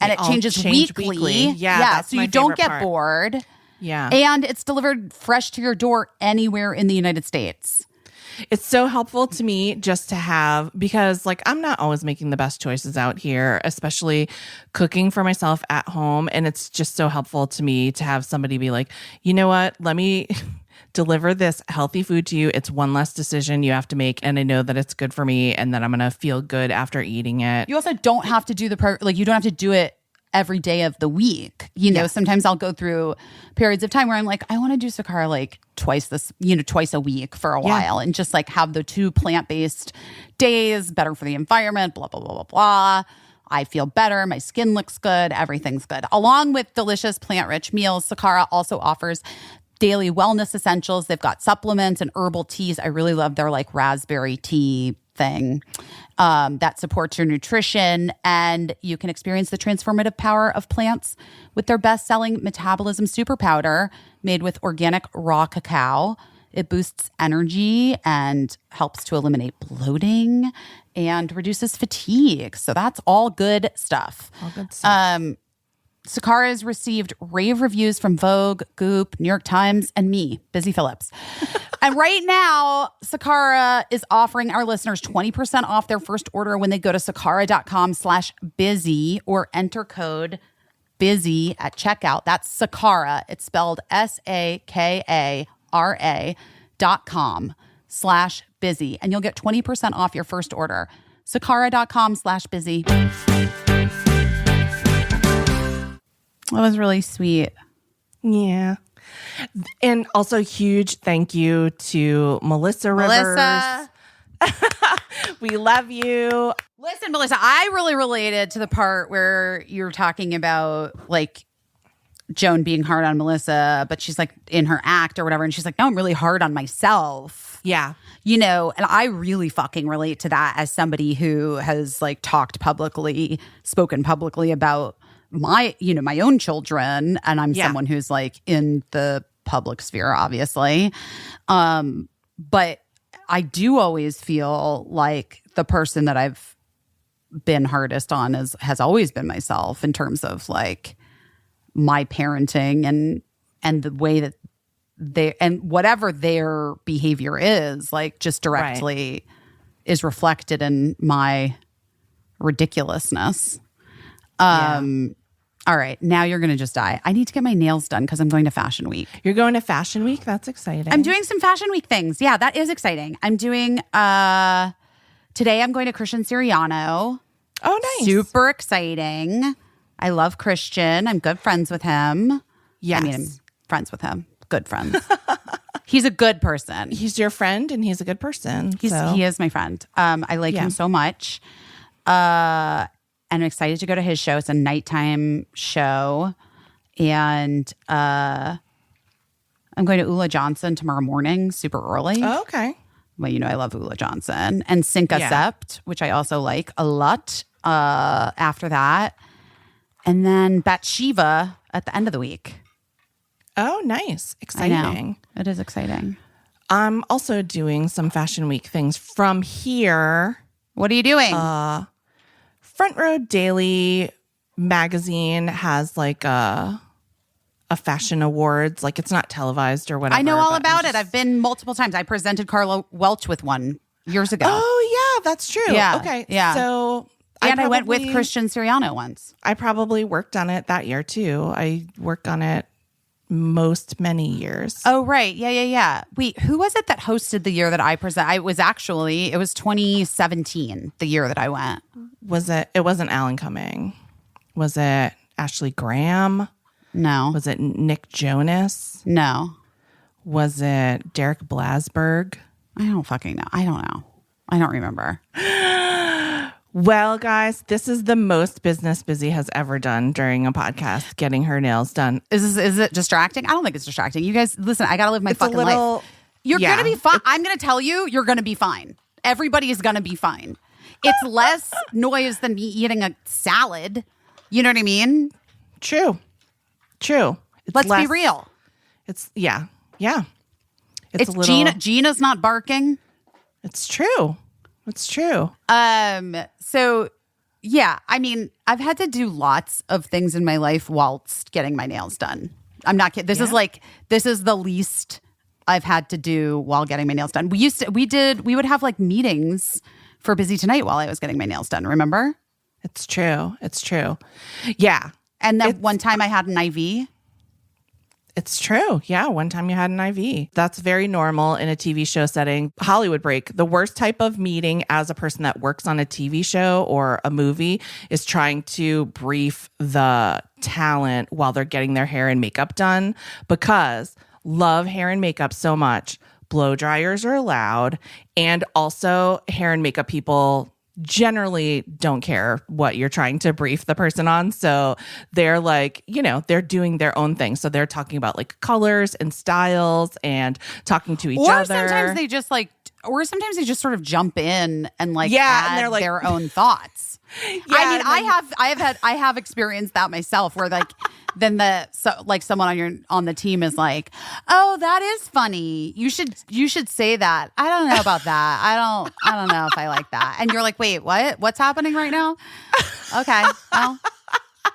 And it changes weekly. Yeah. So you don't get bored. Yeah. And it's delivered fresh to your door anywhere in the United States. It's so helpful to me just to have, because I'm not always making the best choices out here, especially cooking for myself at home. And it's just so helpful to me to have somebody be like, you know what, let me deliver this healthy food to you. It's one less decision you have to make. And I know that it's good for me and that I'm going to feel good after eating it. You also don't have to do you don't have to do it every day of the week. Sometimes I'll go through periods of time where I'm like, I want to do Sakara twice a week for a while and just have the 2 plant-based days, better for the environment, blah, blah, blah, blah, blah. I feel better. My skin looks good. Everything's good. Along with delicious plant-rich meals, Sakara also offers daily wellness essentials. They've got supplements and herbal teas. I really love their raspberry tea thing. that supports your nutrition. And you can experience the transformative power of plants with their best-selling Metabolism Super Powder made with organic raw cacao. It boosts energy and helps to eliminate bloating and reduces fatigue. So that's all good stuff. All good stuff. Sakara has received rave reviews from Vogue, Goop, New York Times, and me, Busy Phillips. And right now, Sakara is offering our listeners 20% off their first order when they go to sakara.com/busy or enter code BUSY at checkout. That's Sakara. It's spelled SAKARA.com/busy. And you'll get 20% off your first order. Sakara.com/busy. That was really sweet. Yeah. And also huge thank you to Melissa Rivers. We love you. Listen, Melissa, I really related to the part where you're talking about like Joan being hard on Melissa, but she's like in her act or whatever. And she's like, no, I'm really hard on myself. Yeah. You know, and I really fucking relate to that as somebody who has like spoken publicly about my own children. And I'm someone who's like in the public sphere, obviously. But I do always feel like the person that I've been hardest on has always been myself in terms of like my parenting and the way that they, and whatever their behavior is, like just directly is reflected in my ridiculousness. All right, now you're going to just die. I need to get my nails done because I'm going to Fashion Week. You're going to Fashion Week? That's exciting. I'm doing some Fashion Week things. Yeah, that is exciting. I'm doing, today I'm going to Christian Siriano. Oh, nice. Super exciting. I love Christian. I'm good friends with him. Yes. I mean, I'm friends with him. Good friends. He's a good person. He's your friend and he's a good person. He is my friend. I like him so much. And I'm excited to go to his show. It's a nighttime show. And I'm going to Ula Johnson tomorrow morning, super early. Oh, okay. Well, you know I love Ula Johnson. And Cinca Sept, which I also like a lot after that. And then Bathsheba at the end of the week. Oh, nice. Exciting. I know. It is exciting. I'm also doing some Fashion Week things from here. What are you doing? Front Row Daily magazine has like a fashion awards. Like it's not televised or whatever. I know all about it. I've been multiple times. I presented Carla Welch with one years ago. Oh, yeah, that's true. Yeah, okay. yeah. So I went with Christian Siriano once. I probably worked on it that year too. I worked on it many years. Oh, right. Yeah. Wait, who was it that hosted the year that I presented? It was 2017, the year that I went. Was it? It wasn't Alan Cumming. Was it Ashley Graham? No. Was it Nick Jonas? No. Was it Derek Blasberg? I don't fucking know. I don't know. I don't remember. Well, guys, this is the most business Busy has ever done during a podcast, getting her nails done. Is it distracting? I don't think it's distracting. You guys, listen, I got to live my fucking life. You're going to be fine. I'm going to tell you, you're going to be fine. Everybody is going to be fine. It's less noise than me eating a salad. You know what I mean? True. Let's be real. Yeah. It's a little, Gina's not barking. It's true. So yeah, I mean, I've had to do lots of things in my life whilst getting my nails done. I'm not kidding. This is the least I've had to do while getting my nails done. We would have like meetings for Busy Tonight while I was getting my nails done. Remember? It's true. Yeah. And then one time I had an IV. It's true. Yeah. One time you had an IV. That's very normal in a TV show setting. Hollywood break. The worst type of meeting as a person that works on a TV show or a movie is trying to brief the talent while they're getting their hair and makeup done, because love hair and makeup so much. Blow dryers are allowed. And also hair and makeup people generally don't care what you're trying to brief the person on. So they're like, they're doing their own thing. So they're talking about like colors and styles and talking to each other. Or sometimes they just like sometimes they just sort of jump in and like Yeah, and add they're like- their own thoughts. Yeah, I mean, and then- I have experienced that myself where like then someone on the team is like, "Oh, that is funny. You should say that." I don't know about that. I don't know if I like that. And you're like, "Wait, what? What's happening right now?" Okay. Well,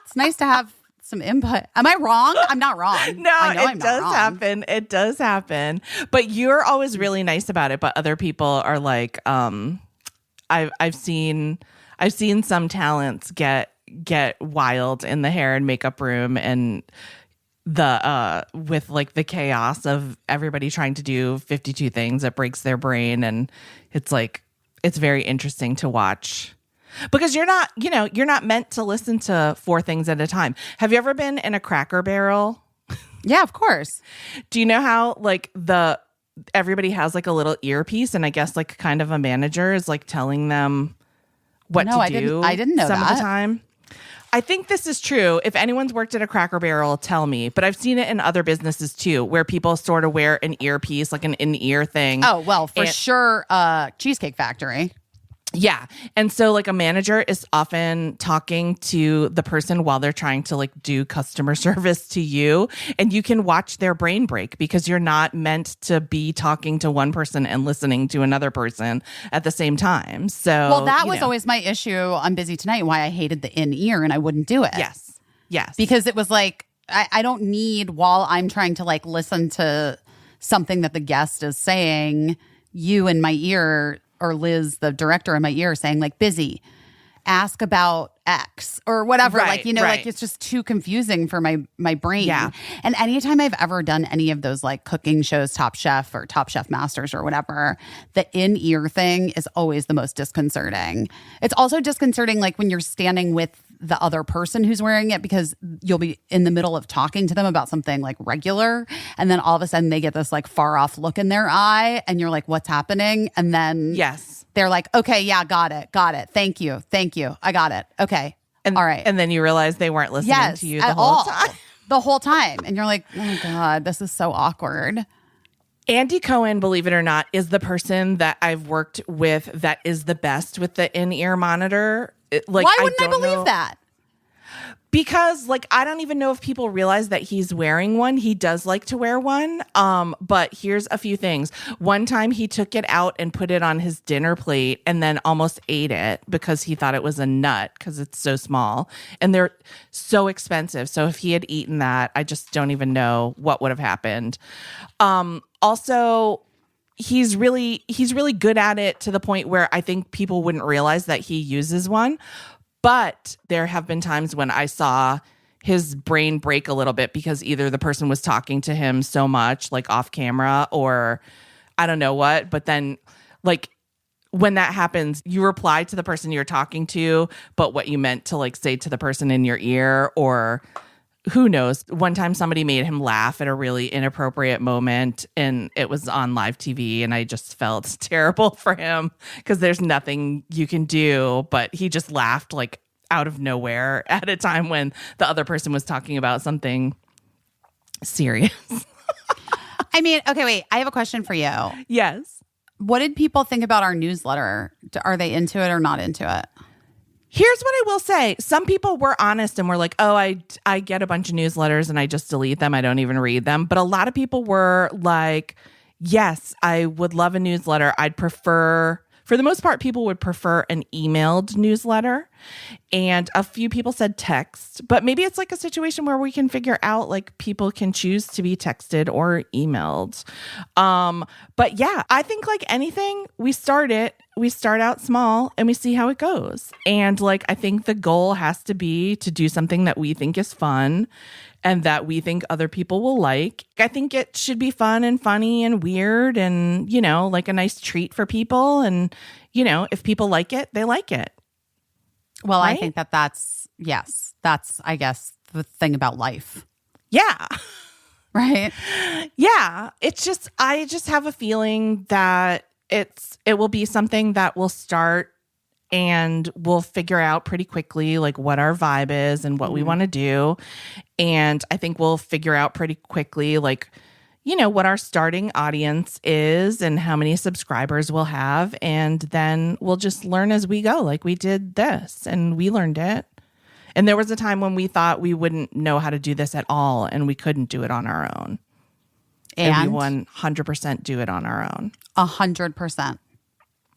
it's nice to have some input. Am I wrong? I'm not wrong. No, I know it I'm not does wrong. happen. It does happen. But you're always really nice about it. But other people are like, I've seen some talents get wild in the hair and makeup room, and the with like the chaos of everybody trying to do 52 things. It breaks their brain, and it's like it's very interesting to watch. Because you're not meant to listen to 4 things at a time. Have you ever been in a Cracker Barrel? Yeah, of course. Do you know how like everybody has like a little earpiece, and I guess like kind of a manager is like telling them what to do? I didn't know some that. of the time. I think this is true. If anyone's worked at a Cracker Barrel, tell me. But I've seen it in other businesses too, where people sort of wear an earpiece, like an in-ear thing. Oh, well, for sure, Cheesecake Factory. Yeah. And so like a manager is often talking to the person while they're trying to like do customer service to you. And you can watch their brain break because you're not meant to be talking to one person and listening to another person at the same time. So, well, that was always my issue on Busy Tonight, why I hated the in-ear and I wouldn't do it. Yes. Yes. Because it was like, I don't need, while I'm trying to like listen to something that the guest is saying, you in my ear, or Liz, the director in my ear, saying like, "Busy, ask about X," or whatever. Right, like, you know, right. like it's just too confusing for my brain. Yeah. And anytime I've ever done any of those like cooking shows, Top Chef or Top Chef Masters or whatever, the in-ear thing is always the most disconcerting. It's also disconcerting like when you're standing with the other person who's wearing it, because you'll be in the middle of talking to them about something like regular, and then all of a sudden they get this like far off look in their eye and you're like, "What's happening?" And then Yes. they're like, "Okay, yeah, got it. Thank you. I got it. Okay. And, all right." And then you realize they weren't listening Yes, to you at the whole all. time. The whole time. And you're like, "Oh God, this is so awkward." Andy Cohen, believe it or not, is the person that I've worked with that is the best with the in-ear monitor. Why wouldn't I believe that? Because like I don't even know if people realize that he's wearing one. He does like to wear one. But here's a few things. One time he took it out and put it on his dinner plate and then almost ate it because he thought it was a nut because it's so small. And they're so expensive. So if he had eaten that, I just don't even know what would have happened. Also, he's really good at it to the point where I think people wouldn't realize that he uses one. But there have been times when I saw his brain break a little bit because either the person was talking to him so much, like off camera, or I don't know what. But then, like, when that happens, you reply to the person you're talking to, but what you meant to, like, say to the person in your ear, or who knows. One time somebody made him laugh at a really inappropriate moment, and it was on live TV, and I just felt terrible for him because there's nothing you can do, but he just laughed like out of nowhere at a time when the other person was talking about something serious. I mean, okay, wait. I have a question for you. Yes. What did people think about our newsletter? Are they into it or not into it? Here's what I will say. Some people were honest and were like, "Oh, I get a bunch of newsletters and I just delete them. I don't even read them." But a lot of people were like, "Yes, I would love a newsletter. I'd prefer," for the most part, people would prefer an emailed newsletter. And a few people said text, but maybe it's like a situation where we can figure out like people can choose to be texted or emailed. But yeah, I think like anything, we start out small and we see how it goes. And like, I think the goal has to be to do something that we think is fun and that we think other people will like. I think it should be fun and funny and weird and, you know, like a nice treat for people. And, you know, if people like it, they like it. Well, Right? I think that's, I guess, the thing about life. Yeah. Right? Yeah. It's just, I just have a feeling that it will be something that will start and we'll figure out pretty quickly like what our vibe is and what we want to do. And I think we'll figure out pretty quickly like, what our starting audience is and how many subscribers we'll have. And then we'll just learn as we go. Like we did this and we learned it. And there was a time when we thought we wouldn't know how to do this at all and we couldn't do it on our own. And we 100% do it on our own. 100%.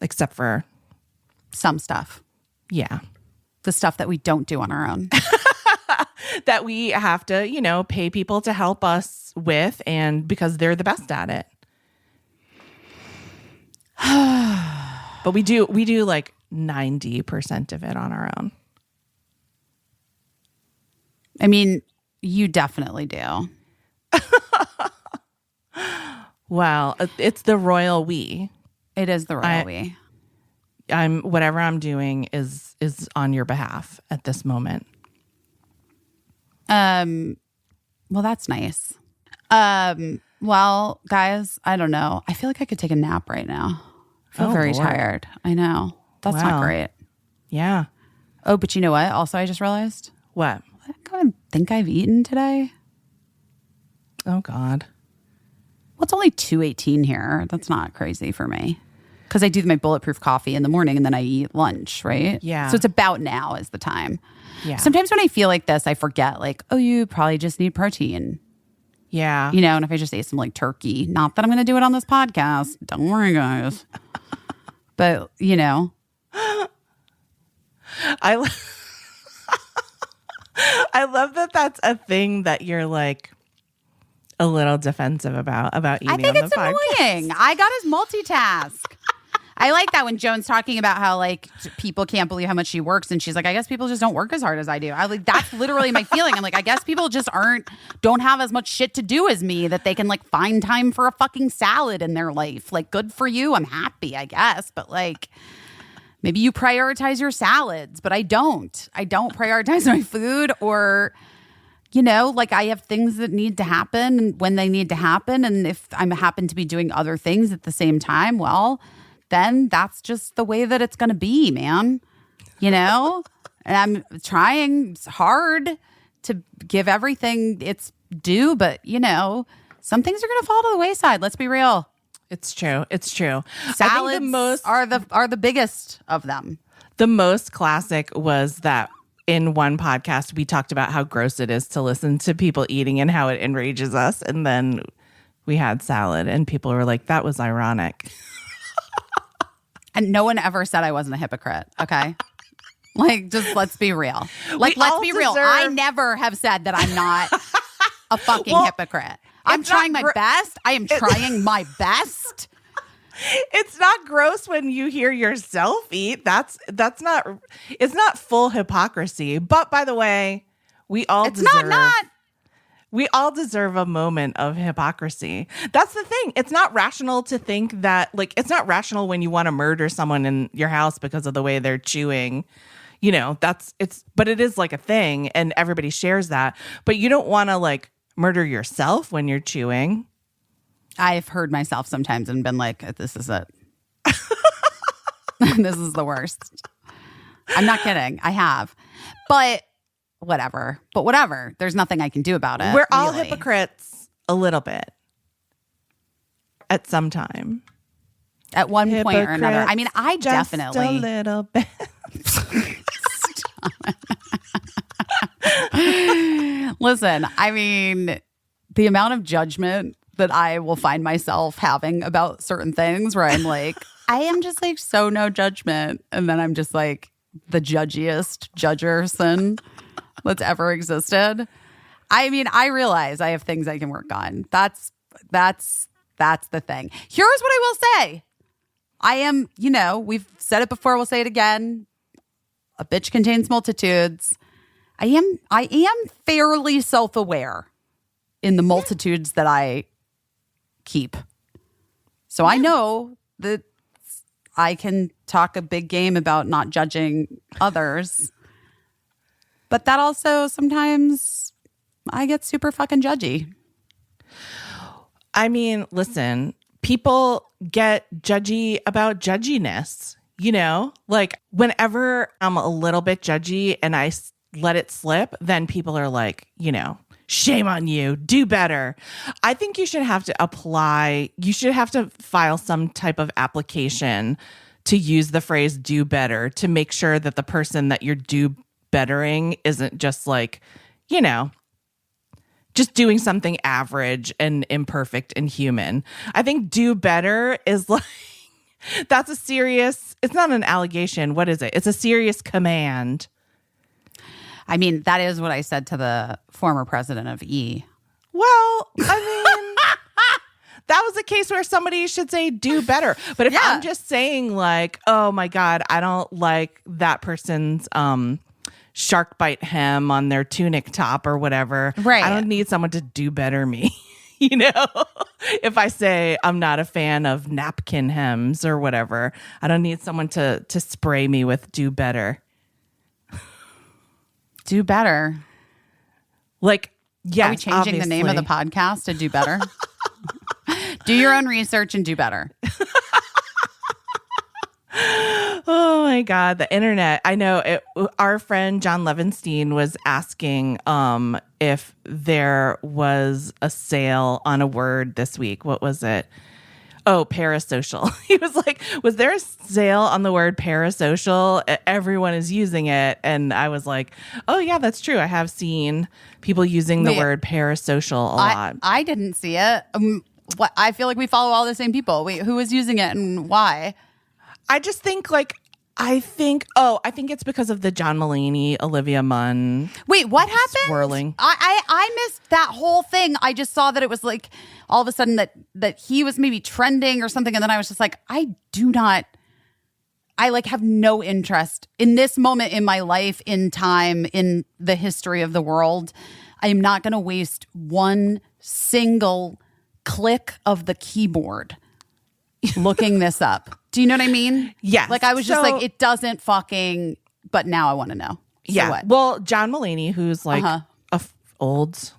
Except for some stuff. Yeah. The stuff that we don't do on our own. That we have to, pay people to help us with, and because they're the best at it. But we do like 90% of it on our own. I mean, you definitely do. Well, it's the royal we. It is the royal we. Whatever I'm doing is on your behalf at this moment. Well, that's nice. Well, guys, I don't know. I feel like I could take a nap right now. I feel very tired. I know. That's not great. Yeah. Oh, but you know what? Also, I just realized. What? I don't think I've eaten today. Oh, God. Well, it's only 2:18 here. That's not crazy for me. Because I do my bulletproof coffee in the morning and then I eat lunch, right? Yeah. So it's about now is the time. Yeah. Sometimes when I feel like this, I forget like, oh, you probably just need protein. Yeah. And if I just ate some like turkey, not that I'm going to do it on this podcast. Don't worry, guys. But, I love that that's a thing that you're like a little defensive about eating on the podcast. I think it's annoying. I got his multitask. I like that when Joan's talking about how like people can't believe how much she works, and she's like, I guess people just don't work as hard as I do. I like that's literally my feeling. I'm like, I guess people just don't have as much shit to do as me that they can like find time for a fucking salad in their life. Like, good for you. I'm happy, I guess. But like, maybe you prioritize your salads, but I don't. I don't prioritize my food, or like I have things that need to happen when they need to happen, and if I happen to be doing other things at the same time, well, then that's just the way that it's going to be, man. And I'm trying hard to give everything its due, but, some things are going to fall to the wayside. Let's be real. It's true. It's true. Salads are the biggest of them. The most classic was that in one podcast, we talked about how gross it is to listen to people eating and how it enrages us. And then we had salad and people were like, that was ironic. And no one ever said I wasn't a hypocrite, okay? Like, just let's be real. Like, let's be real. I never have said that I'm not a fucking hypocrite. I'm trying my best. I am trying my best. It's not gross when you hear yourself eat. It's not full hypocrisy. But by the way, we all deserve a moment of hypocrisy. That's the thing. It's not rational to think that, like, it's not rational when you want to murder someone in your house because of the way they're chewing. But it is like a thing and everybody shares that. But you don't want to like murder yourself when you're chewing. I've heard myself sometimes and been like, this is it. This is the worst. I'm not kidding. I have. But whatever. There's nothing I can do about it. We're all hypocrites a little bit at some time. At one point or another. I mean, I just definitely. a little bit. Listen, I mean, the amount of judgment that I will find myself having about certain things where I'm like, I am just like so no judgment. And then I'm just like the judgiest judgerson that's ever existed. I mean, I realize I have things I can work on. That's the thing. Here's what I will say. I am, we've said it before, we'll say it again. A bitch contains multitudes. I am fairly self-aware in the multitudes that I keep. So I know that I can talk a big game about not judging others. But that also sometimes I get super fucking judgy. I mean, listen, people get judgy about judginess, Like whenever I'm a little bit judgy and I let it slip, then people are like, Shame on you. Do better. I think you should have to file some type of application to use the phrase do better to make sure that the person that you're do bettering isn't just like, just doing something average and imperfect and human. I think do better is like, that's it's not an allegation. What is it? It's a serious command. I mean, that is what I said to the former president of E. Well, I mean, that was a case where somebody should say do better. But if I'm just saying like, oh my God, I don't like that person's shark bite hem on their tunic top or whatever. Right. I don't need someone to do better me. If I say I'm not a fan of napkin hems or whatever, I don't need someone to spray me with do better. Do better. Like, yes, are we changing the name of the podcast to do better? Do your own research and do better. Oh my God, the internet. I know our friend John Levinstein was asking if there was a sale on a word this week. What was it? Oh, parasocial. He was like, was there a sale on the word parasocial? Everyone is using it. And I was like, oh, yeah, that's true. I have seen people using the word parasocial a lot. I didn't see it. I feel like we follow all the same people. Wait, who was using it and why? I just think I think it's because of the John Mulaney, Olivia Munn. Wait, what happened? Swirling. I missed that whole thing. I just saw that it was like all of a sudden that he was maybe trending or something. And then I was just like, I have no interest in this moment in my life, in time, in the history of the world. I am not going to waste one single click of the keyboard looking this up. Do you know what I mean? Yes. Like I was just like, it doesn't fucking, but now I want to know. So yeah. what? Well, John Mulaney, who's like old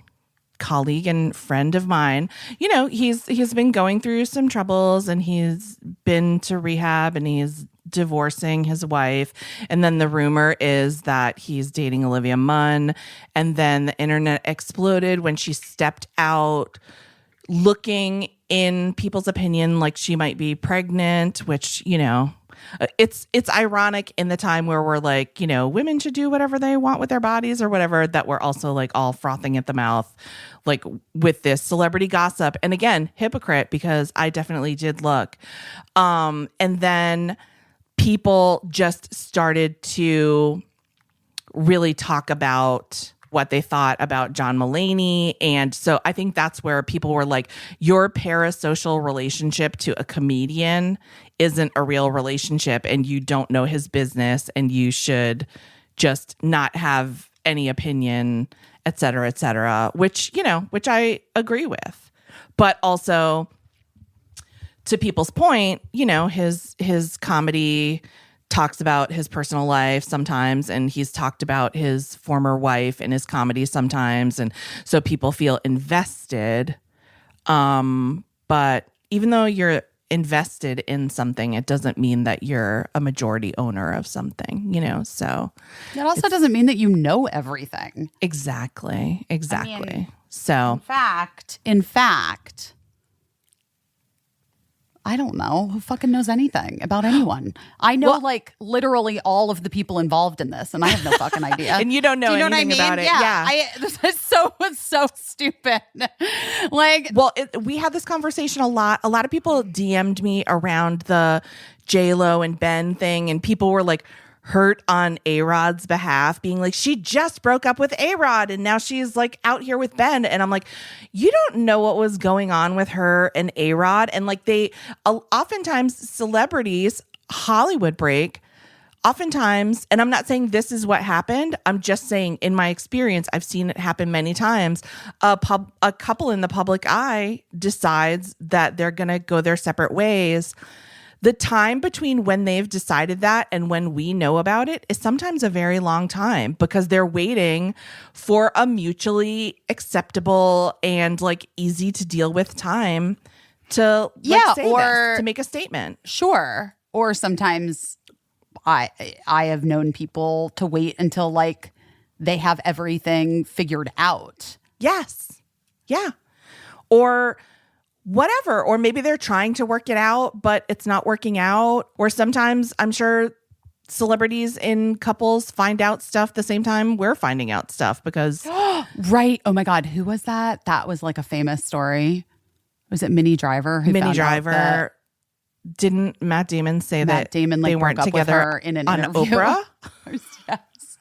colleague and friend of mine, he's been going through some troubles and he's been to rehab and he's divorcing his wife. And then the rumor is that he's dating Olivia Munn. And then the internet exploded when she stepped out looking, in people's opinion, like she might be pregnant, which, it's ironic in the time where we're like, women should do whatever they want with their bodies or whatever, that we're also like all frothing at the mouth, like with this celebrity gossip. And again, hypocrite, because I definitely did look. And then people just started to really talk about what they thought about John Mulaney. And so I think that's where people were like, your parasocial relationship to a comedian isn't a real relationship and you don't know his business and you should just not have any opinion, et cetera, which I agree with. But also to people's point, his comedy talks about his personal life sometimes, and he's talked about his former wife in his comedy sometimes, and so people feel invested. But even though you're invested in something, it doesn't mean that you're a majority owner of something, so it also doesn't mean that you know everything. Exactly. I mean, so in fact, I don't know. Who fucking knows anything about anyone? I know like literally all of the people involved in this, and I have no fucking idea. And you don't know anything about it. Yeah. This is so stupid. We had this conversation a lot. A lot of people DM'd me around the J-Lo and Ben thing, and people were like hurt on A-Rod's behalf, being like, she just broke up with A-Rod and now she's like out here with Ben. And I'm like, you don't know what was going on with her and A-Rod. And like oftentimes celebrities, Hollywood break, oftentimes, and I'm not saying this is what happened, I'm just saying in my experience, I've seen it happen many times. A couple in the public eye decides that they're going to go their separate ways. The time between when they've decided that and when we know about it is sometimes a very long time because they're waiting for a mutually acceptable and like easy to deal with time to to make a statement. Sure. Or sometimes I have known people to wait until like they have everything figured out Yes. Yeah. Or whatever. Or maybe they're trying to work it out, but it's not working out. Or sometimes I'm sure celebrities in couples find out stuff the same time we're finding out stuff because. Right. Oh my God. Who was that? That was like a famous story. Was it Minnie Driver? Minnie Driver. Didn't Matt Damon say Matt that Damon they broke weren't up together with her in an on interview? Oprah? Yes.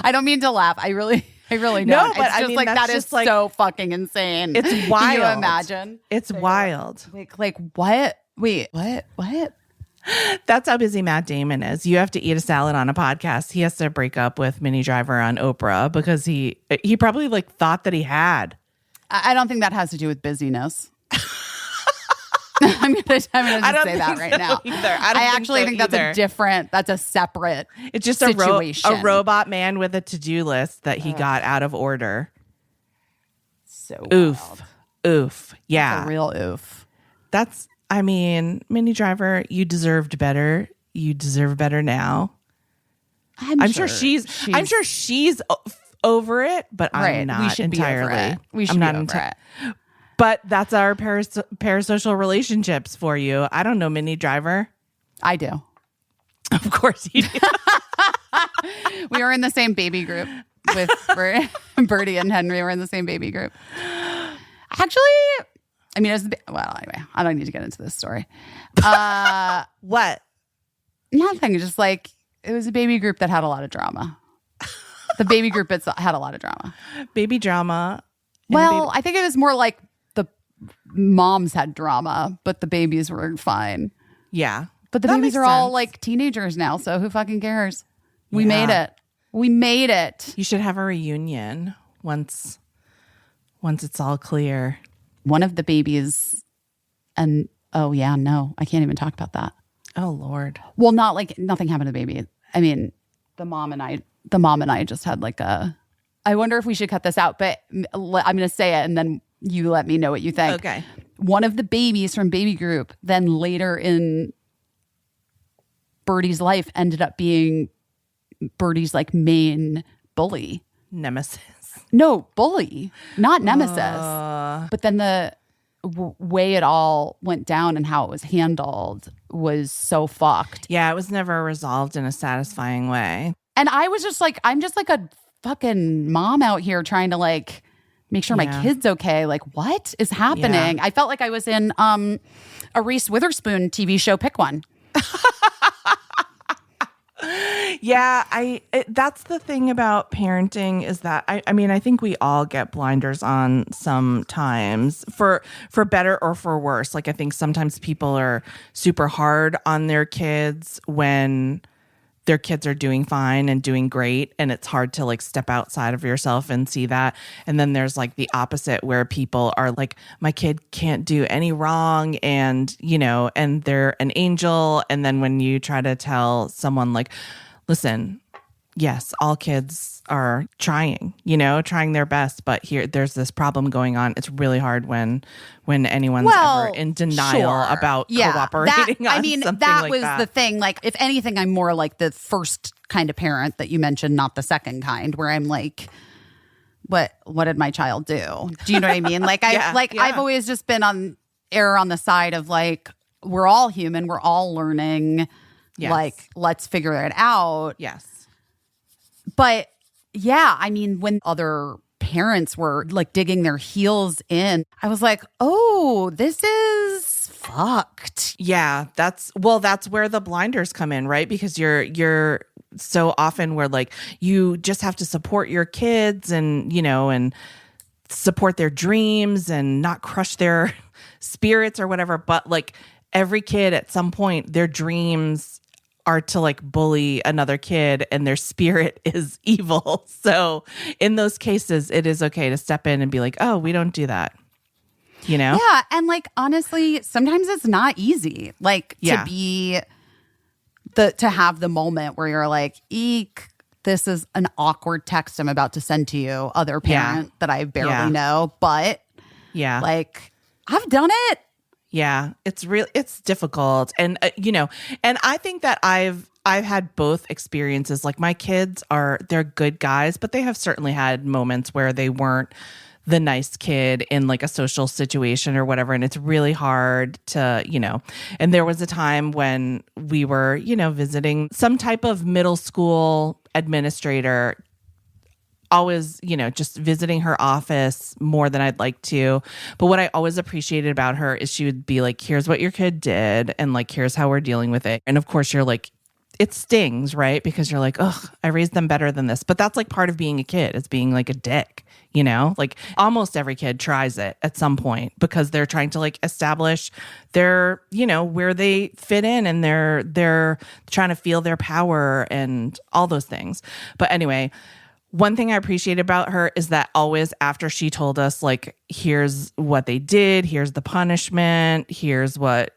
I don't mean to laugh. I really don't. No, but it's I just mean, like that's that is just like, so fucking insane. It's wild. Can you imagine? It's wild. Like what? Wait, what? That's how busy Matt Damon is. You have to eat a salad on a podcast. He has to break up with Minnie Driver on Oprah because he probably like thought that he had. I don't think that has to do with busyness. I'm gonna just say that right now. I actually think that's a different. That's a separate. It's just situation. a robot man with a to-do list that he got out of order. So Oof. Yeah, that's a real oof. That's. I mean, Minnie Driver, you deserved better. You deserve better now. I'm sure she's over it, but I'm not we should entirely. Be over it. We should I'm be not over it. But that's our parasocial relationships for you. I don't know Minnie Driver. I do. Of course you do. We were in the same baby group with Birdie and Henry. Were in the same baby group. Actually, I mean, anyway, I don't need to get into this story. What? Nothing. Just like it was a baby group that had a lot of drama. The baby group had a lot of drama. Baby drama. Well, I think it was more like the moms had drama, but the babies were fine. Yeah. But the babies are all like teenagers now, so who fucking cares? We made it. We made it. You should have a reunion once it's all clear. One of the babies, and I can't even talk about that. Oh Lord. Well, not like nothing happened to the baby. I mean, the mom and I just had like I wonder if we should cut this out, but I'm going to say it and then you let me know what you think. Okay. One of the babies from baby group then later in Birdie's life ended up being Birdie's like main bully. Nemesis. No, bully, not nemesis. But then the way it all went down and how it was handled was so fucked. Yeah, it was never resolved in a satisfying way. And I was just like, I'm just like a fucking mom out here trying to like make sure my kid's okay. Like, what is happening? Yeah. I felt like I was in a Reese Witherspoon TV show. Pick one. Yeah, that's the thing about parenting is that I mean I think we all get blinders on sometimes for better or for worse. Like I think sometimes people are super hard on their kids when their kids are doing fine and doing great, and it's hard to like step outside of yourself and see that. And then there's like the opposite where people are like, my kid can't do any wrong, and and they're an angel. And then when you try to tell someone like, listen, yes, all kids are trying their best, but there's this problem going on. It's really hard when anyone's ever in denial about cooperating on something like that. That was the thing. Like, if anything, I'm more like the first kind of parent that you mentioned, not the second kind, where I'm like, what did my child do? Do you know what I mean? Like, I've always just been on the side of like, we're all human, we're all learning. Yes. Like, let's figure it out. Yes. But yeah, I mean, when other parents were like digging their heels in, I was like, oh, this is fucked. Yeah, that's where the blinders come in, right? Because you're so often where like you just have to support your kids and and support their dreams and not crush their spirits or whatever. But like every kid at some point, their dreams are to like bully another kid and their spirit is evil. So in those cases, it is okay to step in and be like, oh, we don't do that. Yeah. And like, honestly, sometimes it's not easy. Like to have the moment where you're like, eek, this is an awkward text I'm about to send to you, other parent that I barely know. But like, I've done it. Yeah, it's difficult. And, and I think that I've had both experiences. Like my kids they're good guys, but they have certainly had moments where they weren't the nice kid in like a social situation or whatever. And it's really hard to, and there was a time when we were, visiting some type of middle school administrator, always, just visiting her office more than I'd like to. But what I always appreciated about her is she would be like, here's what your kid did. And like, here's how we're dealing with it. And of course you're like, it stings, right? Because you're like, ugh, I raised them better than this. But that's like part of being a kid, is being like a dick, like almost every kid tries it at some point because they're trying to like establish their, where they fit in, and they're trying to feel their power and all those things. But anyway, one thing I appreciate about her is that always after she told us, like, here's what they did, here's the punishment, here's what,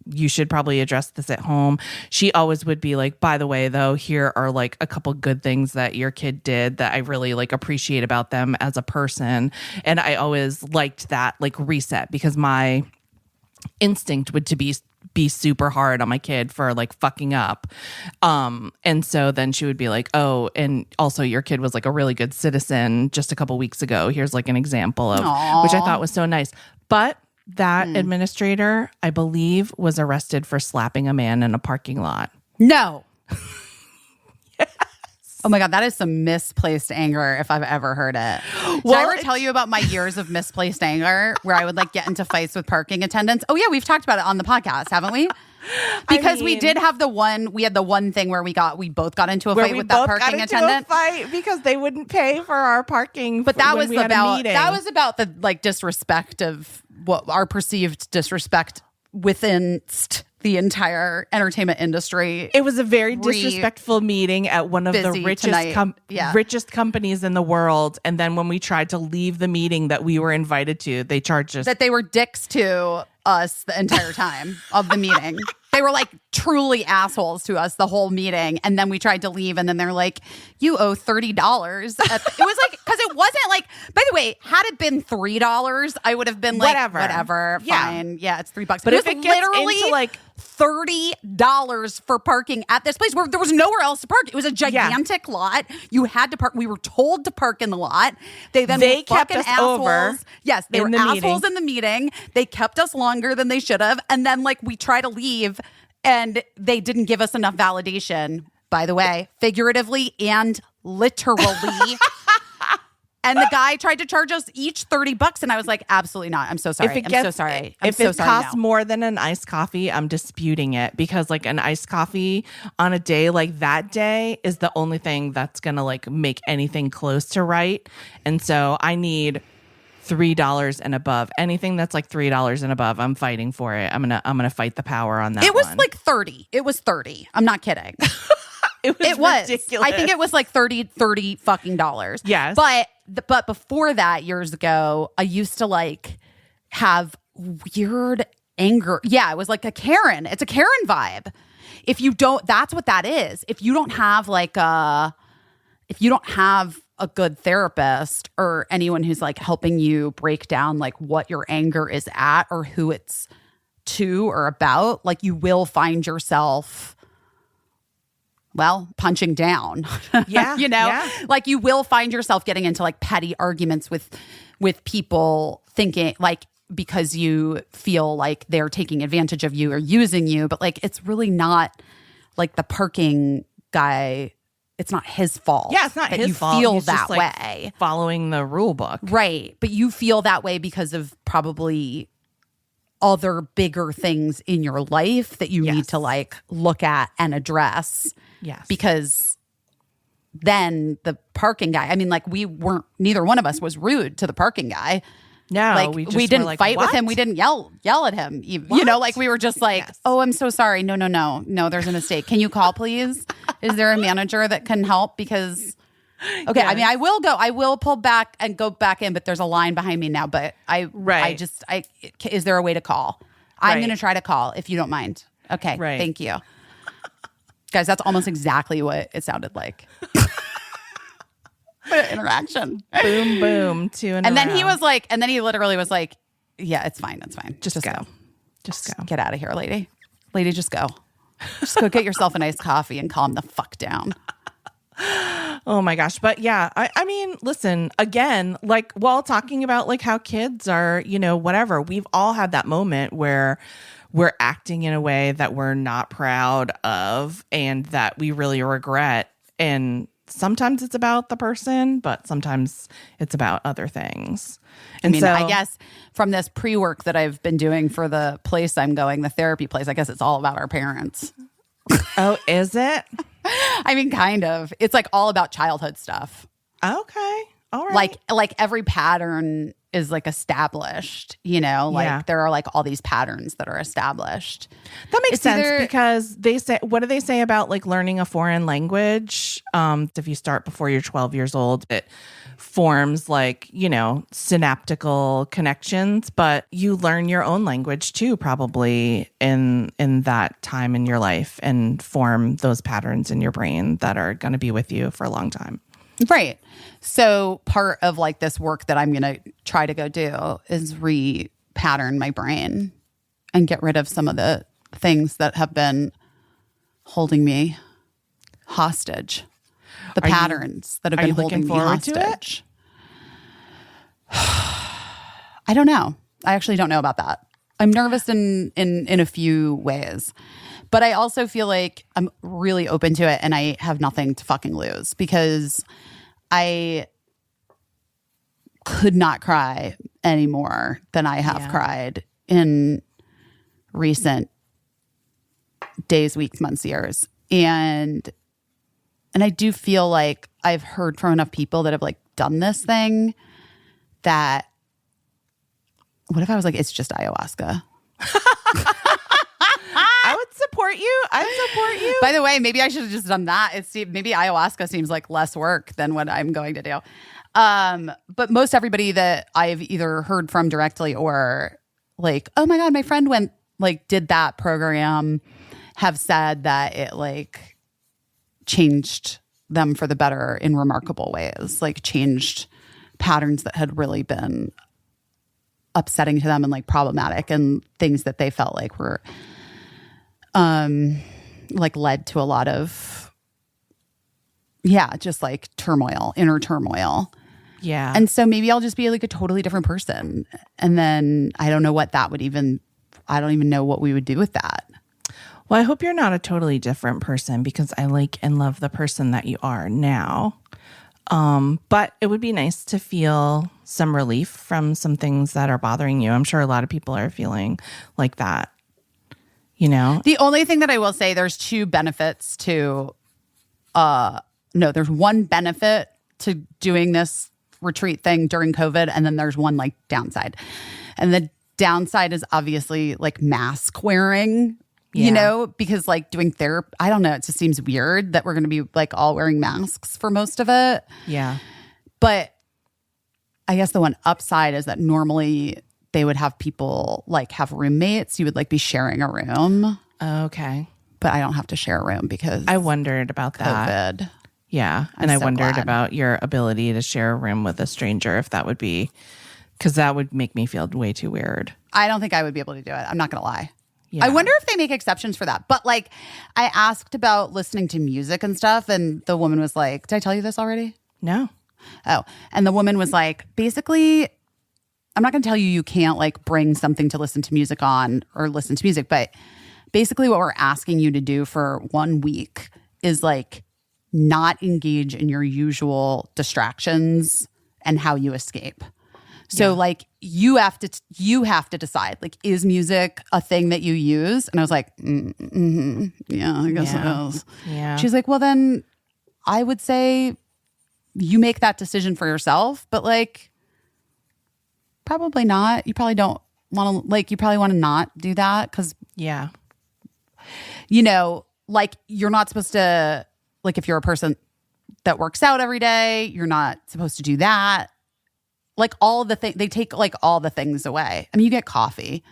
you should probably address this at home. She always would be like, by the way, though, here are like a couple good things that your kid did that I really like appreciate about them as a person. And I always liked that like reset, because my instinct would to be super hard on my kid for like fucking up. And so then she would be like, oh, and also your kid was like a really good citizen just a couple weeks ago. Here's like an example of, which I thought was so nice. But that administrator, I believe, was arrested for slapping a man in a parking lot. No. Oh my God, that is some misplaced anger if I've ever heard it. Did I ever tell you about my years of misplaced anger where I would like get into fights with parking attendants? Oh yeah, we've talked about it on the podcast, haven't we? Because we did have we had the one thing where we both got into a fight with that parking attendant. Fight because they wouldn't pay for our parking. But that was about the like disrespect of what our perceived disrespect within the entire entertainment industry. It was a very disrespectful meeting at one of the richest companies in the world. And then when we tried to leave the meeting that we were invited to, they charged us. That they were dicks to us the entire time of the meeting. They were like truly assholes to us the whole meeting. And then we tried to leave, and then they're like, you owe $30. It was like, because it wasn't like, by the way, had it been $3, I would have been like, whatever, fine. Yeah, it's $3. But if it gets literally into like $30 for parking at this place where there was nowhere else to park. It was a gigantic lot. You had to park. We were told to park in the lot. They kept us assholes. Over. Yes, they were assholes in the meeting. They kept us longer than they should have. And then like we try to leave, and they didn't give us enough validation, by the way, figuratively and literally. And the guy tried to charge us each $30, and I was like, absolutely not. I'm so sorry. I'm so sorry. If it costs more than an iced coffee, I'm disputing it, because like an iced coffee on a day like that day is the only thing that's going to like make anything close to right. And so I need $3 and above. Anything that's like $3 and above, I'm fighting for it. I'm gonna fight the power on that. It was like 30. It was 30. I'm not kidding. It was ridiculous. I think it was like 30 fucking dollars. Yes. But before that, years ago, I used to like have weird anger. Yeah, it was like a Karen. It's a Karen vibe. If you don't, that's what that is. If you don't have a good therapist or anyone who's like helping you break down like what your anger is at or who it's to or about, like you will find yourself punching down. Yeah. Like you will find yourself getting into like petty arguments with people, thinking like because you feel like they're taking advantage of you or using you, but like it's really not like the parking guy. It's not his fault. Yeah, it's not that his you fault. Feel He's that just, like, way, following the rule book, right? But you feel that way because of probably other bigger things in your life that you need to like look at and address. Yes, because then the parking guy. I mean, like neither one of us was rude to the parking guy. No, like we didn't like, fight what? with him. We didn't yell at him. Like we were just like, oh, I'm so sorry. No, there's a mistake. Can you call, please? Is there a manager that can help? Because, okay, yes. I mean, I will pull back and go back in, but there's a line behind me now. But is there a way to call? I'm going to try to call if you don't mind. Okay, thank you. Guys, that's almost exactly what it sounded like. Interaction. Boom, boom. And then he was like, and then he literally was like, yeah, it's fine. It's fine. Just go. Just go. Get out of here, lady. Lady, just go. Just go get yourself a nice coffee and calm the fuck down. Oh my gosh. But yeah, I mean, listen, again, like while talking about like how kids are, whatever, we've all had that moment where we're acting in a way that we're not proud of and that we really regret. And sometimes it's about the person, but sometimes it's about other things. And I guess from this pre-work that I've been doing for the place I'm going, the therapy place, I guess it's all about our parents. Oh, is it? I mean, kind of. It's like all about childhood stuff. Okay. All right. Like every pattern is like established, there are like all these patterns that are established. That makes sense because they say, what do they say about like learning a foreign language? If you start before you're 12 years old, it forms like, synaptical connections, but you learn your own language too, probably in that time in your life and form those patterns in your brain that are going to be with you for a long time. Right. So part of like this work that I'm going to try to go do is re-pattern my brain and get rid of some of the things that have been holding me hostage. The patterns that have been holding me hostage. I don't know. I actually don't know about that. I'm nervous in a few ways. But I also feel like I'm really open to it and I have nothing to fucking lose because I could not cry any more than I have cried in recent days, weeks, months, years. And I do feel like I've heard from enough people that have like done this thing that what if I was like, it's just ayahuasca? I would support you. I'd support you. By the way, maybe I should have just done that. Maybe ayahuasca seems like less work than what I'm going to do. But most everybody that I've either heard from directly or like, oh my God, my friend did that program, have said that it like changed them for the better in remarkable ways, like changed patterns that had really been upsetting to them and like problematic and things that they felt like were like led to a lot of just like inner turmoil. Yeah. And so maybe I'll just be like a totally different person. And then I don't know what that would I don't even know what we would do with that. Well, I hope you're not a totally different person because I like and love the person that you are now. But it would be nice to feel some relief from some things that are bothering you. I'm sure a lot of people are feeling like that. The only thing that I will say, there's two benefits to, there's one benefit to doing this retreat thing during COVID. And then there's one like downside. And the downside is obviously like mask wearing, because like doing therapy, I don't know. It just seems weird that we're going to be like all wearing masks for most of it. Yeah. But I guess the one upside is that normally they would have people like have roommates. You would like be sharing a room. Okay. But I don't have to share a room because I wondered about that. COVID. Yeah. And I wondered about your ability to share a room with a stranger, if that would be, because that would make me feel way too weird. I don't think I would be able to do it. I'm not going to lie. Yeah. I wonder if they make exceptions for that. But like I asked about listening to music and stuff. And the woman was like, did I tell you this already? No. Oh, and the woman was like, basically, I'm not going to tell you can't like bring something to listen to music on or listen to music, but basically what we're asking you to do for 1 week is like not engage in your usual distractions and how you escape. So like you have to decide, like, is music a thing that you use? And I was like, yeah, I guess it is. Yeah. She's like, well, then I would say you make that decision for yourself, but like probably not. You probably don't want to, like, you probably want to not do that because, like you're not supposed to, like if you're a person that works out every day, you're not supposed to do that. Like all the things, they take like all the things away. I mean, you get coffee.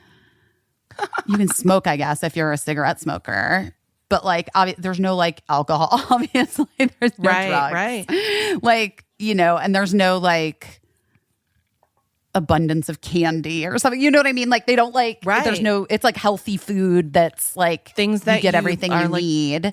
You can smoke, I guess, if you're a cigarette smoker. But like, there's no like alcohol, obviously. There's no drugs. Right. Like, and there's no like abundance of candy or something. You know what I mean? Like they don't like, there's no, it's like healthy food that's like things that you get everything you need.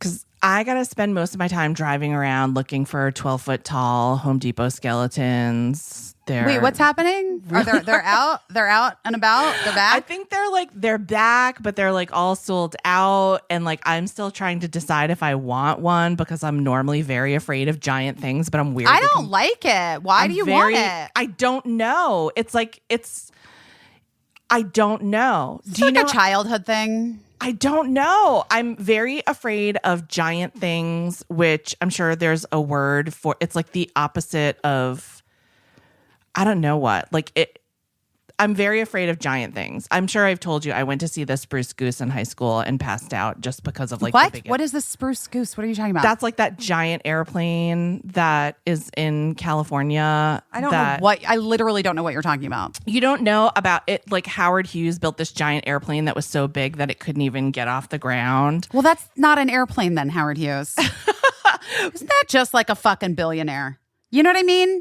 Because I got to spend most of my time driving around looking for 12-foot tall Home Depot skeletons. Wait, what's happening? Really? They're out? They're out and about? They're back? I think they're back, but they're like all sold out. And like, I'm still trying to decide if I want one because I'm normally very afraid of giant things, but I'm weird. I don't like it. Why do you want it? I don't know. I don't know. Do you know a childhood thing? I don't know. I'm very afraid of giant things, which I'm sure there's a word for. It's like the opposite of, I don't know what. I'm very afraid of giant things. I'm sure I've told you I went to see the spruce goose in high school and passed out just because of like what? The biggest. What is the spruce goose? What are you talking about? That's like that giant airplane that is in California. I don't know what. I literally don't know what you're talking about. You don't know about it? Like Howard Hughes built this giant airplane that was so big that it couldn't even get off the ground. Well, that's not an airplane then, Howard Hughes. Isn't that just like a fucking billionaire? You know what I mean?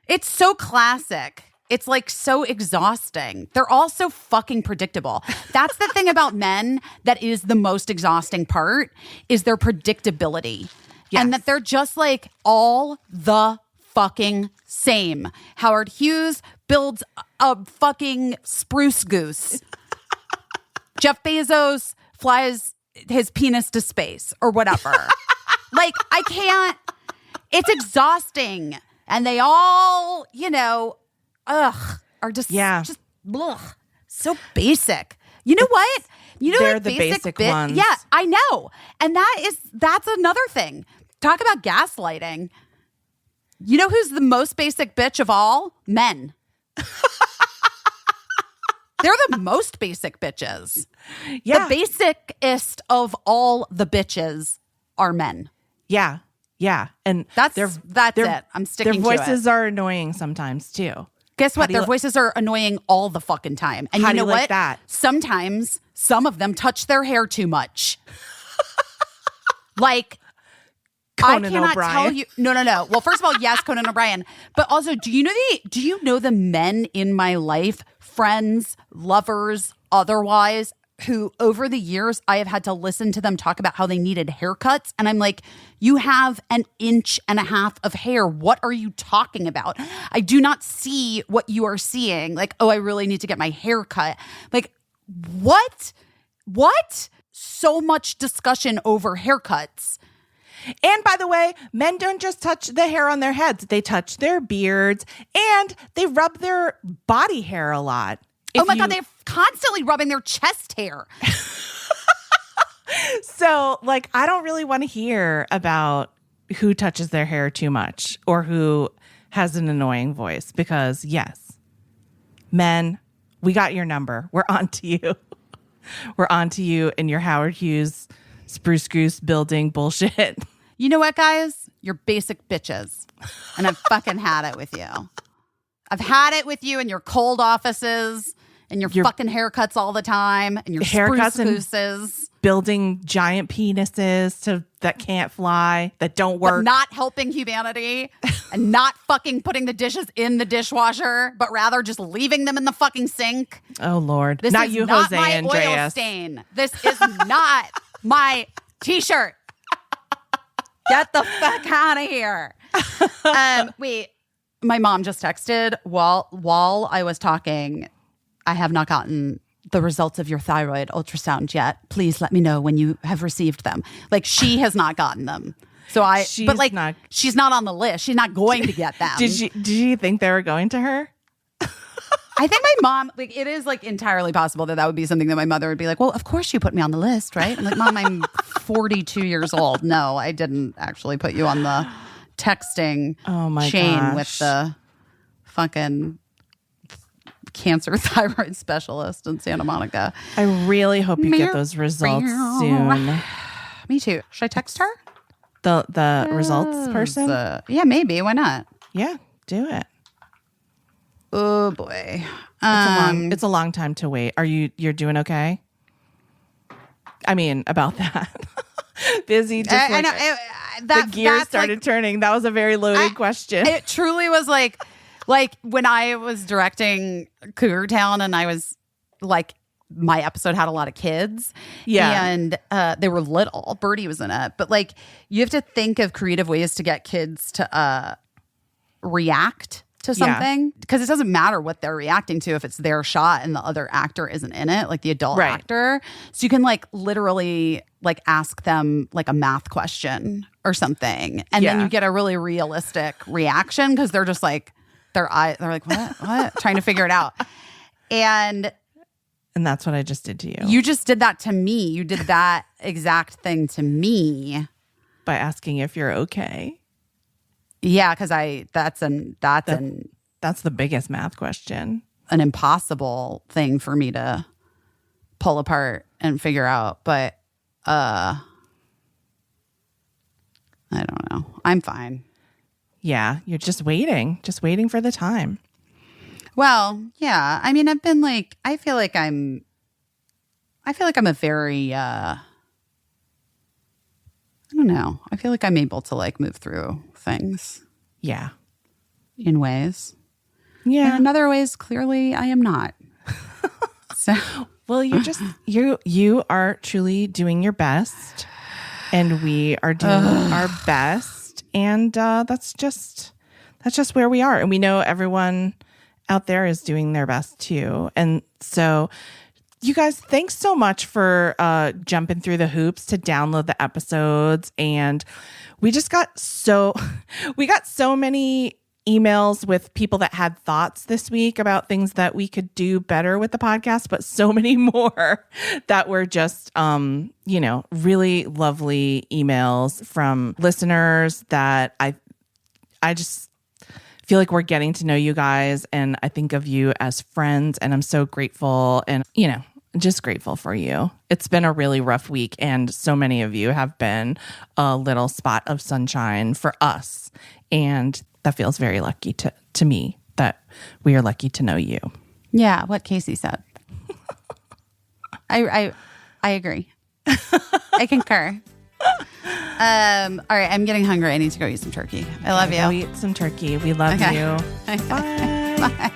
It's so classic. It's like so exhausting. They're all so fucking predictable. That's the thing about men that is the most exhausting part is their predictability. Yes. And that they're just like all the fucking same. Howard Hughes builds a fucking spruce goose. Jeff Bezos flies his penis to space or whatever. Like, I can't. It's exhausting. And they all, are just blech, so basic. You know what? You know, they're like the basic ones. Yeah, I know. And that's another thing. Talk about gaslighting. You know who's the most basic bitch of all? Men. They're the most basic bitches. Yeah. The basicest of all the bitches are men. Yeah. Yeah. And that's it. I'm sticking to it. Their voices are annoying sometimes too. Guess what? Their voices are annoying all the fucking time. And you know what? That? Sometimes some of them touch their hair too much. Like, Conan I cannot O'Brien. tell you. No. Well, first of all, yes, Conan O'Brien. But also, do you know the men in my life, friends, lovers, otherwise, who over the years I have had to listen to them talk about how they needed haircuts. And I'm like, you have 1.5 inches of hair. What are you talking about? I do not see what you are seeing. Like, oh, I really need to get my hair cut. Like, what? So much discussion over haircuts. And by the way, men don't just touch the hair on their heads. They touch their beards and they rub their body hair a lot. Oh my God, they're constantly rubbing their chest hair. So, like, I don't really want to hear about who touches their hair too much or who has an annoying voice because, yes, men, we got your number. We're on to you. We're on to you and your Howard Hughes spruce goose building bullshit. You know what, guys? You're basic bitches. And I've fucking had it with you. I've had it with you in your cold offices and your fucking haircuts all the time and your haircuts spruce gooses. Building giant penises that can't fly, that don't work. But not helping humanity and not fucking putting the dishes in the dishwasher, but rather just leaving them in the fucking sink. Oh, Lord. This not is you, not Jose my Andreas. oil stain. This is not my t-shirt. Get the fuck out of here. Wait, my mom just texted while I was talking. I have not gotten the results of your thyroid ultrasound yet. Please let me know when you have received them. Like, she has not gotten them. So she's not on the list. She's not going to get them. Did you think they were going to her? I think my mom, like, it is like entirely possible that would be something that my mother would be like, well, of course you put me on the list, right? I'm like, Mom, I'm 42 years old. No, I didn't actually put you on the texting chain with the fucking cancer thyroid specialist in Santa Monica. I really hope you get those results soon. Me too. Should I text her? The results person? Yeah, maybe. Why not? Yeah, do it. Oh boy. It's a long time to wait. You're doing okay? I mean, about that. Busy. Just I know. The gears started turning. That was a very loaded question. It truly was like when I was directing Cougar Town and I was like my episode had a lot of kids. Yeah. And they were little. Birdie was in it. But like, you have to think of creative ways to get kids to react to something, because it doesn't matter what they're reacting to if it's their shot and the other actor isn't in it, like the adult actor. So you can like literally like ask them like a math question or something, and then you get a really realistic reaction because they're just like they're like what trying to figure it out. And that's what I just did to you. You just did that to me. You did that exact thing to me by asking if you're okay. Yeah, because that's the biggest math question. An impossible thing for me to pull apart and figure out. But I don't know. I'm fine. Yeah, you're just waiting for the time. Well, yeah. I mean, I've been like, I feel like I'm a very I don't know. I feel like I'm able to like move through things. Yeah. In ways. Yeah. And in other ways, clearly I am not. So well, you are truly doing your best, and we are doing our best, and that's just where we are. And we know everyone out there is doing their best too. And so you guys, thanks so much for jumping through the hoops to download the episodes. And we just got so many emails with people that had thoughts this week about things that we could do better with the podcast, but so many more that were just, really lovely emails from listeners that I just feel like we're getting to know you guys, and I think of you as friends, and I'm so grateful, and just grateful for you. It's been a really rough week, and so many of you have been a little spot of sunshine for us, and that feels very lucky to me that we are lucky to know you. Yeah, what Caissie said. I agree. I concur. All right, I'm getting hungry. I need to go eat some turkey. I love you. Go eat some turkey. We love you. Bye. Bye.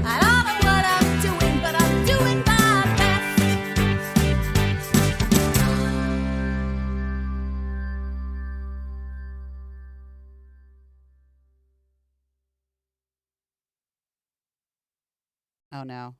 I don't know what I'm doing, but I'm doing my best. Oh no.